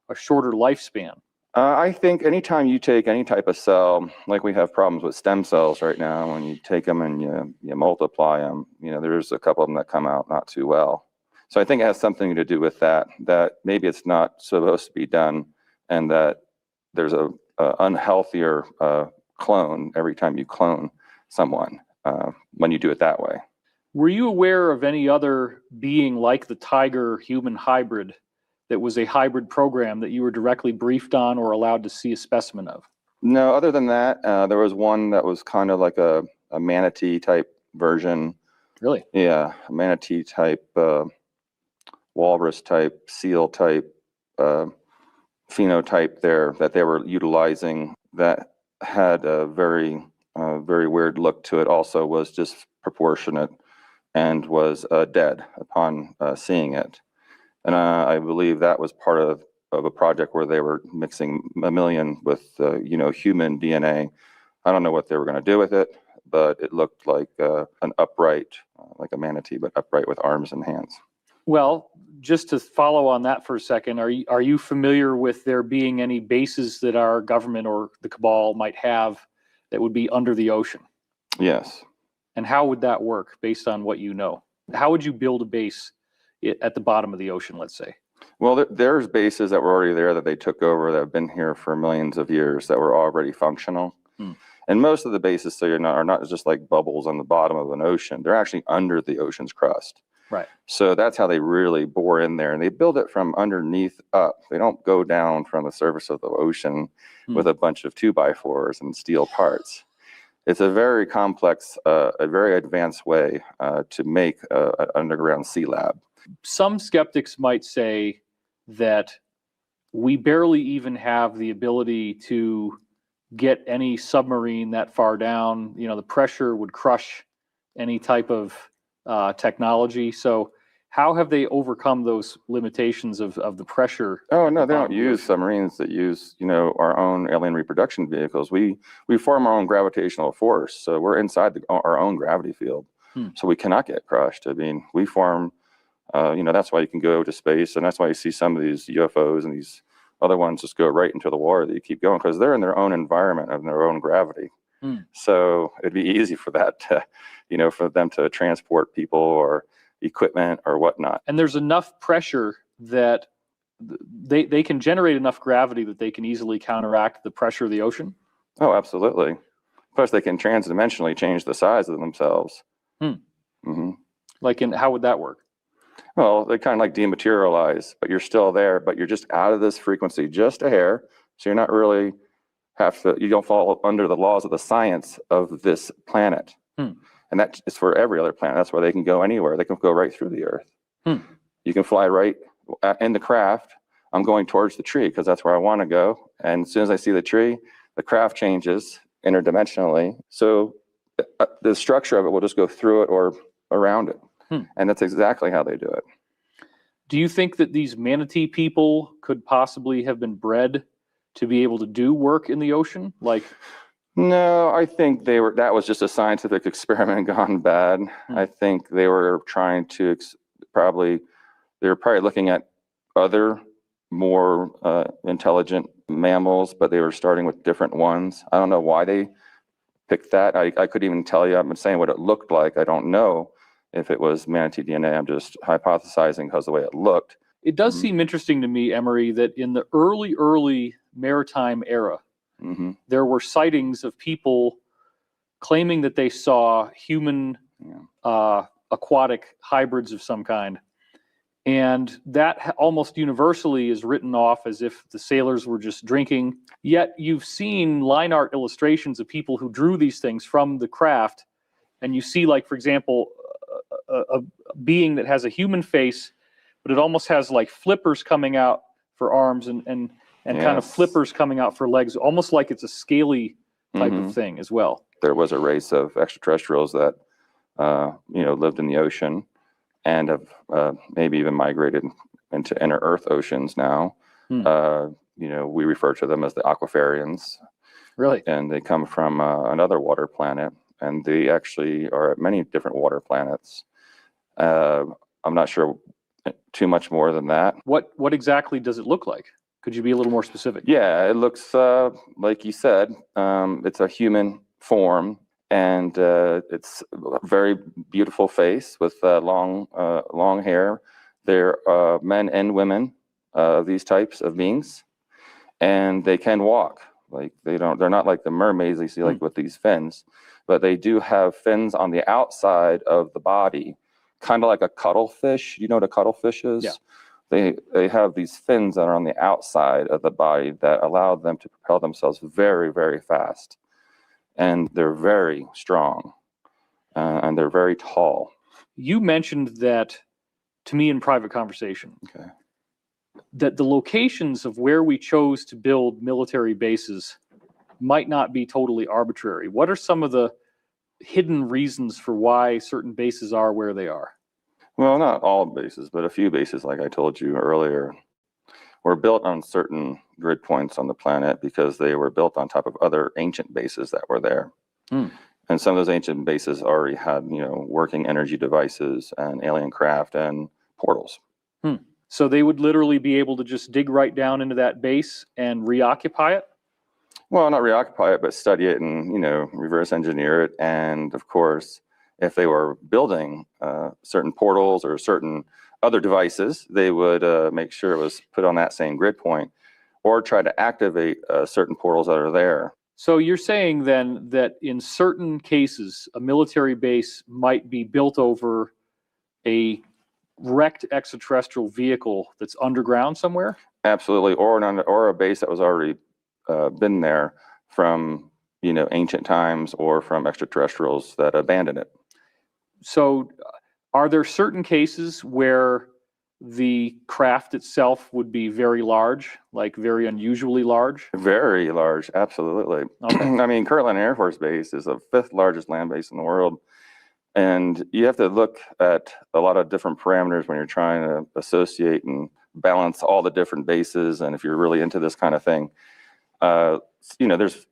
a shorter lifespan? I think anytime you take any type of cell, like we have problems with stem cells right now, when you take them and you multiply them, there's a couple of them that come out not too well. So I think it has something to do with that maybe it's not supposed to be done, and that there's a unhealthier clone every time you clone someone when you do it that way. Were you aware of any other being like the tiger human hybrid that was a hybrid program that you were directly briefed on or allowed to see a specimen of? No, other than that, there was one that was kind of like a manatee type version. Really? Yeah, a manatee type, walrus type, seal type, phenotype there that they were utilizing that had a very, very weird look to it. Also was disproportionate and was dead upon seeing it. And I believe that was part of a project where they were mixing mammalian with, human DNA. I don't know what they were going to do with it, but it looked like an upright, like a manatee, but upright with arms and hands. Well, just to follow on that for a second, are you familiar with there being any bases that our government or the cabal might have that would be under the ocean? Yes. And how would that work based on what you know? How would you build a base at the bottom of the ocean, let's say? Well, there's bases that were already there that they took over that have been here for millions of years that were already functional. And most of the bases, so are not just like bubbles on the bottom of an ocean. They're actually under the ocean's crust. Right. So that's how they really bore in there. And they build it from underneath up. They don't go down from the surface of the ocean with a bunch of 2x4s and steel parts. It's a very complex, a very advanced way to make an underground sea lab. Some skeptics might say that we barely even have the ability to get any submarine that far down. You know, the pressure would crush any type of technology. So how have they overcome those limitations of the pressure? Oh, no, they don't use submarines that use, our own alien reproduction vehicles. We form our own gravitational force. So we're inside our own gravity field. So we cannot get crushed. I mean, we form, that's why you can go to space. And that's why you see some of these UFOs and these other ones just go right into the water that you keep going because they're in their own environment of their own gravity. So it'd be easy for that to, for them to transport people or equipment or whatnot. And there's enough pressure that they can generate enough gravity that they can easily counteract the pressure of the ocean? Oh, absolutely. Plus, they can transdimensionally change the size of themselves. Like, how would that work? Well, they kind of like dematerialize, but you're still there, but you're just out of this frequency just a hair. So you're not really you don't fall under the laws of the science of this planet. And that is for every other planet. That's why they can go anywhere. They can go right through the earth. You can fly right in the craft. I'm going towards the tree because that's where I want to go. And as soon as I see the tree, the craft changes interdimensionally. So the structure of it will just go through it or around it. And that's exactly how they do it. Do you think that these manatee people could possibly have been bred to be able to do work in the ocean? No, I think that was just a scientific experiment gone bad. I think they were trying to they were probably looking at other more intelligent mammals, but they were starting with different ones. I don't know why they picked that. I couldn't even tell you. I've been saying what it looked like. I don't know if it was manatee DNA. I'm just hypothesizing because of the way it looked. It does seem interesting to me, Emery, that in the early maritime era, there were sightings of people claiming that they saw human aquatic hybrids of some kind. And that almost universally is written off as if the sailors were just drinking. Yet you've seen line art illustrations of people who drew these things from the craft. And you see, like, for example, a being that has a human face, but it almost has like flippers coming out for arms and kind of flippers coming out for legs, almost like it's a scaly type of thing as well. There was a race of extraterrestrials that, lived in the ocean and have maybe even migrated into inner Earth oceans now. We refer to them as the aquafarians. Really? And they come from another water planet, and they actually are at many different water planets. I'm not sure too much more than that. What exactly does it look like? Could you be a little more specific? Yeah, it looks like you said. It's a human form, and it's a very beautiful face with long hair. They're men and women, these types of beings, and they can walk. Like they're not like the mermaids you see like with these fins, but they do have fins on the outside of the body, kind of like a cuttlefish. You know what a cuttlefish is? Yeah. They have these fins that are on the outside of the body that allow them to propel themselves very, very fast. And they're very strong, and they're very tall. You mentioned that to me in private conversation. Okay. That the locations of where we chose to build military bases might not be totally arbitrary. What are some of the hidden reasons for why certain bases are where they are? Well, not all bases, but a few bases, like I told you earlier, were built on certain grid points on the planet because they were built on top of other ancient bases that were there. And some of those ancient bases already had, working energy devices and alien craft and portals. So they would literally be able to just dig right down into that base and reoccupy it? Well, not reoccupy it, but study it and, reverse engineer it. And of course, if they were building certain portals or certain other devices, they would make sure it was put on that same grid point, or try to activate certain portals that are there. So you're saying then that in certain cases, a military base might be built over a wrecked extraterrestrial vehicle that's underground somewhere? Absolutely, or a base that was already been there from ancient times or from extraterrestrials that abandoned it. So are there certain cases where the craft itself would be very large, like very unusually large? Very large, absolutely. Okay. I mean, Kirtland Air Force Base is the 5th largest land base in the world. And you have to look at a lot of different parameters when you're trying to associate and balance all the different bases. And if you're really into this kind of thing, there's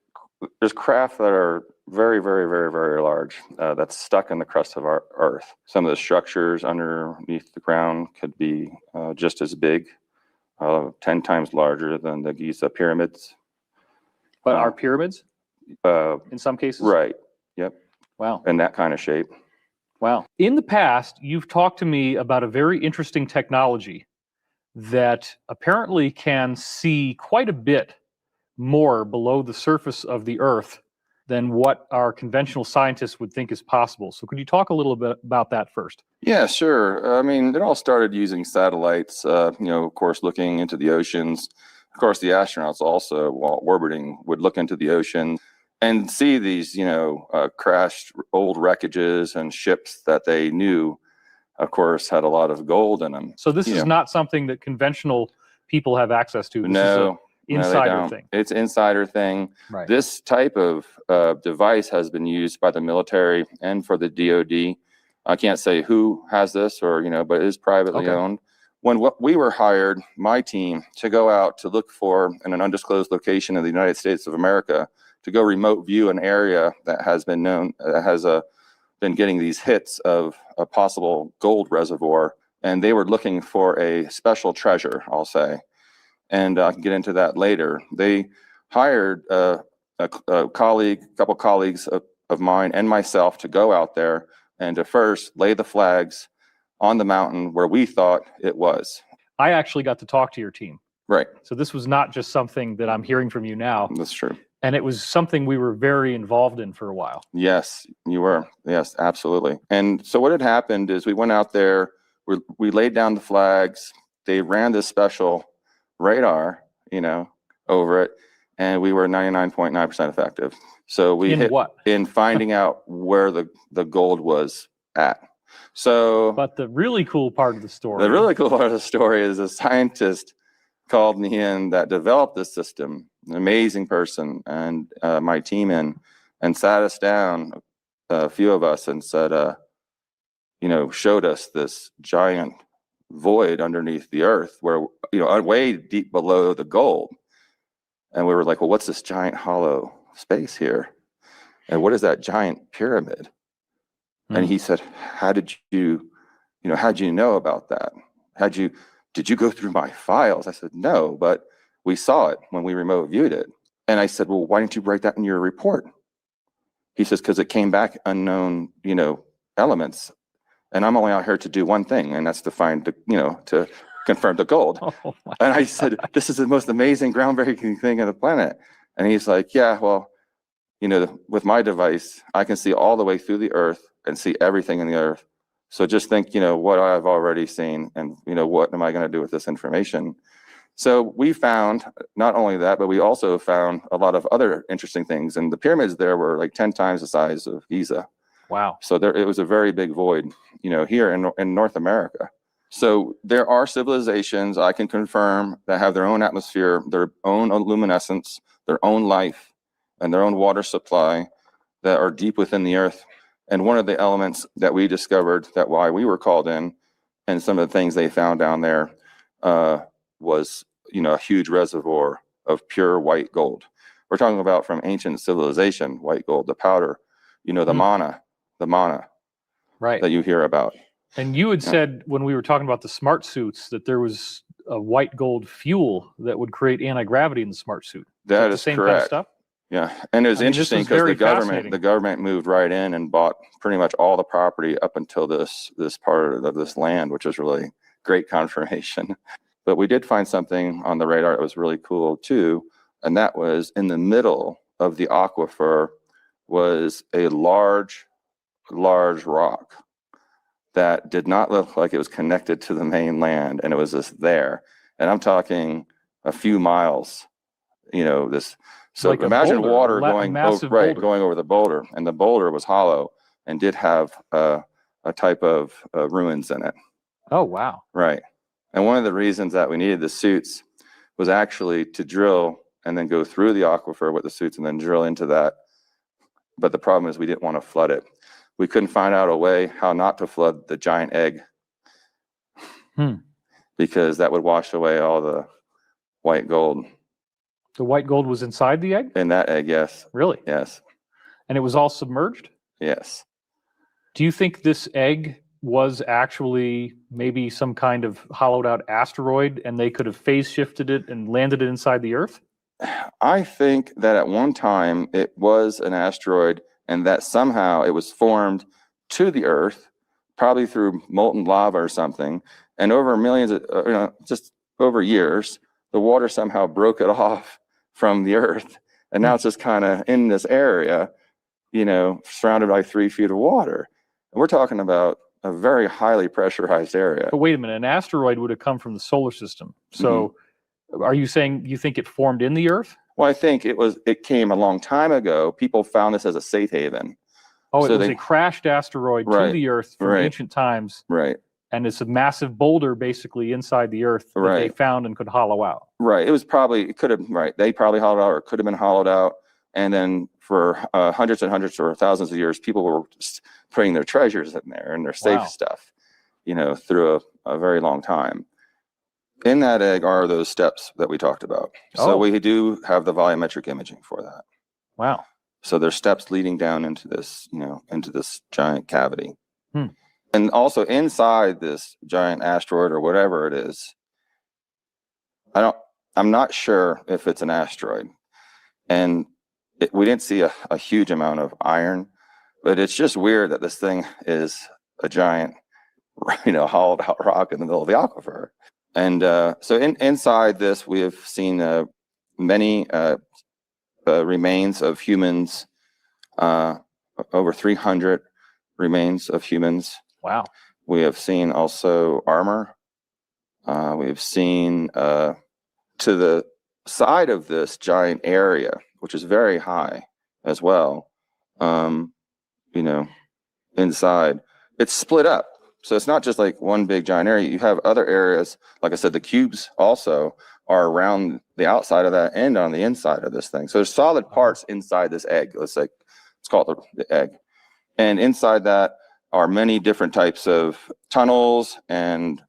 craft that are very, very, very, very large that's stuck in the crust of our Earth. Some of the structures underneath the ground could be just as big, 10 times larger than the Giza pyramids. But are pyramids in some cases? Right. Yep. Wow. In that kind of shape. Wow. In the past, you've talked to me about a very interesting technology that apparently can see quite a bit more below the surface of the Earth than what our conventional scientists would think is possible. So could you talk a little bit about that first? Yeah, sure. I mean, it all started using satellites, of course, looking into the oceans. Of course, the astronauts also, while orbiting, would look into the ocean and see these, crashed old wreckages and ships that they knew, of course, had a lot of gold in them. So this is not something that conventional people have access to. This No. is an insider thing. It's insider thing. Right. This type of device has been used by the military and for the DoD. I can't say who has this but it is privately owned. When we were hired, my team, to go out to look for in an undisclosed location in the United States of America, to go remote view an area that has been known, been getting these hits of a possible gold reservoir, and they were looking for a special treasure, I'll say. And I can get into that later. They hired a couple colleagues of mine and myself to go out there and to first lay the flags on the mountain where we thought it was. I actually got to talk to your team. Right. So this was not just something that I'm hearing from you now. That's true. And it was something we were very involved in for a while. Yes, you were. Yes, absolutely. And so what had happened is we went out there, we laid down the flags, they ran this special radar, over it, and we were 99.9% effective. So we in finding out where the gold was at. So, but the really cool part of the story. The really cool part of the story is a scientist called me in that developed this system, an amazing person, and my team and sat us down, a few of us, and said, showed us this giant void underneath the Earth where, way deep below the gold. And we were like, well, what's this giant hollow space here? And what is that giant pyramid? And he said, how did you know about that? Did you go through my files? I said, no, but we saw it when we remote viewed it. And I said, well, why didn't you write that in your report? He says, because it came back unknown, elements. And I'm only out here to do one thing, and that's to find to confirm the gold. And I said, this is the most amazing, groundbreaking thing on the planet. And he's like, yeah, well, with my device, I can see all the way through the Earth and see everything in the Earth. So just think, what I've already seen, and what am I going to do with this information? So we found not only that, but we also found a lot of other interesting things. And the pyramids there were like 10 times the size of Giza. Wow. So it was a very big void, here in North America. So there are civilizations, I can confirm, that have their own atmosphere, their own luminescence, their own life, and their own water supply that are deep within the Earth. And one of the elements that we discovered, that why we were called in, and some of the things they found down there was, a huge reservoir of pure white gold. We're talking about from ancient civilization, white gold, the powder, the mana right, that you hear about. And you had said when we were talking about the smart suits that there was a white gold fuel that would create anti-gravity in the smart suit. That the is same correct. Kind of stuff? Yeah, and it was interesting because the government moved right in and bought pretty much all the property up until this part of this land, which is really great confirmation. But we did find something on the radar that was really cool too, and that was in the middle of the aquifer was a large rock that did not look like it was connected to the mainland, and it was just there. And I'm talking a few miles, this. So like imagine boulder, water going over the boulder, and the boulder was hollow and did have a type of ruins in it. Oh, wow. Right. And one of the reasons that we needed the suits was actually to drill and then go through the aquifer with the suits and then drill into that. But the problem is we didn't want to flood it. We couldn't find out a way how not to flood the giant egg, because that would wash away all the white gold. The white gold was inside the egg? In that egg, yes. Really? Yes. And it was all submerged? Yes. Do you think this egg was actually maybe some kind of hollowed out asteroid and they could have phase shifted it and landed it inside the Earth? I think that at one time it was an asteroid and that somehow it was formed to the Earth, probably through molten lava or something. And over millions of, just over years, the water somehow broke it off from the Earth. And now it's just kind of in this area, surrounded by 3 feet of water. And we're talking about a very highly pressurized area. But wait a minute, an asteroid would have come from the solar system. So are you saying you think it formed in the Earth? Well, I think it came a long time ago. People found this as a safe haven. Oh, it was a crashed asteroid to the Earth from ancient times. Right. And it's a massive boulder basically inside the Earth that they found and could hollow out. Right. It could have, they probably hollowed out or it could have been hollowed out. And then for hundreds and hundreds or thousands of years, people were just putting their treasures in there and their safe stuff, through a very long time. In that egg are those steps that we talked about. So we do have the volumetric imaging for that. Wow. So there's steps leading down into this, into this giant cavity. And also inside this giant asteroid or whatever it is, I'm not sure if it's an asteroid. And we didn't see a huge amount of iron, but it's just weird that this thing is a giant, hollowed out rock in the middle of the aquifer. And so inside this, we have seen many remains of humans, over 300 remains of humans. Wow. We have seen also armor. We have seen to the side of this giant area, which is very high as well, inside, it's split up. So it's not just like one big giant area. You have other areas, like I said, the cubes also are around the outside of that and on the inside of this thing. So there's solid parts inside this egg. Let's call it the egg. And inside that are many different types of tunnels and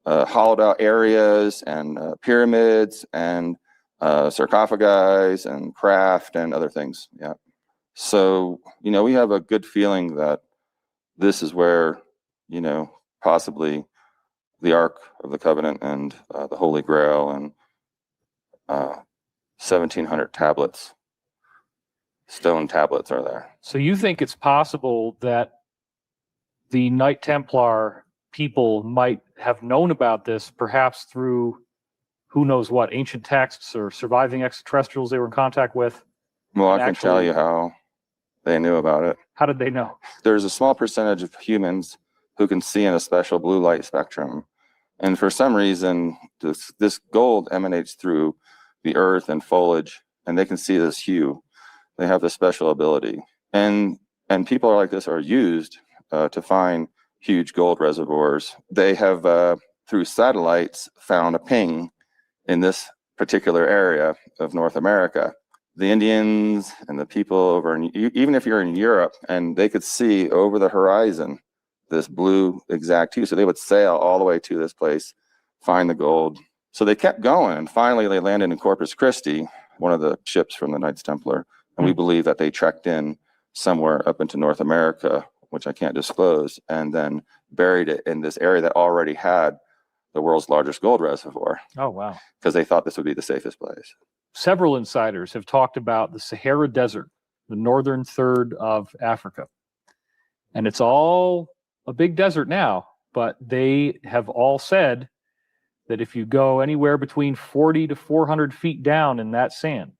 hollowed out areas and pyramids and sarcophagi and craft and other things. Yeah. So, we have a good feeling that this is where, possibly the Ark of the Covenant and the Holy Grail and 1,700 tablets, stone tablets are there. So you think it's possible that the Knight Templar people might have known about this, perhaps through who knows what, ancient texts or surviving extraterrestrials they were in contact with? Well, I can tell you how they knew about it. How did they know? There's a small percentage of humans who can see in a special blue light spectrum. And for some reason, this gold emanates through the earth and foliage, and they can see this hue. They have this special ability. And people like this are used to find huge gold reservoirs. They have, through satellites, found a ping in this particular area of North America. The Indians and the people over even if you're in Europe, and they could see over the horizon this blue exact hue. So they would sail all the way to this place, find the gold. So they kept going, and finally they landed in Corpus Christi, one of the ships from the Knights Templar. And we believe that they trekked in somewhere up into North America, which I can't disclose, and then buried it in this area that already had the world's largest gold reservoir. Oh, wow. Because they thought this would be the safest place. Several insiders have talked about the Sahara Desert, the northern third of Africa. And it's all a big desert now, but they have all said that if you go anywhere between 40 to 400 feet down in that sand,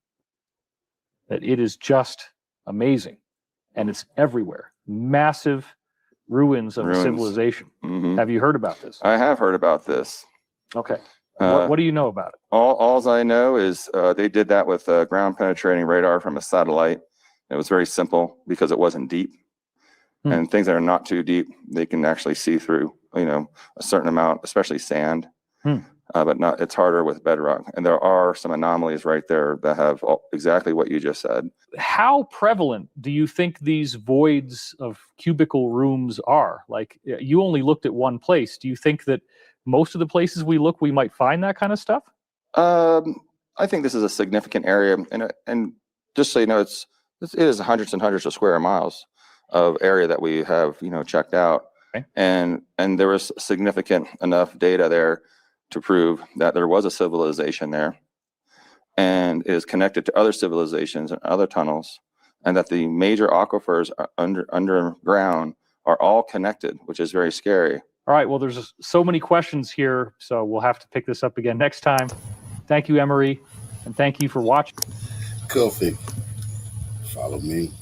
that it is just amazing. And it's everywhere. Massive ruins of a civilization. Mhm. Have you heard about this? I have heard about this. Okay. What do you know about it? All I know is they did that with ground penetrating radar from a satellite. It was very simple because it wasn't deep. And things that are not too deep, they can actually see through, a certain amount, especially sand. But not, it's harder with bedrock. And there are some anomalies right there that have exactly what you just said. How prevalent do you think these voids of cubicle rooms are? Like, you only looked at one place. Do you think that most of the places we look, we might find that kind of stuff? I think this is a significant area. And just so you know, it is hundreds and hundreds of square miles of area that we have, checked out. Okay. And there was significant enough data there to prove that there was a civilization there and is connected to other civilizations and other tunnels, and that the major aquifers underground are all connected, which is very scary. All right, well, there's so many questions here, so we'll have to pick this up again next time. Thank you, Emery, and thank you for watching. Kofi, follow me.